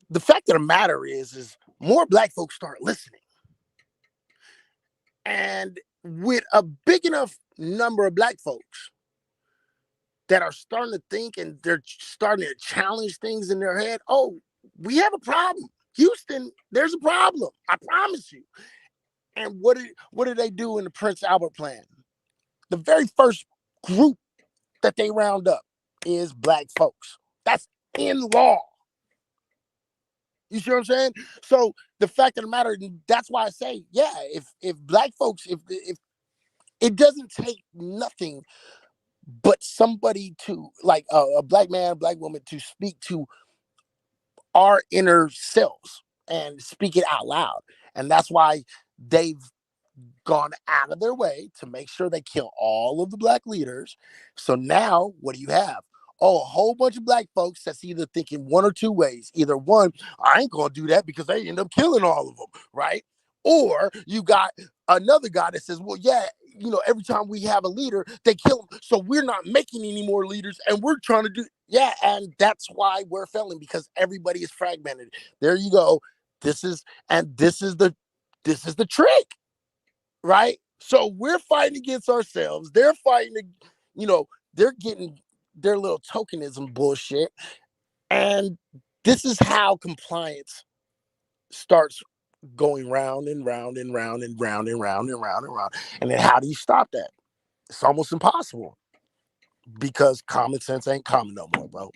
the fact of the matter is more black folks start listening. And with a big enough number of black folks that are starting to think and they're starting to challenge things in their head, oh, we have a problem. Houston, there's a problem. I promise you. And what did they do in the Prince Albert plan? The very first group that they round up is black folks. That's in law. You see what I'm saying? So the fact of the matter, that's why I say, yeah, if black folks, if it doesn't take nothing but somebody to like a black man, a black woman to speak to our inner selves and speak it out loud. And that's why they've gone out of their way to make sure they kill all of the black leaders. So now what do you have? Oh, a whole bunch of black folks that's either thinking one or two ways. Either one, I ain't gonna do that because they end up killing all of them, right? Or you got another guy that says, well, yeah, every time we have a leader, they kill them. So we're not making any more leaders and we're trying to do, yeah. And that's why we're failing, because everybody is fragmented. There you go. This is the trick, right? So we're fighting against ourselves. They're fighting, they're getting their little tokenism bullshit. And this is how compliance starts going round and round and round and round and round and round and round. And then how do you stop that? It's almost impossible because common sense ain't common no more, bro.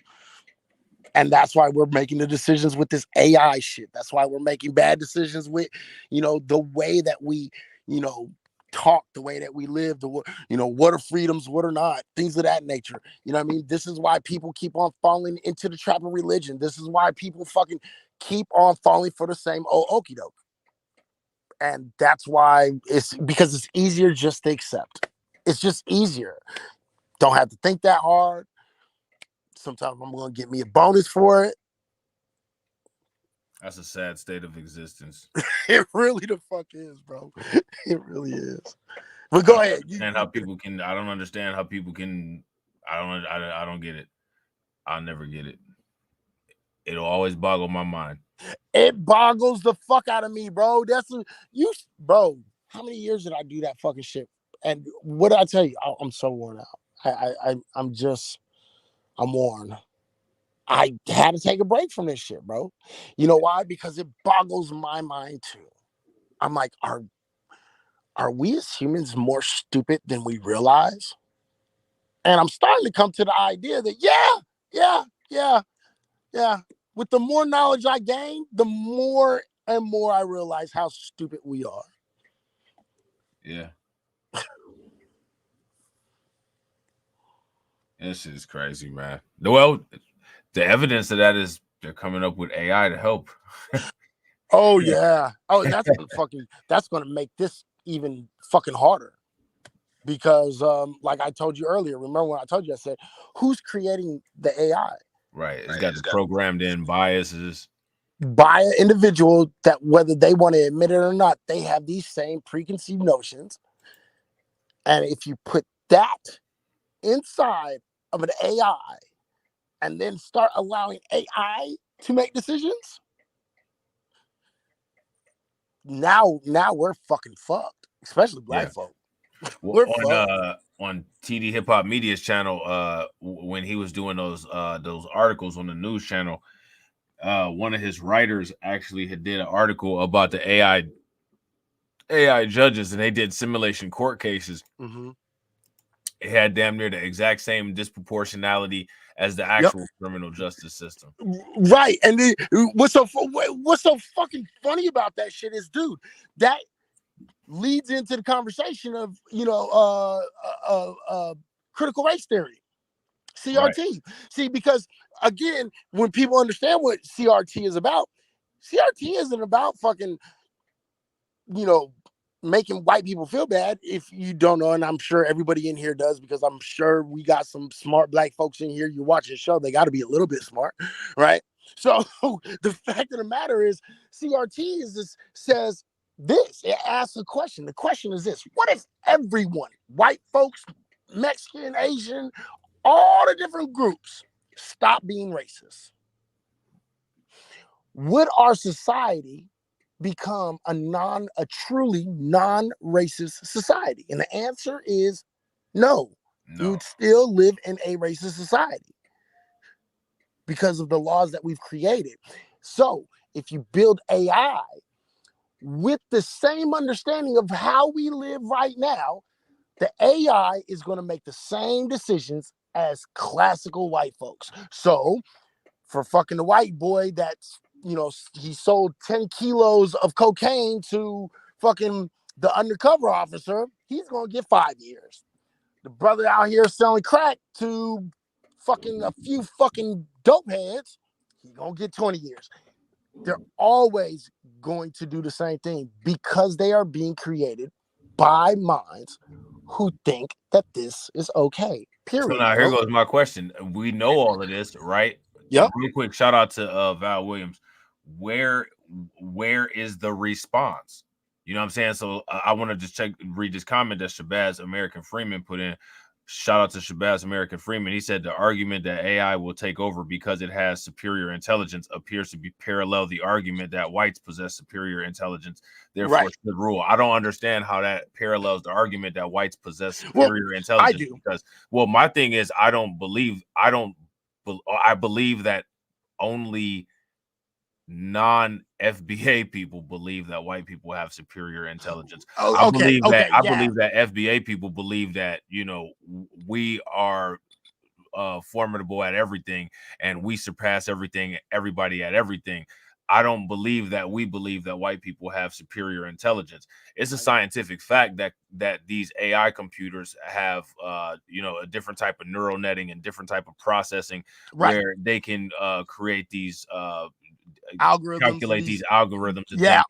And that's why we're making the decisions with this AI shit. That's why we're making bad decisions with, the way that we, talk, the way that we live, what are freedoms, what are not, things of that nature. You know what I mean? This is why people keep on falling into the trap of religion. This is why people fucking keep on falling for the same old okie doke. And that's why it's because it's easier just to accept. It's just easier. Don't have to think that hard. Sometimes I'm going to get me a bonus for it. That's a sad state of existence. It really the fuck is, bro. It really is. But go ahead. I don't understand how people can. I don't get it. I'll never get it. It'll always boggle my mind. It boggles the fuck out of me, bro. Bro. How many years did I do that fucking shit? And what did I tell you? I'm so worn out. I'm worn. I had to take a break from this shit, bro. You know why? Because it boggles my mind too. I'm like, are we as humans more stupid than we realize? And I'm starting to come to the idea that yeah. With the more knowledge I gain, the more and more I realize how stupid we are. Yeah. This is crazy, man. Well, the evidence of that is they're coming up with AI to help. Oh yeah. Oh, that's gonna make this even fucking harder. Because like I told you earlier, remember when I told you, I said, who's creating the AI? Right. It's got programmed in biases by an individual that, whether they want to admit it or not, they have these same preconceived notions. And if you put that inside of an AI and then start allowing AI to make decisions, now we're fucking fucked, especially black folk. On TD Hip Hop Media's channel, when he was doing those articles on the news channel, one of his writers actually did an article about the AI judges, and they did simulation court cases. Mm-hmm. It had damn near the exact same disproportionality as the actual criminal justice system. Right. And what's so fucking funny about that shit is, dude, that leads into the conversation of critical race theory, CRT. Right. See, because again, when people understand what CRT is about, CRT isn't about fucking, making white people feel bad. If you don't know, and I'm sure everybody in here does, because I'm sure we got some smart black folks in here. You watch the show, they got to be a little bit smart, right? So the fact of the matter is, CRT says this. It asks a question. The question is this: what if everyone, white folks, Mexican, Asian, all the different groups, stop being racist? Would our society become a truly non-racist society? And the answer is no. We would still live in a racist society because of the laws that we've created. So if you build AI with the same understanding of how we live right now, the AI is going to make the same decisions as classical white folks. So for fucking the white boy that's, he sold 10 kilos of cocaine to fucking the undercover officer, he's going to get 5 years. The brother out here selling crack to fucking a few fucking dope heads, he's going to get 20 years. They're always going to do the same thing because they are being created by minds who think that this is okay. Period. So now here goes my question. We know all of this, right? Yep. Real quick, shout out to Val Williams. Where is the response? You know what I'm saying? So I want to just read this comment that Shabazz American Freeman put in. Shout out to Shabazz American Freeman. He said the argument that AI will take over because it has superior intelligence appears to be parallel the argument that whites possess superior intelligence, therefore should rule. I don't understand how that parallels the argument that whites possess superior intelligence. I do. Because, my thing is I believe that only non-FBA people believe that white people have superior intelligence. I believe that FBA people believe that, we are formidable at everything and we surpass everybody at everything. I don't believe that we believe that white people have superior intelligence. It's a scientific fact that these AI computers have a different type of neural netting and different type of processing where they can create these algorithms, calculate these algorithms,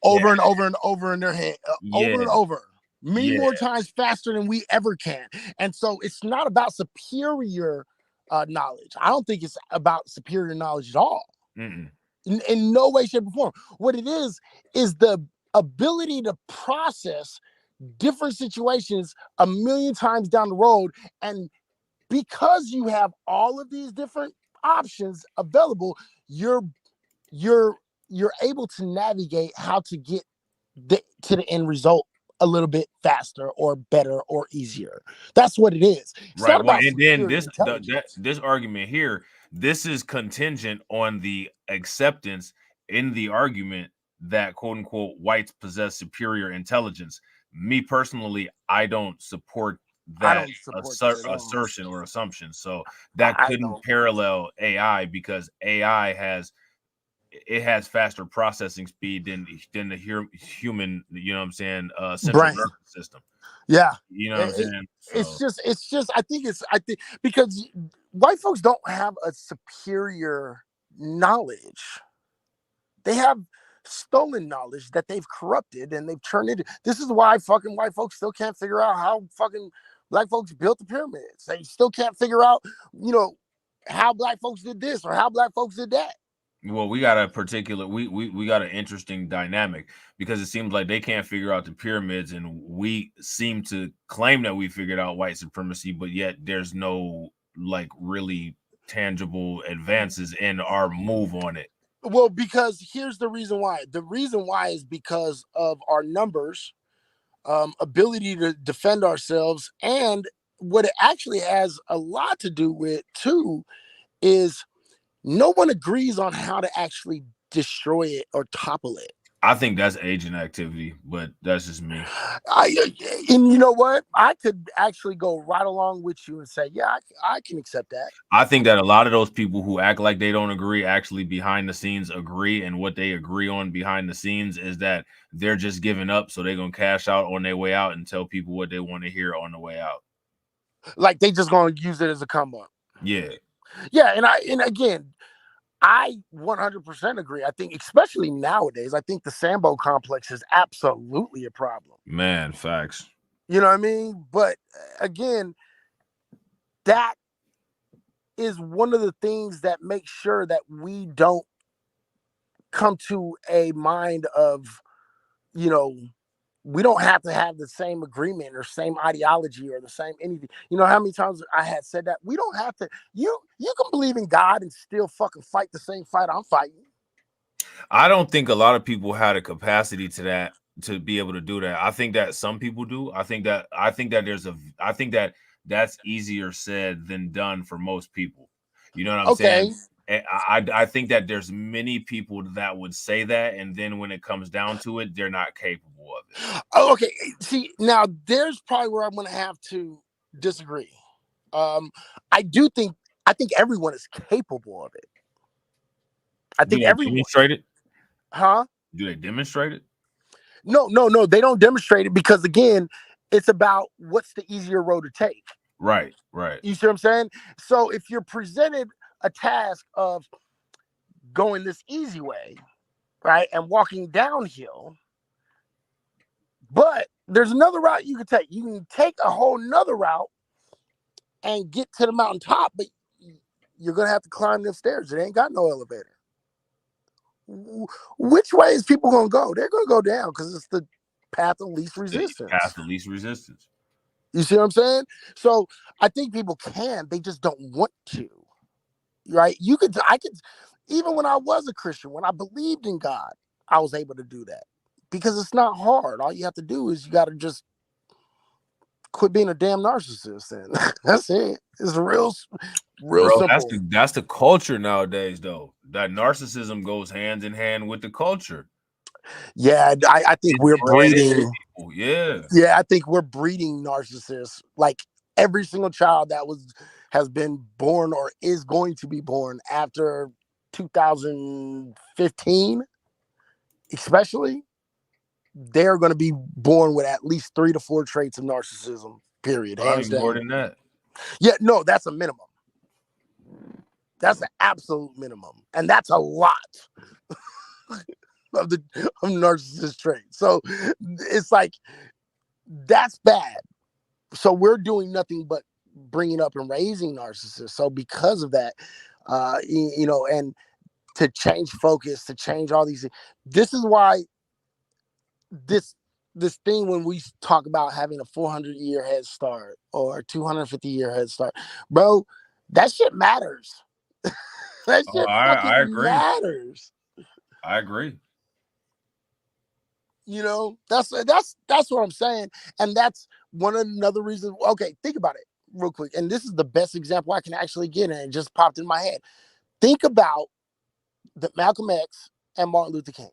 over and over and over in their head, over and over, many more times faster than we ever can. And so it's not about superior knowledge. I don't think it's about superior knowledge at all. In no way, shape, or form. What it is the ability to process different situations a million times down the road. And because you have all of these different options available, you're able to navigate how to get to the end result a little bit faster or better or easier. That's what it is. It's right. Well, and then this argument here, this is contingent on the acceptance in the argument that quote unquote whites possess superior intelligence. Me personally, I don't support that assertion or assumption. So that couldn't parallel AI because AI has faster processing speed than the human, central nervous system. Yeah. You know what I'm saying? So. It's just I think because white folks don't have a superior knowledge. They have stolen knowledge that they've corrupted and they've turned into. This is why fucking white folks still can't figure out how fucking black folks built the pyramids. They still can't figure out, how black folks did this or how black folks did that. Well, we got a particular we got an interesting dynamic because it seems like they can't figure out the pyramids, and we seem to claim that we figured out white supremacy, but yet there's no really tangible advances in our move on it. Well, because here's the reason why. The reason why is because of our numbers, ability to defend ourselves, and what it actually has a lot to do with too is no one agrees on how to actually destroy it or topple it. I think that's agent activity, but that's just me. And you know what? I could actually go right along with you and say, yeah, I can accept that. I think that a lot of those people who act like they don't agree actually behind the scenes agree, and what they agree on behind the scenes is that they're just giving up, so they're gonna cash out on their way out and tell people what they want to hear on the way out. Like they just gonna use it as a come up. Yeah. Yeah, and again, I 100% agree. I think, especially nowadays, I think the Sambo complex is absolutely a problem. Man, facts. You know what I mean? But again, that is one of the things that makes sure that we don't come to a mind of, you know, we don't have to have the same agreement or same ideology or the same anything. You know how many times I had said that? We don't have to. You can believe in God and still fucking fight the same fight I'm fighting. I don't think a lot of people had a capacity to be able to do that. I think that some people do. I think that that's easier said than done for most people. You know what I'm saying? And I think that there's many people that would say that, and then when it comes down to it, they're not capable of it. Oh, okay. See, now there's probably where I'm going to have to disagree. I think everyone is capable of it. I think everyone. Demonstrate it? Huh? Do they demonstrate it? No. They don't demonstrate it because, again, it's about what's the easier road to take. Right. You see what I'm saying? So if you're presented a task of going this easy way, right, and walking downhill, but there's another route you can take. You can take a whole nother route and get to the mountaintop, but you're going to have to climb them stairs. It ain't got no elevator. Which way is people going to go? They're going to go down because it's the path of least resistance. You see what I'm saying? So I think people can. They just don't want to. Right? I could, even when I was a Christian, when I believed in God, I was able to do that because it's not hard. All you have to do is you got to just quit being a damn narcissist, and that's it. It's real simple. That's the culture nowadays, though. That narcissism goes hand in hand with the culture. Yeah, I think we're breeding. Yeah, I think we're breeding narcissists. Like every single child that has been born or is going to be born after 2015, especially, they're going to be born with at least 3 to 4 traits of narcissism. Period. Probably more than that. Yeah, no, that's a minimum. That's an absolute minimum, and that's a lot of narcissist traits. So it's like that's bad. So we're doing nothing but bringing up and raising narcissists. So because of that, and to change focus, to change all these things, this is why this thing when we talk about having a 400-year head start or 250-year head start, bro, that shit matters. That shit I agree. matters. I agree. You know, that's what I'm saying, and that's another reason. Okay, think about it real quick, and this is the best example I can actually get, and it just popped in my head. Think about the Malcolm X and Martin Luther King.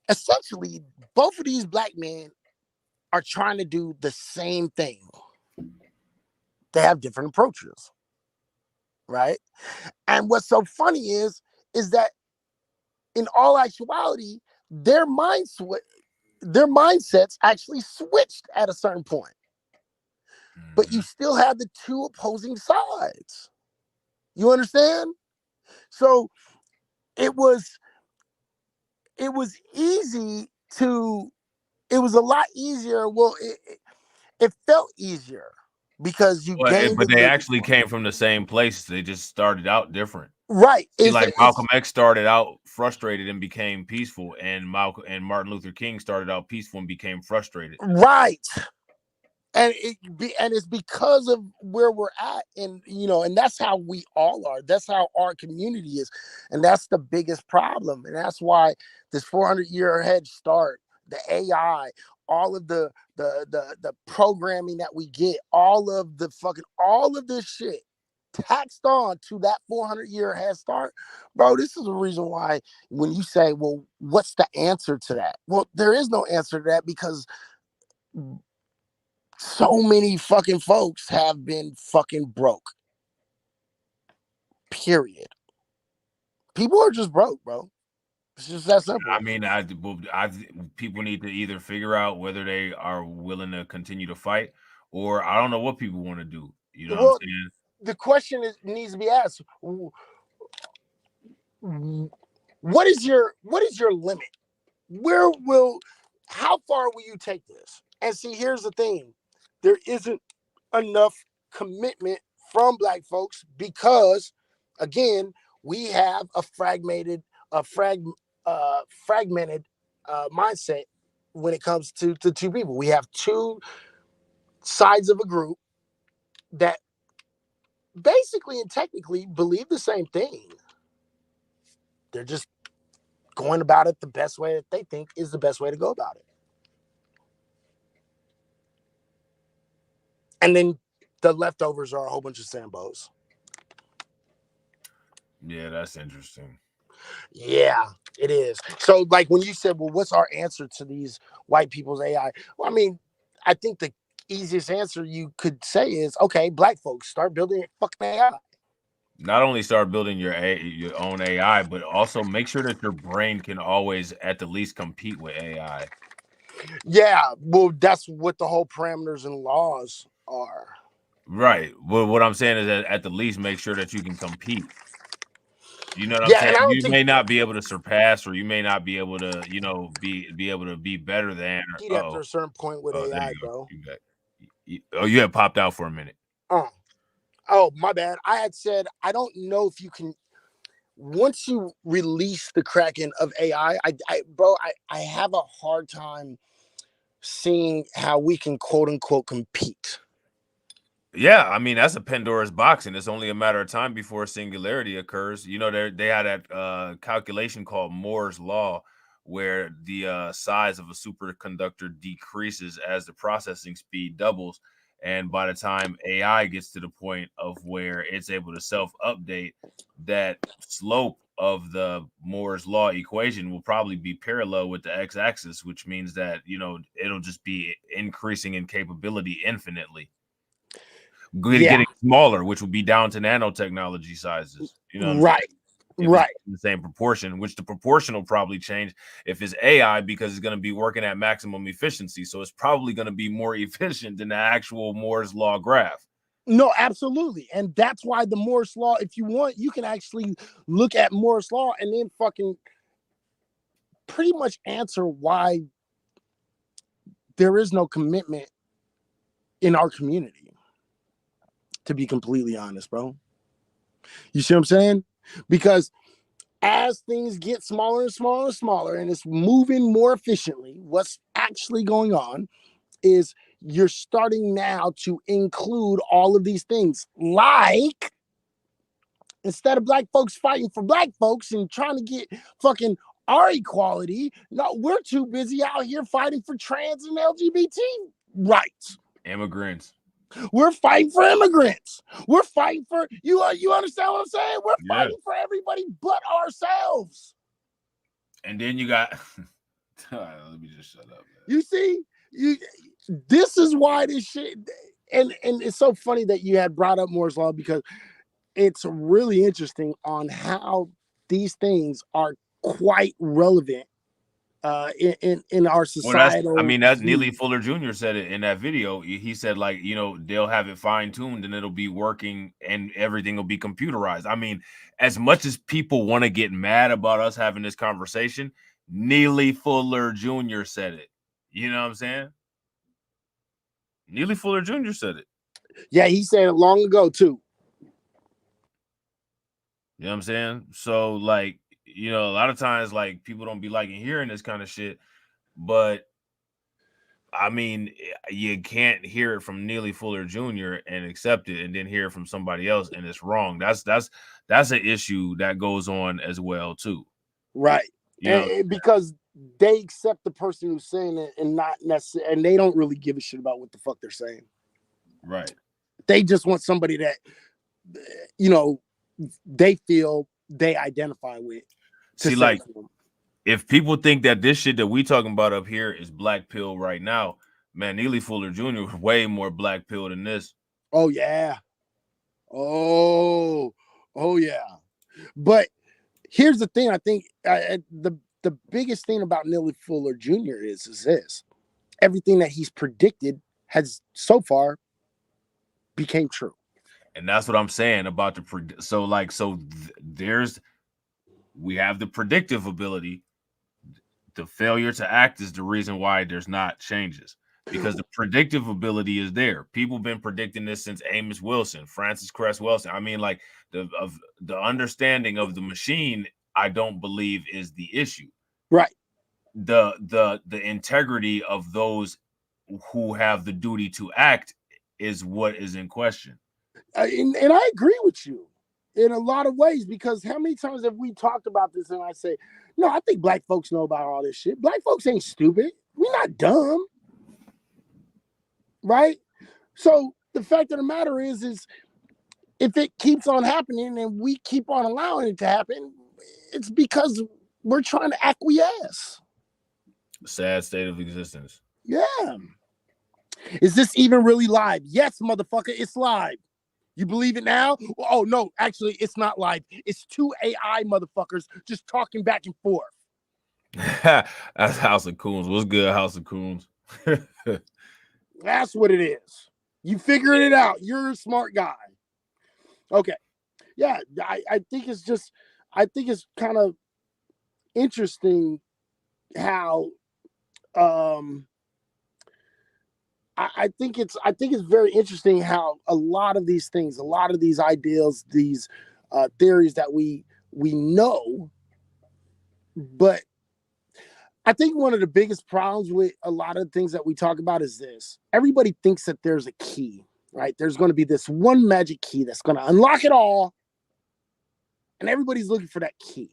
Essentially, both of these black men are trying to do the same thing. They have different approaches, right? And what's so funny is that in all actuality, their mindsets actually switched at a certain point. But you still have the two opposing sides. You understand? So it was easy to, it was a lot easier. Well, it felt easier because you gained. But they actually came from the same place. They just started out different. Right. See, like Malcolm X started out frustrated and became peaceful, and Martin Luther King started out peaceful and became frustrated. Right. And it's because of where we're at, and and that's how we all are. That's how our community is, and that's the biggest problem. And that's why this 400-year head start, the AI, all of the programming that we get, all of this shit taxed on to that 400-year head start, bro. This is the reason why when you say, well, what's the answer to that? Well, there is no answer to that because so many fucking folks have been fucking broke. Period. People are just broke, bro. It's just that simple. I mean, people need to either figure out whether they are willing to continue to fight, or I don't know what people want to do. You know what I'm saying? The question needs to be asked: what is your limit? How far will you take this? And see, here's the thing. There isn't enough commitment from Black folks because, again, we have a fragmented mindset when it comes to two people. We have two sides of a group that basically and technically believe the same thing. They're just going about it the best way that they think is the best way to go about it. And then the leftovers are a whole bunch of Sambos. Yeah, that's interesting. Yeah, it is. So, like, when you said, well, what's our answer to these white people's AI? Well, I mean, I think the easiest answer you could say is, okay, Black folks, start building fucking AI. Not only start building your own AI, but also make sure that your brain can always, at the least, compete with AI. Yeah, well, that's what the whole parameters and laws are. Right. Well, what I'm saying is that at the least, make sure that you can compete. You know what Yeah, I'm saying? and I don't You think may not be able to surpass, or you may not be able to, be able to be better than. after a certain point with There AI, you go. bro. You had popped out for a minute. Oh, my bad. I had said I don't know if you can. Once you release the Kraken of AI, I have a hard time seeing how we can quote unquote compete. Yeah, I mean, that's a Pandora's box, and it's only a matter of time before singularity occurs. You know, they had that calculation called Moore's law, where the size of a superconductor decreases as the processing speed doubles. And by the time AI gets to the point of where it's able to self-update, that slope of the Moore's law equation will probably be parallel with the x-axis, which means that, it'll just be increasing in capability infinitely. Getting smaller, which would be down to nanotechnology sizes. You know what I'm saying? Right. In the same proportion, which the proportion will probably change if it's AI because it's going to be working at maximum efficiency. So it's probably going to be more efficient than the actual Moore's law graph. No, absolutely. And that's why the Moore's law, if you want, you can actually look at Moore's law and then fucking pretty much answer why there is no commitment in our community. To be completely honest, bro. You see what I'm saying? Because as things get smaller and smaller and smaller and it's moving more efficiently, what's actually going on is you're starting now to include all of these things. Like, instead of Black folks fighting for Black folks and trying to get fucking our equality, no, we're too busy out here fighting for trans and LGBT rights. Immigrants. We're fighting for immigrants. We're fighting for you. You understand what I'm saying? We're fighting for everybody but ourselves. And then you got. Let me just shut up. Man. You see, this is why this shit. And it's so funny that you had brought up Moore's law because it's really interesting on how these things are quite relevant in our society. Well, that's Neely Fuller Jr. said it in that video. He said, like, they'll have it fine-tuned and it'll be working and everything will be computerized. I mean, as much as people want to get mad about us having this conversation, Neely Fuller Jr. said it. You know what I'm saying? Neely Fuller Jr. said it. Yeah, he said it long ago too. You know what I'm saying? So, like, a lot of times, like, people don't be liking hearing this kind of shit, but I mean, you can't hear it from Neely Fuller Jr. and accept it, and then hear it from somebody else, and it's wrong. That's an issue that goes on as well too. Right. Because they accept the person who's saying it and not necessarily, and they don't really give a shit about what the fuck they're saying. Right. They just want somebody that, they feel they identify with. See, like, if people think that this shit that we talking about up here is black pill right now, man, Neely Fuller Jr. was way more black pill than this. Oh yeah. Oh yeah. But here's the thing. I think the biggest thing about Neely Fuller Jr. is this: everything that he's predicted has so far became true. And that's what I'm saying about there's we have the predictive ability. The failure to act is the reason why there's not changes, because the predictive ability is there. People have been predicting this since Amos Wilson, Francis Cress Wilson. I mean, like the understanding of the machine, I don't believe is the issue. Right. The integrity of those who have the duty to act is what is in question. And I agree with you in a lot of ways, because how many times have we talked about this and I say, no, I think black folks know about all this shit. Black folks ain't stupid. We're not dumb. Right? So the fact of the matter is if it keeps on happening and we keep on allowing it to happen, it's because we're trying to acquiesce. Sad state of existence. Yeah. Is this even really live? Yes, motherfucker, it's live. You believe it now? Oh, no, actually, it's not live. It's two AI motherfuckers just talking back and forth. That's House of Coons. What's good, House of Coons? That's what it is. You figured it out. You're a smart guy. Okay. Yeah, I think it's just, I think it's kind of interesting how I think it's very interesting how a lot of these things, a lot of these ideals, these theories that we know, but I think one of the biggest problems with a lot of things that we talk about is this. Everybody thinks that there's a key, right? There's going to be this one magic key that's going to unlock it all, and everybody's looking for that key.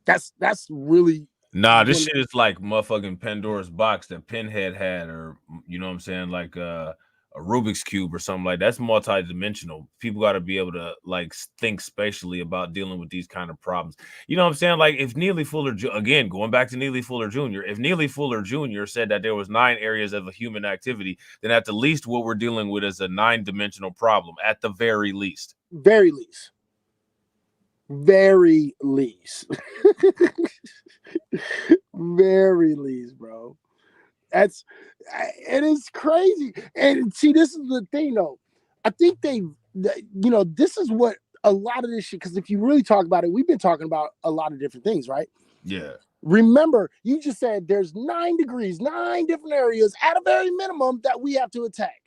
That's really... Nah, this shit is like motherfucking Pandora's box that Pinhead had, or you know what I'm saying, like a Rubik's Cube or something like that. That's multi-dimensional. People got to be able to like think spatially about dealing with these kind of problems. You know what I'm saying? Like if Neely Fuller, again, going back to Neely Fuller Jr., if Neely Fuller Jr. said that there was 9 areas of a human activity, then at the least what we're dealing with is a 9-dimensional problem, at the very least. Very least. Very least. Very least, bro. It is crazy. And see, this is the thing though. I think this is what a lot of this shit, because if you really talk about it, we've been talking about a lot of different things, right? Yeah. Remember, you just said there's 9 degrees, 9 different areas at a very minimum that we have to attack.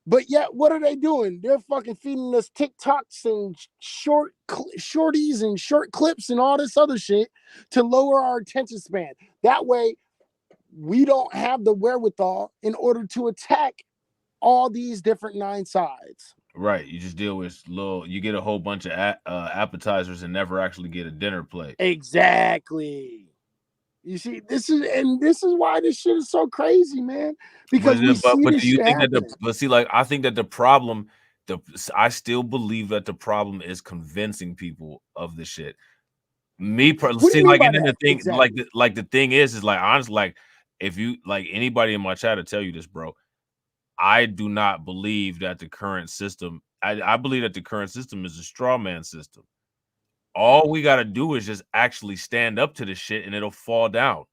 But yet, what are they doing? They're fucking feeding us TikToks and shorties and short clips and all this other shit to lower our attention span. That way, we don't have the wherewithal in order to attack all these different 9 sides. Right. You just deal with you get a whole bunch of appetizers and never actually get a dinner plate. Exactly. You see, this is why this shit is so crazy, man. Because I think that the problem, I still believe that the problem is convincing people of the shit. The thing, exactly. like the thing is like honestly, like if you like anybody in my chat to tell you this, bro, I do not believe that the current system. I believe that the current system is a straw man system. All we got to do is just actually stand up to the shit and it'll fall down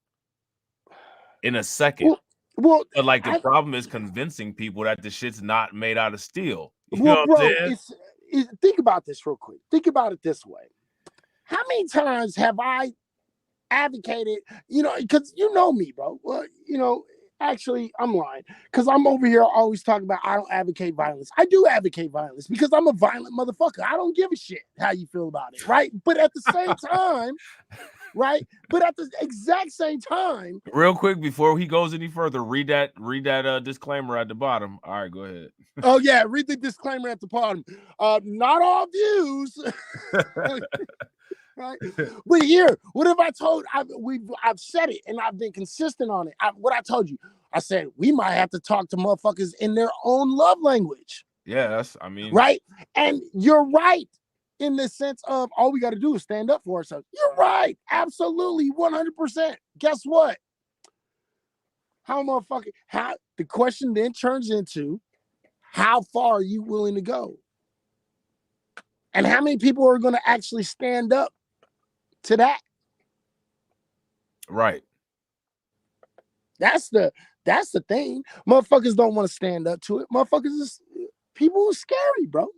in a second. Well, but like the problem is convincing people that the shit's not made out of steel. You well, know bro, what think about this real quick. Think about it this way. How many times have I advocated, because you know me, bro. Well, actually, I'm lying, because I'm over here always talking about I don't advocate violence. I do advocate violence because I'm a violent motherfucker. I don't give a shit how you feel about it, right? But at the same time, right? But at the exact same time, real quick before he goes any further, read that disclaimer at the bottom. All right, go ahead. Oh yeah, read the disclaimer at the bottom. Not all views. Right? But here, what have I told? I've said it and I've been consistent on it. What I told you, I said we might have to talk to motherfuckers in their own love language. Yeah, right. And you're right in the sense of all we got to do is stand up for ourselves. You're right, absolutely, 100%. Guess what? The question then turns into how far are you willing to go, and how many people are going to actually stand up to that? Right. That's the thing. Motherfuckers don't want to stand up to it. Motherfuckers people are scary, bro.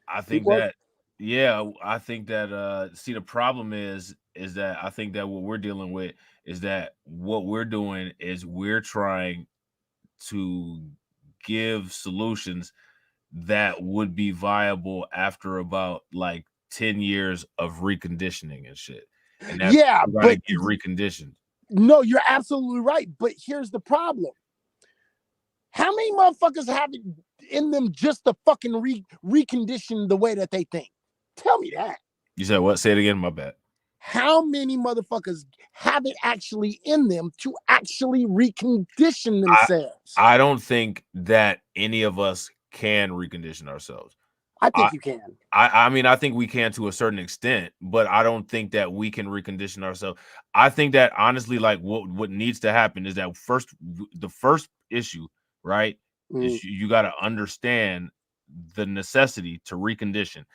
I think that Yeah, I think that see the problem is that I think that what we're dealing with is that what we're doing is we're trying to give solutions that would be viable after about like 10 years of reconditioning and shit. And that Yeah, people gotta but get reconditioned. no, you're absolutely right. But here's the problem. How many motherfuckers have it in them just to fucking recondition the way that they think? Tell me that. You said what? Say it again, my bad. How many motherfuckers have it actually in them to actually recondition themselves? I don't think that any of us can recondition ourselves. I think you can. I mean, I think we can to a certain extent, but I don't think that we can recondition ourselves. I think that honestly, like what needs to happen is that the first issue, right, is you got to understand the necessity to recondition.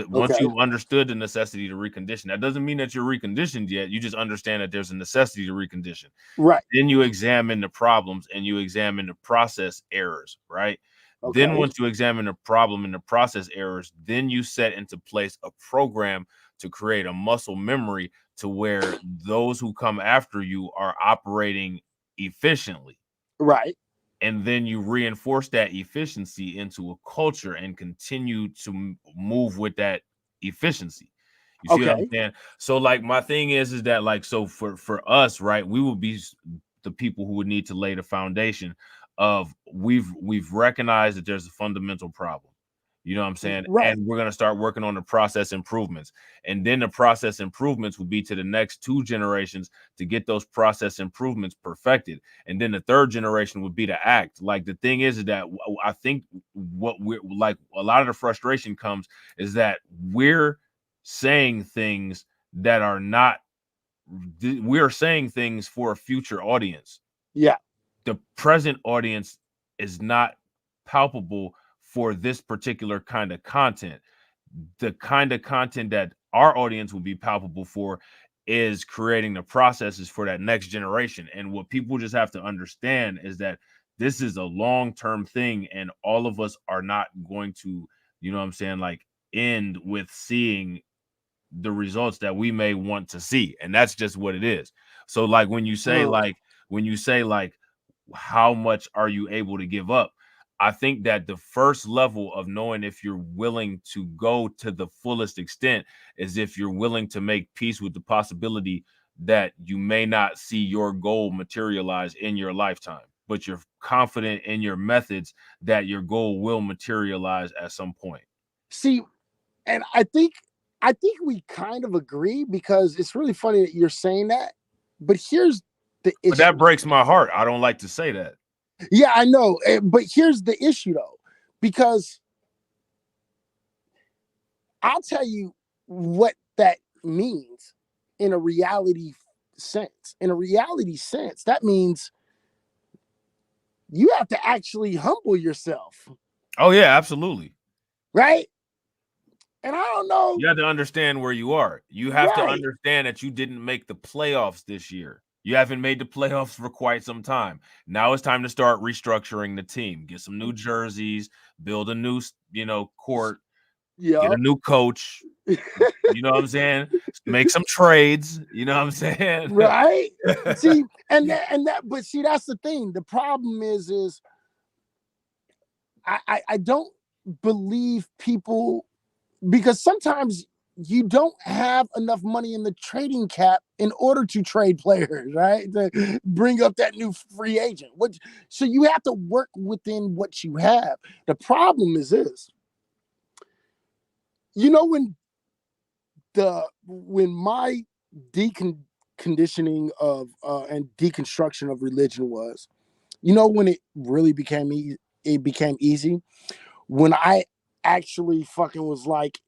Once Okay. you've understood the necessity to recondition, that doesn't mean that you're reconditioned yet. You just understand that there's a necessity to recondition. Right. Then you examine the problems and you examine the process errors, right? Okay. Then once you examine the problem and the process errors, then you set into place a program to create a muscle memory to where those who come after you are operating efficiently. Right. And then you reinforce that efficiency into a culture and continue to move with that efficiency. You see what I'm Okay. saying? So like my thing is that like so for us, right, we would be the people who would need to lay the foundation of we've recognized that there's a fundamental problem. You know what I'm saying? Right. And we're going to start working on the process improvements. And then the process improvements will be to the next 2 generations to get those process improvements perfected. And then the 3rd generation would be to act. Like the thing is that I think what we're like a lot of the frustration comes is that we're saying things that are not, we're saying things for a future audience. Yeah. The present audience is not palpable for this particular kind of content. The kind of content that our audience will be palpable for is creating the processes for that next generation. And what people just have to understand is that this is a long-term thing, and all of us are not going to, you know what I'm saying, like end with seeing the results that we may want to see. And that's just what it is. So like when you say like how much are you able to give up? I think that the first level of knowing if you're willing to go to the fullest extent is if you're willing to make peace with the possibility that you may not see your goal materialize in your lifetime, but you're confident in your methods that your goal will materialize at some point. See, and I think we kind of agree, because it's really funny that you're saying that. But here's the issue. But that breaks my heart. I don't like to say that. Yeah, I know. But here's the issue, though, because I'll tell you what that means in a reality sense. In a reality sense, that means you have to actually humble yourself. Oh, yeah, absolutely. Right? And I don't know. You have to understand where you are. You have to Right. understand that you didn't make the playoffs this year. You haven't made the playoffs for quite some time. Now it's time to start restructuring the team. Get some new jerseys, build a new, court, Yeah. get a new coach. You know what I'm saying? Make some trades. You know what I'm saying? Right. See, but see, that's the thing. The problem is I don't believe people, because sometimes you don't have enough money in the trading cap in order to trade players, right? To bring up that new free agent. So you have to work within what you have. The problem is this. When my deconditioning of and deconstruction of religion was, when it really became easy, when I actually fucking was like,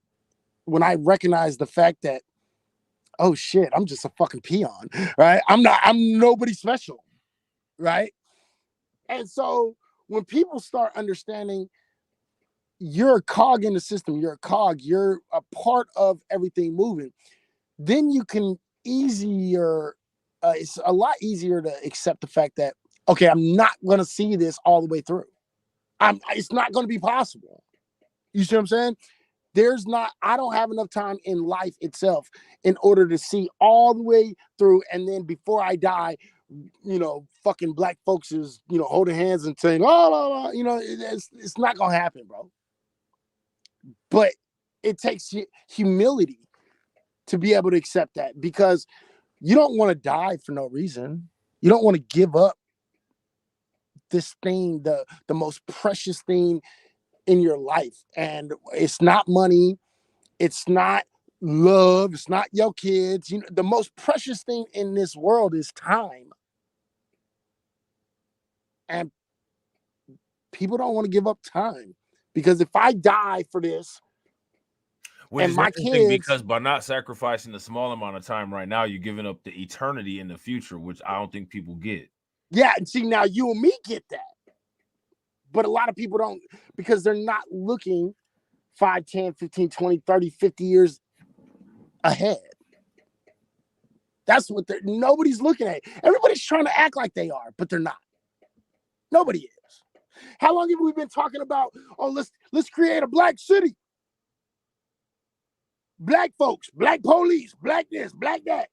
when I recognized the fact that, oh shit, I'm just a fucking peon, right? I'm nobody special, right? And so when people start understanding you're a cog in the system, you're a part of everything moving, then you can it's a lot easier to accept the fact that, okay, I'm not going to see this all the way through. It's not going to be possible. You see what I'm saying? I don't have enough time in life itself in order to see all the way through. And then before I die, fucking black folks is, holding hands and saying, oh, it's not going to happen, bro. But it takes humility to be able to accept that, because you don't want to die for no reason. You don't want to give up this thing, the most precious thing in your life. And it's not money. It's not love. It's not your kids. The most precious thing in this world is time. And people don't want to give up time, because if I die for this, which and is my interesting, kids, because by not sacrificing the small amount of time right now, you're giving up the eternity in the future, which I don't think people get. Yeah, and see, now you and me get that. But a lot of people don't, because they're not looking 5, 10, 15, 20, 30, 50 years ahead. That's what nobody's looking at. Everybody's trying to act like they are, but they're not. Nobody is. How long have we been talking about, let's create a black city? Black folks, black police, black this, black that.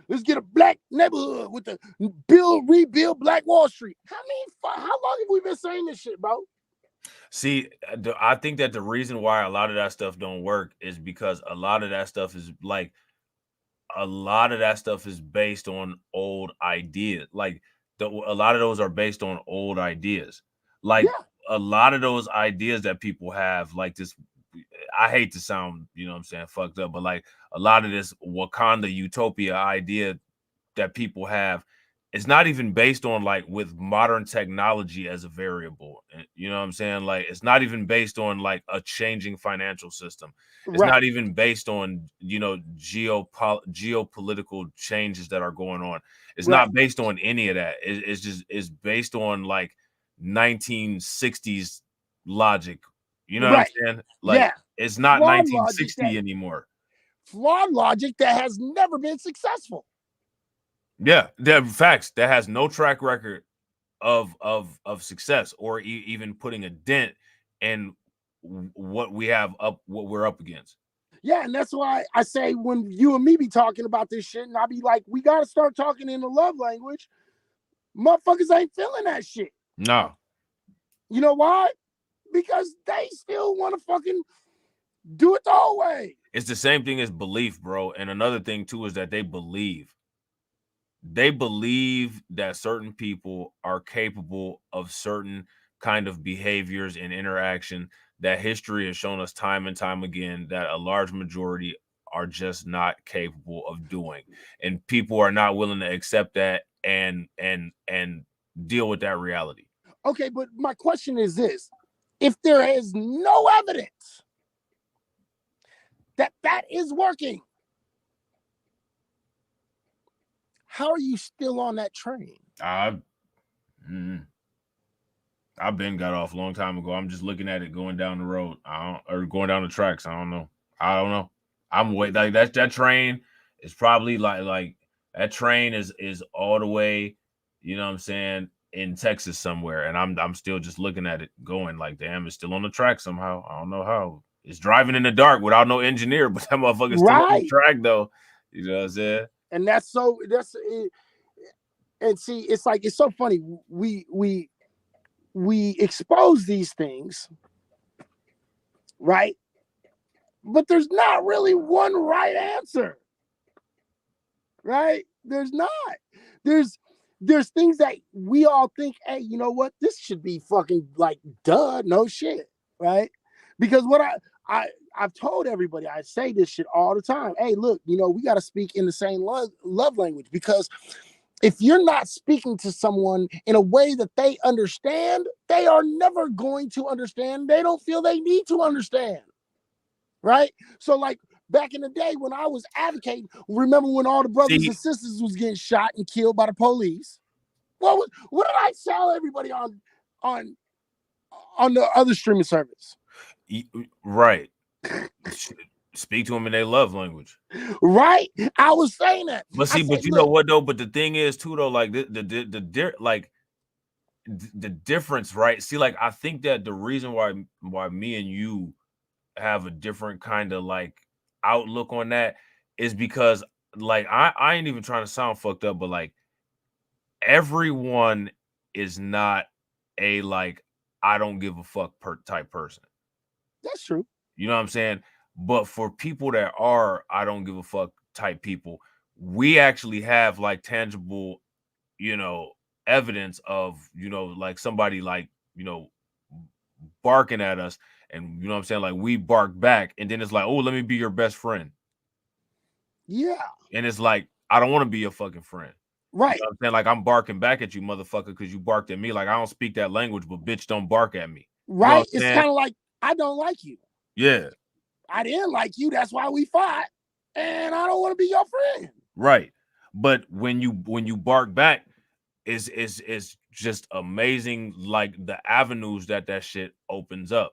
Let's get a black neighborhood with the rebuild Black Wall Street. How long have we been saying this shit, bro? See, I think that the reason why a lot of that stuff don't work is because a lot of that stuff is based on old ideas. Like a lot of those are based on old ideas. Like a lot of those ideas that people have, like this, I hate to sound, fucked up, but like a lot of this Wakanda utopia idea that people have, it's not even based on like with modern technology as a variable. You know what I'm saying? Like it's not even based on like a changing financial system. It's not even based on, geopolitical changes that are going on. It's not based on any of that. It's based on like 1960s logic. You know what I'm saying? Like it's not flawed 1960 anymore. Flawed logic that has never been successful. Yeah, facts. That has no track record of success, or even putting a dent in what we're up against. Yeah, and that's why I say when you and me be talking about this shit, and I be like, we got to start talking in the love language. Motherfuckers ain't feeling that shit. No. You know why? Because they still want to fucking do it the whole way. It's the same thing as belief, bro. And another thing too is that they believe that certain people are capable of certain kind of behaviors and interaction that history has shown us time and time again that a large majority are just not capable of doing. And people are not willing to accept that and deal with that reality. Okay, but my question is this. If there is no evidence that is working, how are you still on that train? I've been got off a long time ago. I'm just looking at it going down the road. Or going down the tracks. I don't know. I'm waiting. Like that train is probably like that train is all the way, you know what I'm saying, in Texas somewhere. And I'm still just looking at it going like, damn, it's still on the track somehow. I don't know how. It's driving in the dark without no engineer, but that motherfucker's still on the track though. You know what I'm saying? And and see, it's like, it's so funny. We expose these things, right? But there's not really one right answer, right? There's not. There's things that we all think, hey, you know what? This should be fucking like, duh, no shit, right? Because what I've told everybody, I say this shit all the time. Hey, look, we got to speak in the same love language, because if you're not speaking to someone in a way that they understand, they are never going to understand. They don't feel they need to understand, right? So like back in the day when I was advocating, remember when all the brothers and sisters was getting shot and killed by the police? What did I tell everybody on the other streaming service? Right. Speak to them in their love language. Right? I was saying that. But see, but you know what though? But the thing is too though, like the difference, right? See, like I think that the reason why me and you have a different kind of like outlook on that is because like I ain't even trying to sound fucked up, but like everyone is not a like I don't give a fuck type person. That's true. You know what I'm saying? But for people that are I don't give a fuck type people, we actually have like tangible, you know, evidence of, you know, like somebody like, you know, barking at us, and you know what I'm saying, like we bark back, and then it's like, oh, let me be your best friend. Yeah. And it's like, I don't want to be your fucking friend. Right. You know what I'm saying? Like I'm barking back at you, motherfucker, because you barked at me. Like I don't speak that language, but bitch, don't bark at me. Right. You know It's kind of like I don't like you. Yeah. I didn't like you. That's why we fought, and I don't want to be your friend. Right. But when you bark back, is just amazing. Like the avenues that shit opens up.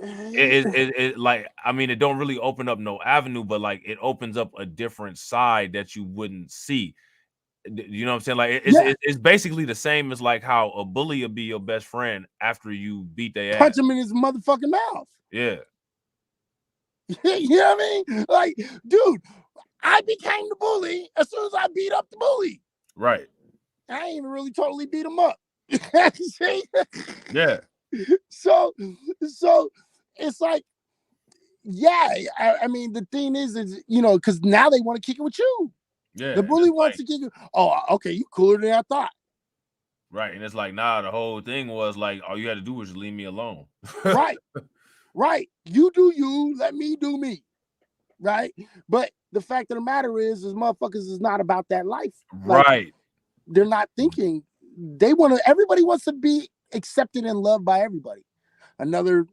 It like, I mean, it don't really open up no avenue, but like it opens up a different side that you wouldn't see. You know what I'm saying? Like it's basically the same as like how a bully will be your best friend after you beat their ass. Punch him in his motherfucking mouth. Yeah. You know what I mean? Like, dude, I became the bully as soon as I beat up the bully. Right. I ain't even really totally beat him up. See? Yeah. So it's like, yeah, I mean, the thing is, you know, because now they want to kick it with you. Yeah. The bully wants to kick it. Oh, okay, you cooler than I thought. Right. And it's like, nah, the whole thing was like, all you had to do was just leave me alone. Right. Right. You do you, let me do me. Right. But the fact of the matter is motherfuckers is not about that life. Like, right. They're not thinking. Everybody wants to be accepted and loved by everybody. Another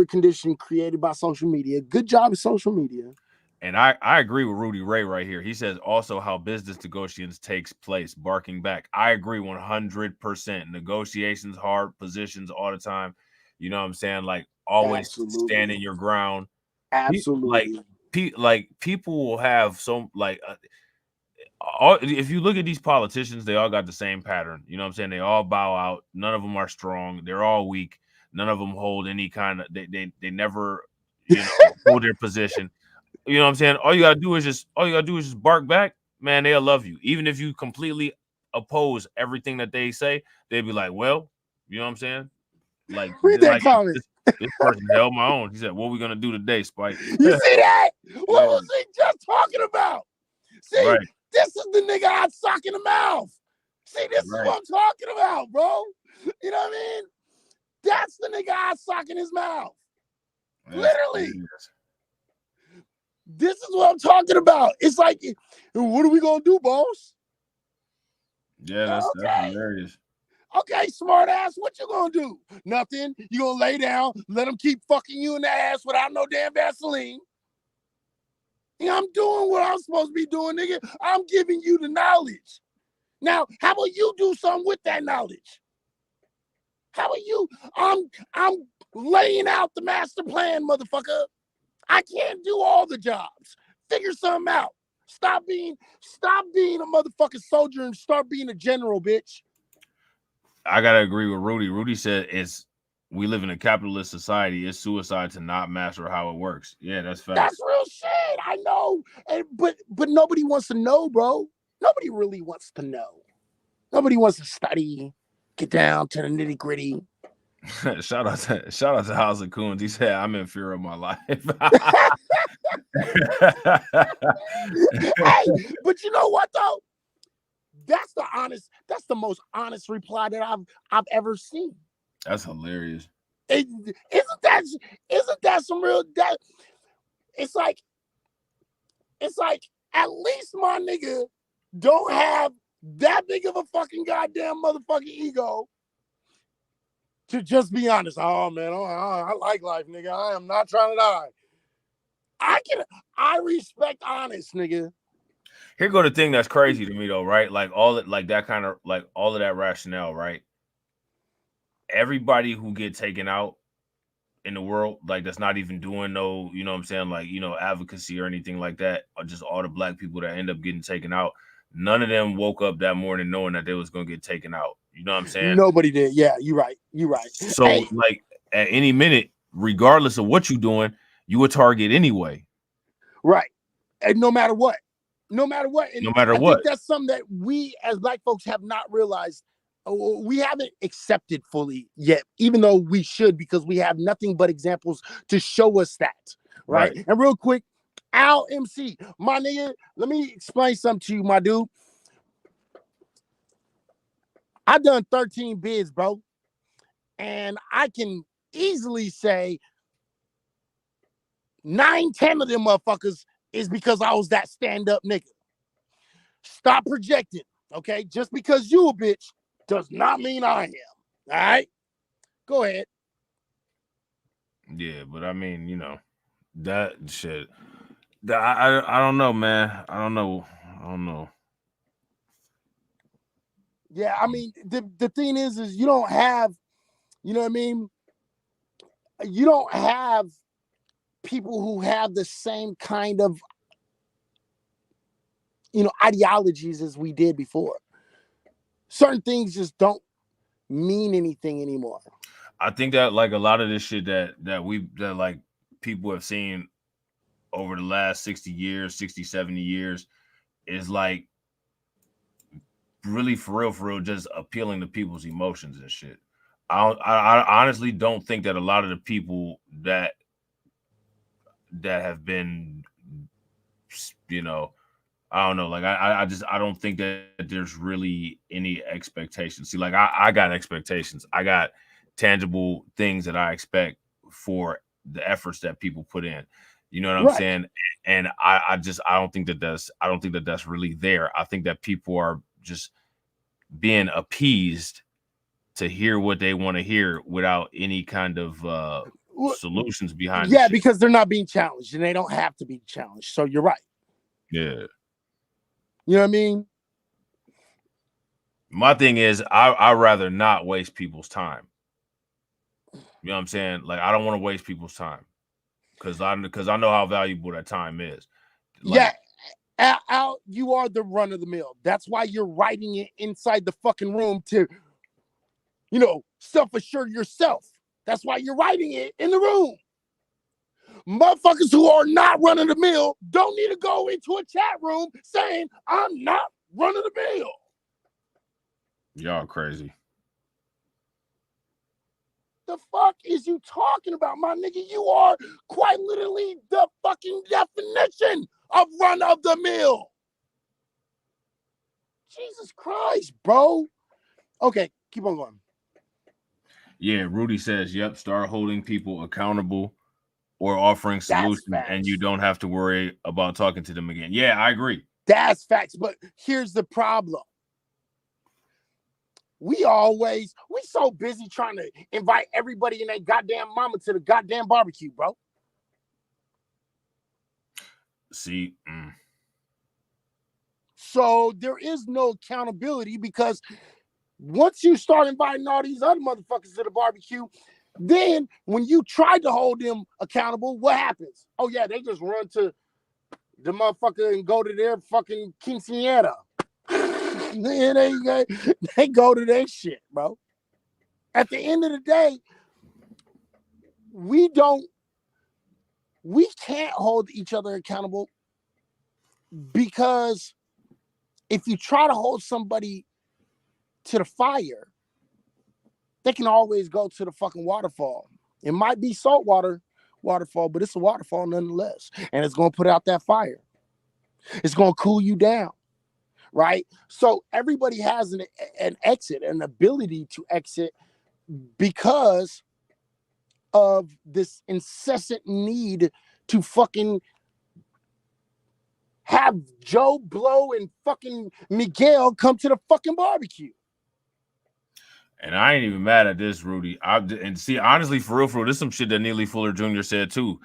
condition created by social media. Good job with social media. And I agree with Rudy Ray right here. He says also how business negotiations takes place, barking back. I agree 100%. Negotiations, hard positions all the time. You know what I'm saying? Like always standing your ground. Absolutely. Like people will have some like if you look at these politicians, they all got the same pattern. You know what I'm saying? They all bow out. None of them are strong. They're all weak. None of them hold any kind of they never, you know, hold their position. You know what I'm saying? All you gotta do is just bark back, man. They'll love you. Even if you completely oppose everything that they say, they'd be like, well, you know what I'm saying? Like, read that comment. This person held my own. He said, what are we gonna do today, Spike? You see that? What was he just talking about? See, right. This is the nigga I sock in the mouth. See, this is what I'm talking about, bro. You know what I mean? That's the nigga I sock in his mouth. Literally. This is what I'm talking about. It's like, what are we gonna do, boss? Yeah, that's hilarious. Okay, smart ass, what you gonna do? Nothing. You gonna lay down, let them keep fucking you in the ass without no damn Vaseline. Yeah, I'm doing what I'm supposed to be doing, nigga. I'm giving you the knowledge. Now, how about you do something with that knowledge? How about you? I'm laying out the master plan, motherfucker. I can't do all the jobs. Figure something out. Stop being a motherfucking soldier and start being a general, bitch. I gotta agree with Rudy. Rudy said we live in a capitalist society. It's suicide to not master how it works. Yeah, that's fact. That's real shit. I know. But nobody wants to know, bro. Nobody really wants to know. Nobody wants to study, get down to the nitty gritty. Shout out to House of Coons. He said, I'm in fear of my life. Hey, but you know what though? That's the most honest reply that I've ever seen. That's hilarious. Isn't that some real that it's like at least my nigga don't have that big of a fucking goddamn motherfucking ego to just be honest. Oh man, I like life, nigga. I am not trying to die. I respect honest, nigga. Here go the thing that's crazy to me though, right? Like all of that rationale, right? Everybody who get taken out in the world, like that's not even doing no, you know what I'm saying, like, you know, advocacy or anything like that, or just all the black people that end up getting taken out, none of them woke up that morning knowing that they was gonna get taken out. You know what I'm saying? Nobody did. Yeah, you're right. So like at any minute, regardless of what you're doing, you a target anyway. Right. And no matter what. And No matter I what. think that's something that we as Black folks have not realized. We haven't accepted fully yet, even though we should, because we have nothing but examples to show us that. Right. And real quick, Al MC, my nigga, let me explain something to you, my dude. I done 13 bids, bro. And I can easily say 9-10 of them motherfuckers is because I was that stand-up nigga. Stop projecting, okay? Just because you a bitch does not mean I am. All right? Go ahead. Yeah, but I mean, you know, that shit. I don't know, man. I don't know. Yeah, I mean, the thing is you don't have, you know what I mean? You don't have people who have the same kind of, you know, ideologies as we did before. Certain things just don't mean anything anymore. I think that like a lot of this shit that like people have seen over the last 60 years, 60, 70 years is like really for real, just appealing to people's emotions and shit. I honestly don't think that a lot of the people that have been, you know, I don't know, like I don't think that there's really any expectations. See, like I got expectations. I got tangible things that I expect for the efforts that people put in. You know what I'm saying? And I don't think that that's really there. I think that people are just being appeased to hear what they want to hear without any kind of solutions behind it. Yeah, because they're not being challenged and they don't have to be challenged. So you're right. Yeah. You know what I mean? My thing is I'd rather not waste people's time. You know what I'm saying? Like I don't want to waste people's time because I know how valuable that time is. Like, yeah. Al, you are the run of the mill. That's why you're writing it inside the fucking room to, you know, self-assure yourself. That's why you're writing it in the room. Motherfuckers who are not running the mill don't need to go into a chat room saying, I'm not running the mill. Y'all crazy. The fuck is you talking about, my nigga? You are quite literally the fucking definition of run of the mill. Jesus Christ, bro. Okay, keep on going. Yeah, Rudy says, yep, start holding people accountable or offering solutions and you don't have to worry about talking to them again. Yeah, I agree. That's facts, but here's the problem. We so busy trying to invite everybody and their goddamn mama to the goddamn barbecue, bro. See? So there is no accountability because once you start inviting all these other motherfuckers to the barbecue, then when you try to hold them accountable, what happens? Oh yeah, they just run to the motherfucker and go to their fucking quinceañera. They go to their shit, bro. At the end of the day, we can't hold each other accountable because if you try to hold somebody to the fire, they can always go to the fucking waterfall. It might be saltwater waterfall, but it's a waterfall nonetheless. And it's going to put out that fire. It's going to cool you down, right? So everybody has an exit, an ability to exit because of this incessant need to fucking have Joe Blow and fucking Miguel come to the fucking barbecue. And I ain't even mad at this, Rudy. And see, honestly, for real, this is some shit that Neely Fuller Jr. said too.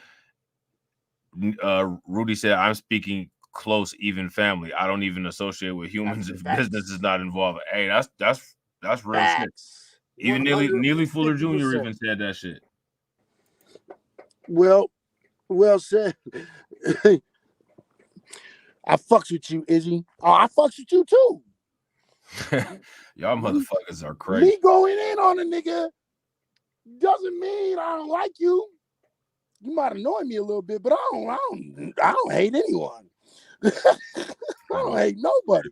Rudy said, I'm speaking close, even family. I don't even associate with humans if business is not involved. Hey, that's real shit. Even Neely Fuller Jr. even said that shit. Well said. I fucks with you, Izzy. Oh, I fucks with you too. Y'all motherfuckers are crazy. Me going in on a nigga doesn't mean I don't like you. You might annoy me a little bit, but I don't hate anyone. I don't hate nobody.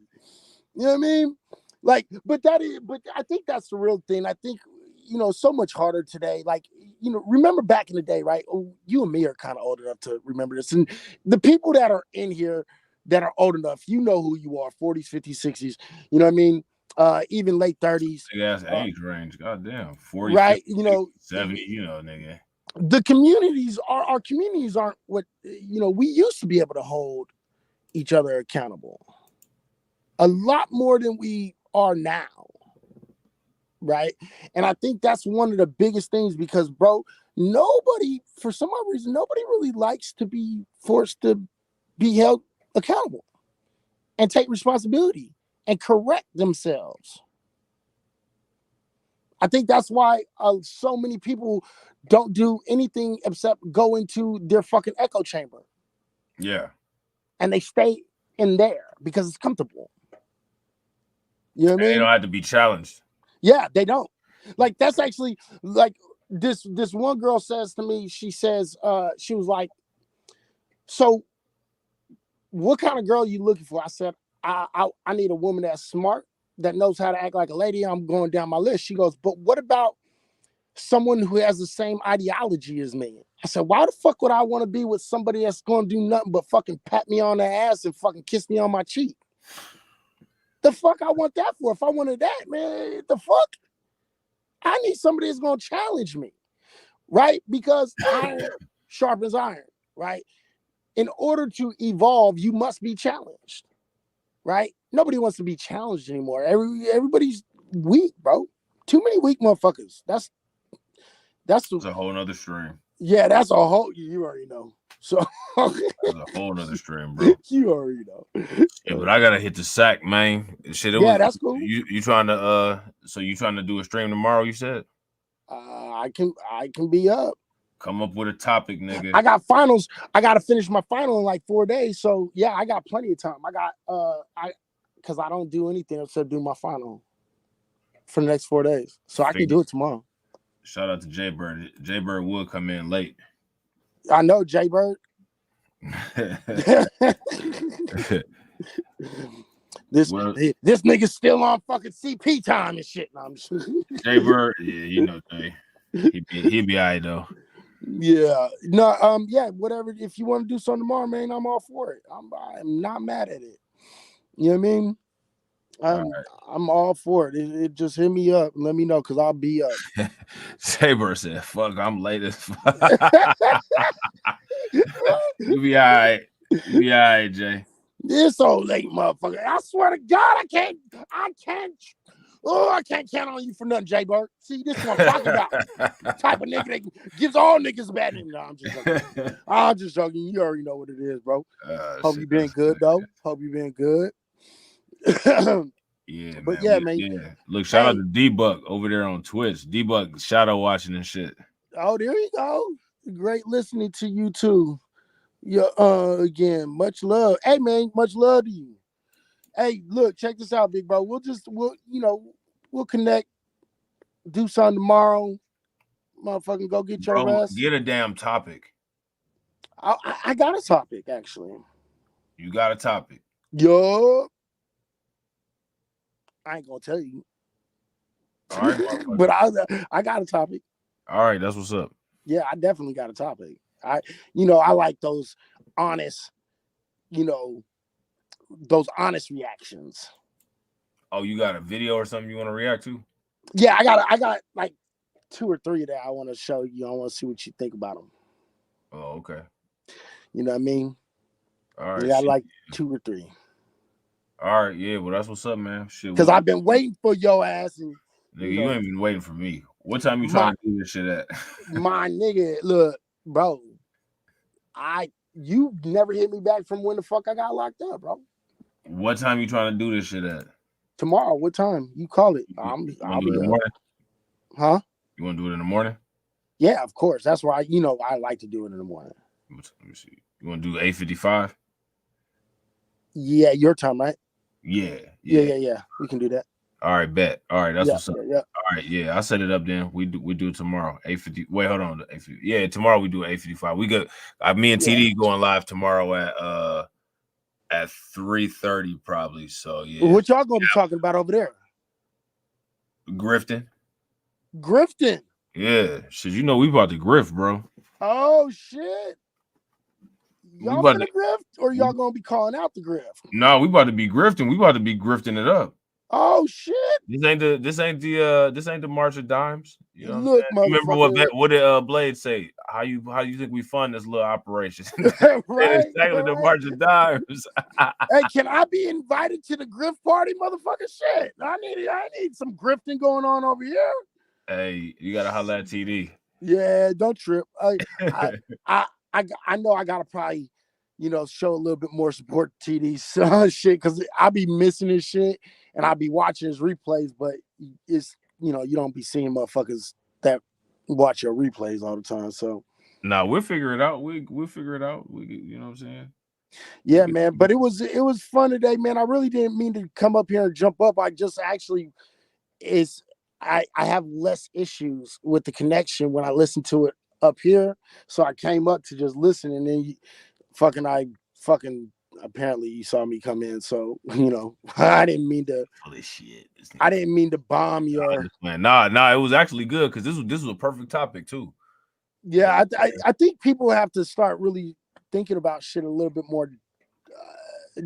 You know what I mean? Like, but I think that's the real thing. I think, so much harder today. Like, remember back in the day, right? Oh, you and me are kind of old enough to remember this. And the people that are in here that are old enough, you know who you are, 40s, 50s, 60s, you know what I mean? Even late 30s. Big ass age range. Goddamn. 40, right, 50, 70, nigga. The communities our communities aren't what we used to be able to hold each other accountable a lot more than we are now, right? And I think that's one of the biggest things because, bro, nobody, for some odd reason, nobody really likes to be forced to be held accountable and take responsibility and correct themselves. I think that's why so many people don't do anything except go into their fucking echo chamber. Yeah. And they stay in there because it's comfortable. You know what I mean? They don't have to be challenged. Yeah, they don't. Like, that's actually, like, this one girl says to me, she says, she was like, so what kind of girl are you looking for? I said, I need a woman that's smart, that knows how to act like a lady. I'm going down my list. She goes, but what about someone who has the same ideology as me? I said, why the fuck would I want to be with somebody that's going to do nothing but fucking pat me on the ass and fucking kiss me on my cheek? The fuck I want that for? If I wanted that, man, the fuck? I need somebody that's going to challenge me, right? Because iron sharpens iron, right? In order to evolve, you must be challenged, right? Nobody wants to be challenged anymore. Everybody's weak, bro. Too many weak motherfuckers. That's a whole nother stream. Yeah, that's a whole. You already know. So that's a whole nother stream, bro. You already know. Yeah, but I gotta hit the sack, man. Shit, that's cool. You trying to so you trying to do a stream tomorrow? You said. I can be up. Come up with a topic, nigga. I got finals. I got to finish my final in like 4 days. So yeah, I got plenty of time. I got because I don't do anything except do my final for the next 4 days. So I can do it tomorrow. Shout out to Jay Bird. Jay Bird will come in late. I know Jay Bird. This nigga's still on fucking CP time and shit. No, I'm just... Jay Bird, yeah, Jay. He'd be all right though. Yeah. No, yeah, whatever. If you want to do something tomorrow, man, I'm all for it. I'm not mad at it. You know what I mean? I'm all for it. It just hit me up and let me know because I'll be up. Saber said, fuck, I'm late as fuck. You be all right. You be all right, Jay. It's so late, motherfucker. I swear to God, I can't count on you for nothing, Jay Bird. See, this is what I'm talking about. Type of nigga that gives all niggas a bad name. No, I'm just joking. I'm just joking. You already know what it is, bro. Hope you been good, though. Hope you been good. Yeah, but man. Yeah. Look, shout out to D-Buck over there on Twitch. D-Buck shadow watching and shit. Oh, there you go. Great listening to you too. Yeah, again, much love. Hey man, much love to you. Hey, look, check this out, big bro. We'll connect, do something tomorrow. Motherfucking go get your rest. Get a damn topic. I got a topic, actually. You got a topic? Yup. I ain't gonna tell you. All right, but I got a topic. All right, that's what's up. Yeah, I definitely got a topic. I like those honest, those honest reactions. Oh, you got a video or something you want to react to? Yeah, I got like 2 or 3 that I want to show you. I want to see what you think about them. Oh, okay. You know what I mean? All right. Yeah, like 2 or 3. All right, yeah, well, that's what's up, man. Shit. Because I've been waiting for your ass. And, nigga, you ain't been waiting for me. What time you trying to do this shit at? My nigga, look, bro. You never hit me back from when the fuck I got locked up, bro. What time you trying to do this shit at? Tomorrow. What time? You call it. I'll be in the morning? Huh? You want to do it in the morning? Yeah, of course. That's why I like to do it in the morning. Let me see. You want to do 8:55? Yeah, your time, right? Yeah. Yeah. We can do that. All right, bet. All right, that's Yeah, what's up. yeah. All right, yeah, I set it up then. We do it tomorrow. 8:50. Wait, hold on. 8:50. Yeah, tomorrow we do 8:55. We got me and TD going live tomorrow at 3:30 probably. So yeah. What y'all gonna be talking about over there? Grifting. Grifting. Yeah. Shit, you know we about to grift, bro. Oh shit. Y'all about finna grift, or y'all gonna be calling out the grift? No, we about to be grifting. We about to be grifting it up. Oh shit. This ain't the March of Dimes. You know Look, what remember motherfucker. what did Blade say? How you think we fund this little operation? Right, exactly the right. March of Dimes. Hey, can I be invited to the grift party, motherfucker? Shit. I need some grifting going on over here. Hey, you gotta holler at TD. Yeah, don't trip. I know I gotta probably, show a little bit more support to TD's shit, because I be missing his shit and I be watching his replays, but it's you don't be seeing motherfuckers that watch your replays all the time. So we'll figure it out. We'll figure it out. You know what I'm saying? Yeah, man. But it was fun today, man. I really didn't mean to come up here and jump up. I just actually I have less issues with the connection when I listen to it up here. So I came up to just listen, and then apparently you saw me come in. So I didn't mean to. Holy shit! I didn't mean to bomb your. Nah. It was actually good because this was a perfect topic too. Yeah, I think people have to start really thinking about shit a little bit more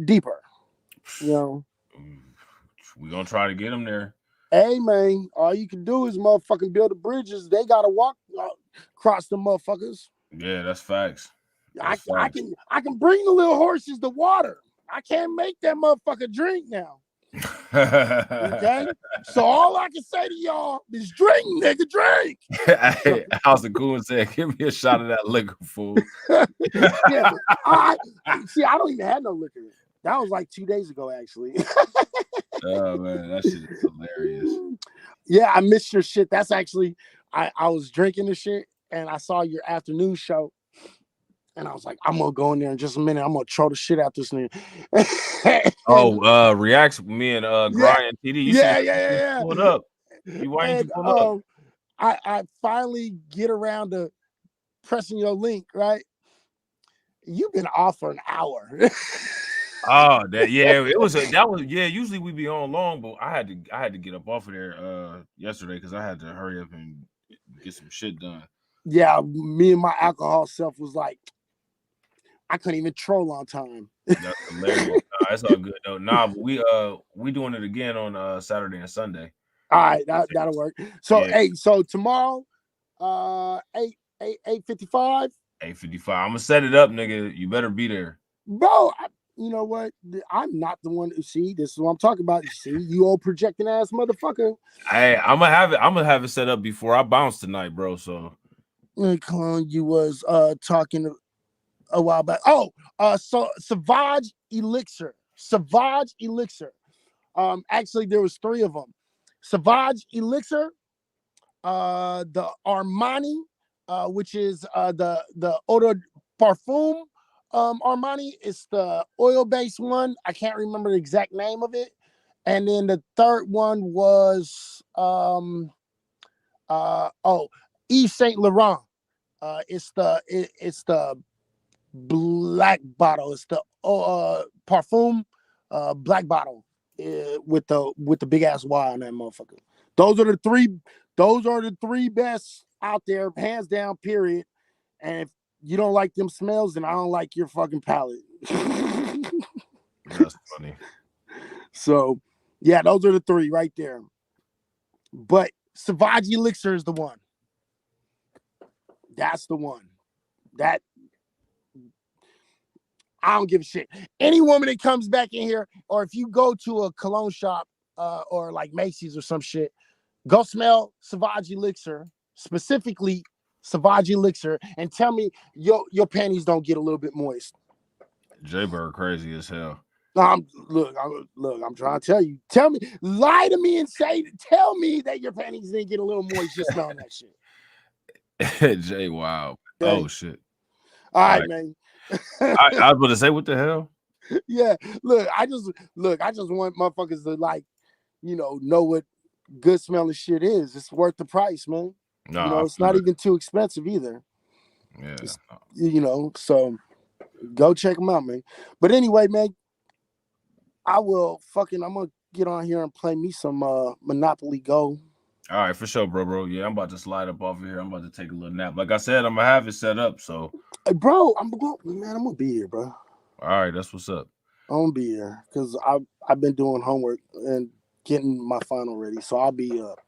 deeper. We're gonna try to get them there. Hey man, all you can do is motherfucking build the bridges. They gotta walk across the motherfuckers. Yeah, that's facts. I can bring the little horses the water. I can't make that motherfucker drink now. Okay, so all I can say to y'all is drink, nigga, drink. Hey, House of Coon said, "Give me a shot of that liquor, fool." Yeah, I don't even have no liquor. That was like 2 days ago, actually. Oh man, that shit is hilarious. Yeah, I missed your shit. That's actually I was drinking the shit and I saw your afternoon show. And I was like, I'm gonna go in there in just a minute. I'm gonna throw the shit out this nigga. Reacts with me and Grind and TD. Yeah. Pull it up. Why didn't you pull up? I finally get around to pressing your link, right? You've been off for an hour. Oh, usually we be on long, but I had to get up off of there yesterday because I had to hurry up and get some shit done. Yeah, me and my alcohol self was like, I couldn't even troll on time. That's hilarious. It's all good though. But we doing it again on Saturday and Sunday. All right, that'll work. So so tomorrow, 8:55. 8:55. I'm gonna set it up, nigga. You better be there, bro. You know what? I'm not the one to see. This is what I'm talking about. You see, you old projecting ass motherfucker. Hey, I'm gonna have it set up before I bounce tonight, bro. So, you was talking a while back. So Savage Elixir. Actually, there was 3 of them. Savage Elixir, the Armani, which is the Eau de Parfum. Armani is the oil-based one. I can't remember the exact name of it. And then the third one was Yves Saint Laurent. It's the black bottle. It's the Parfum black bottle with the big ass Y on that motherfucker. Those are the 3 best out there, hands down, period. And if you don't like them smells, then I don't like your fucking palate. That's funny. So, yeah, those are the 3 right there. But Savage Elixir is the one. That's the one. That I don't give a shit. Any woman that comes back in here, or if you go to a cologne shop or like Macy's or some shit, go smell Savage Elixir, specifically Savage Elixir, and tell me your panties don't get a little bit moist. J-Bird crazy as hell. I'm trying to tell you. Tell me, lie to me and tell me that your panties didn't get a little moist just smelling that shit. Jay, wow. Okay. Oh shit. All right, man. I was about to say, what the hell? Yeah, I just want motherfuckers to like know what good smelling shit is. It's worth the price, man. No, It's not even too expensive either. Yeah. So go check them out, man. But anyway, man, I'm gonna get on here and play me some Monopoly Go. All right, for sure, bro. Yeah, I'm about to slide up off of here. I'm about to take a little nap. Like I said, I'm gonna have it set up. So, hey, bro, I'm gonna be here, bro. All right, that's what's up. I'm gonna be here because I've been doing homework and getting my final ready, so I'll be up.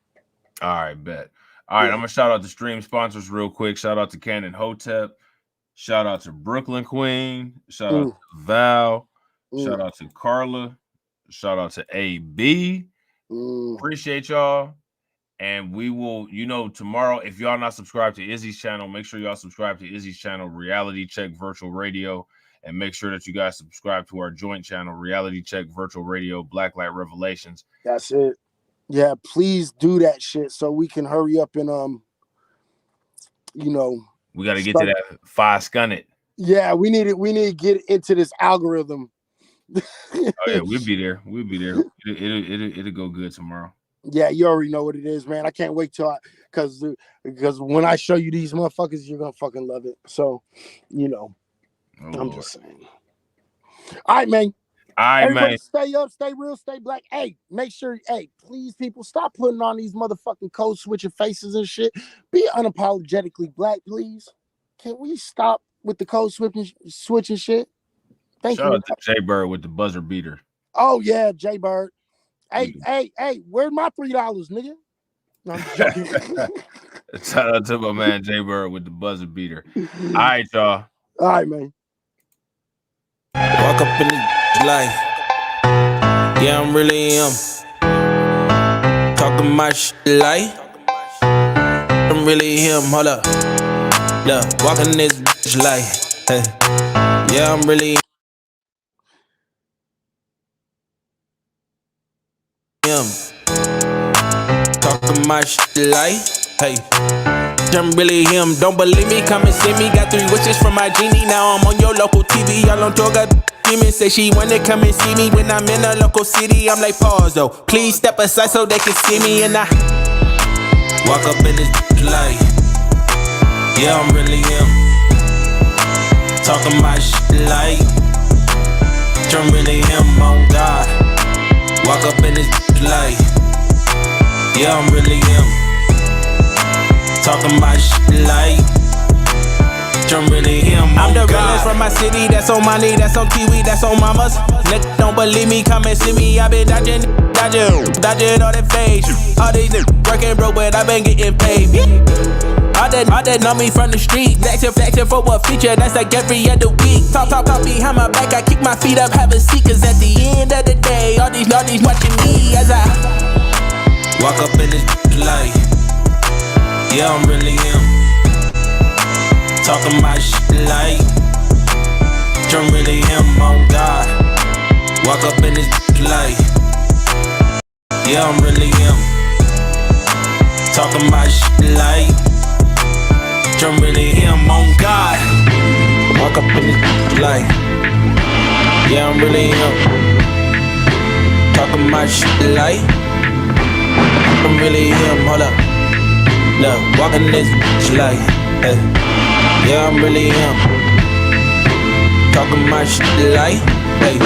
All right, bet. All right, I'm gonna shout out the stream sponsors real quick. Shout out to Cannon Hotep. Shout out to Brooklyn Queen. Shout out to Val. Shout out to Carla. Shout out to AB. Appreciate y'all. And we will, tomorrow, if y'all not subscribed to Izzy's channel, make sure y'all subscribe to Izzy's channel, Reality Check Virtual Radio. And make sure that you guys subscribe to our joint channel, Reality Check Virtual Radio, Blacklight Revelations. That's it. Yeah, please do that shit so we can hurry up and we got to get to that 5 scunnet. Yeah, we need to get into this algorithm. Oh yeah, we'll be there. It'll go good tomorrow. Yeah, you already know what it is, man. I can't wait till because when I show you these motherfuckers, you're gonna fucking love it. So, I'm just saying. All right, man. Everybody stay up, stay real, stay black. Hey, make sure, please, people, stop putting on these motherfucking code switching faces and shit. Be unapologetically black, please. Can we stop with the code switching shit? Thank you. Shout out to Jay Bird with the buzzer beater. Oh yeah, Jay Bird. Hey, where's my $3, nigga? No, I'm joking. Shout out to my man Jay Bird with the buzzer beater. All right, y'all. All right, man. Walk up in the life. Yeah, I'm really him. Talking my shit like I'm really him. Hold up. Look, walking this bitch like hey. Yeah, I'm really him. Talking my shit like hey. I'm really him. Don't believe me? Come and see me. Got 3 wishes from my genie. Now I'm on your local TV. Y'all on tour. Got demons. Say she wanna come and see me when I'm in a local city. I'm like, pause though. Please step aside so they can see me. And I walk up in this light. Yeah, I'm really him. Talking my shit like I'm really him. On God. Walk up in this light. Yeah, I'm really him. Talking my shit like I'm really him. I'm the realest from my city. That's on my knee. That's on Kiwi. That's on mamas. Nigga, don't believe me. Come and see me. I been dodging all that fake. All these niggas working broke, but I been getting paid. All that know me from the street. Flexing for what feature? That's like every other week. Talk behind my back. I kick my feet up, have a seat. Cause at the end of the day, all these watching me as I walk up in this light. Yeah, I'm really him. Talking my shit like I'm really him. On God. Walk up in this light. Yeah, I'm really him. Talking my shit like I'm really him. On God. Walk up in this light. Yeah, I'm really him. Talking my shit like I'm really him. Hold up. Look, walking this bitch like, hey. Yeah, I'm really him. Talking my shit like, hey.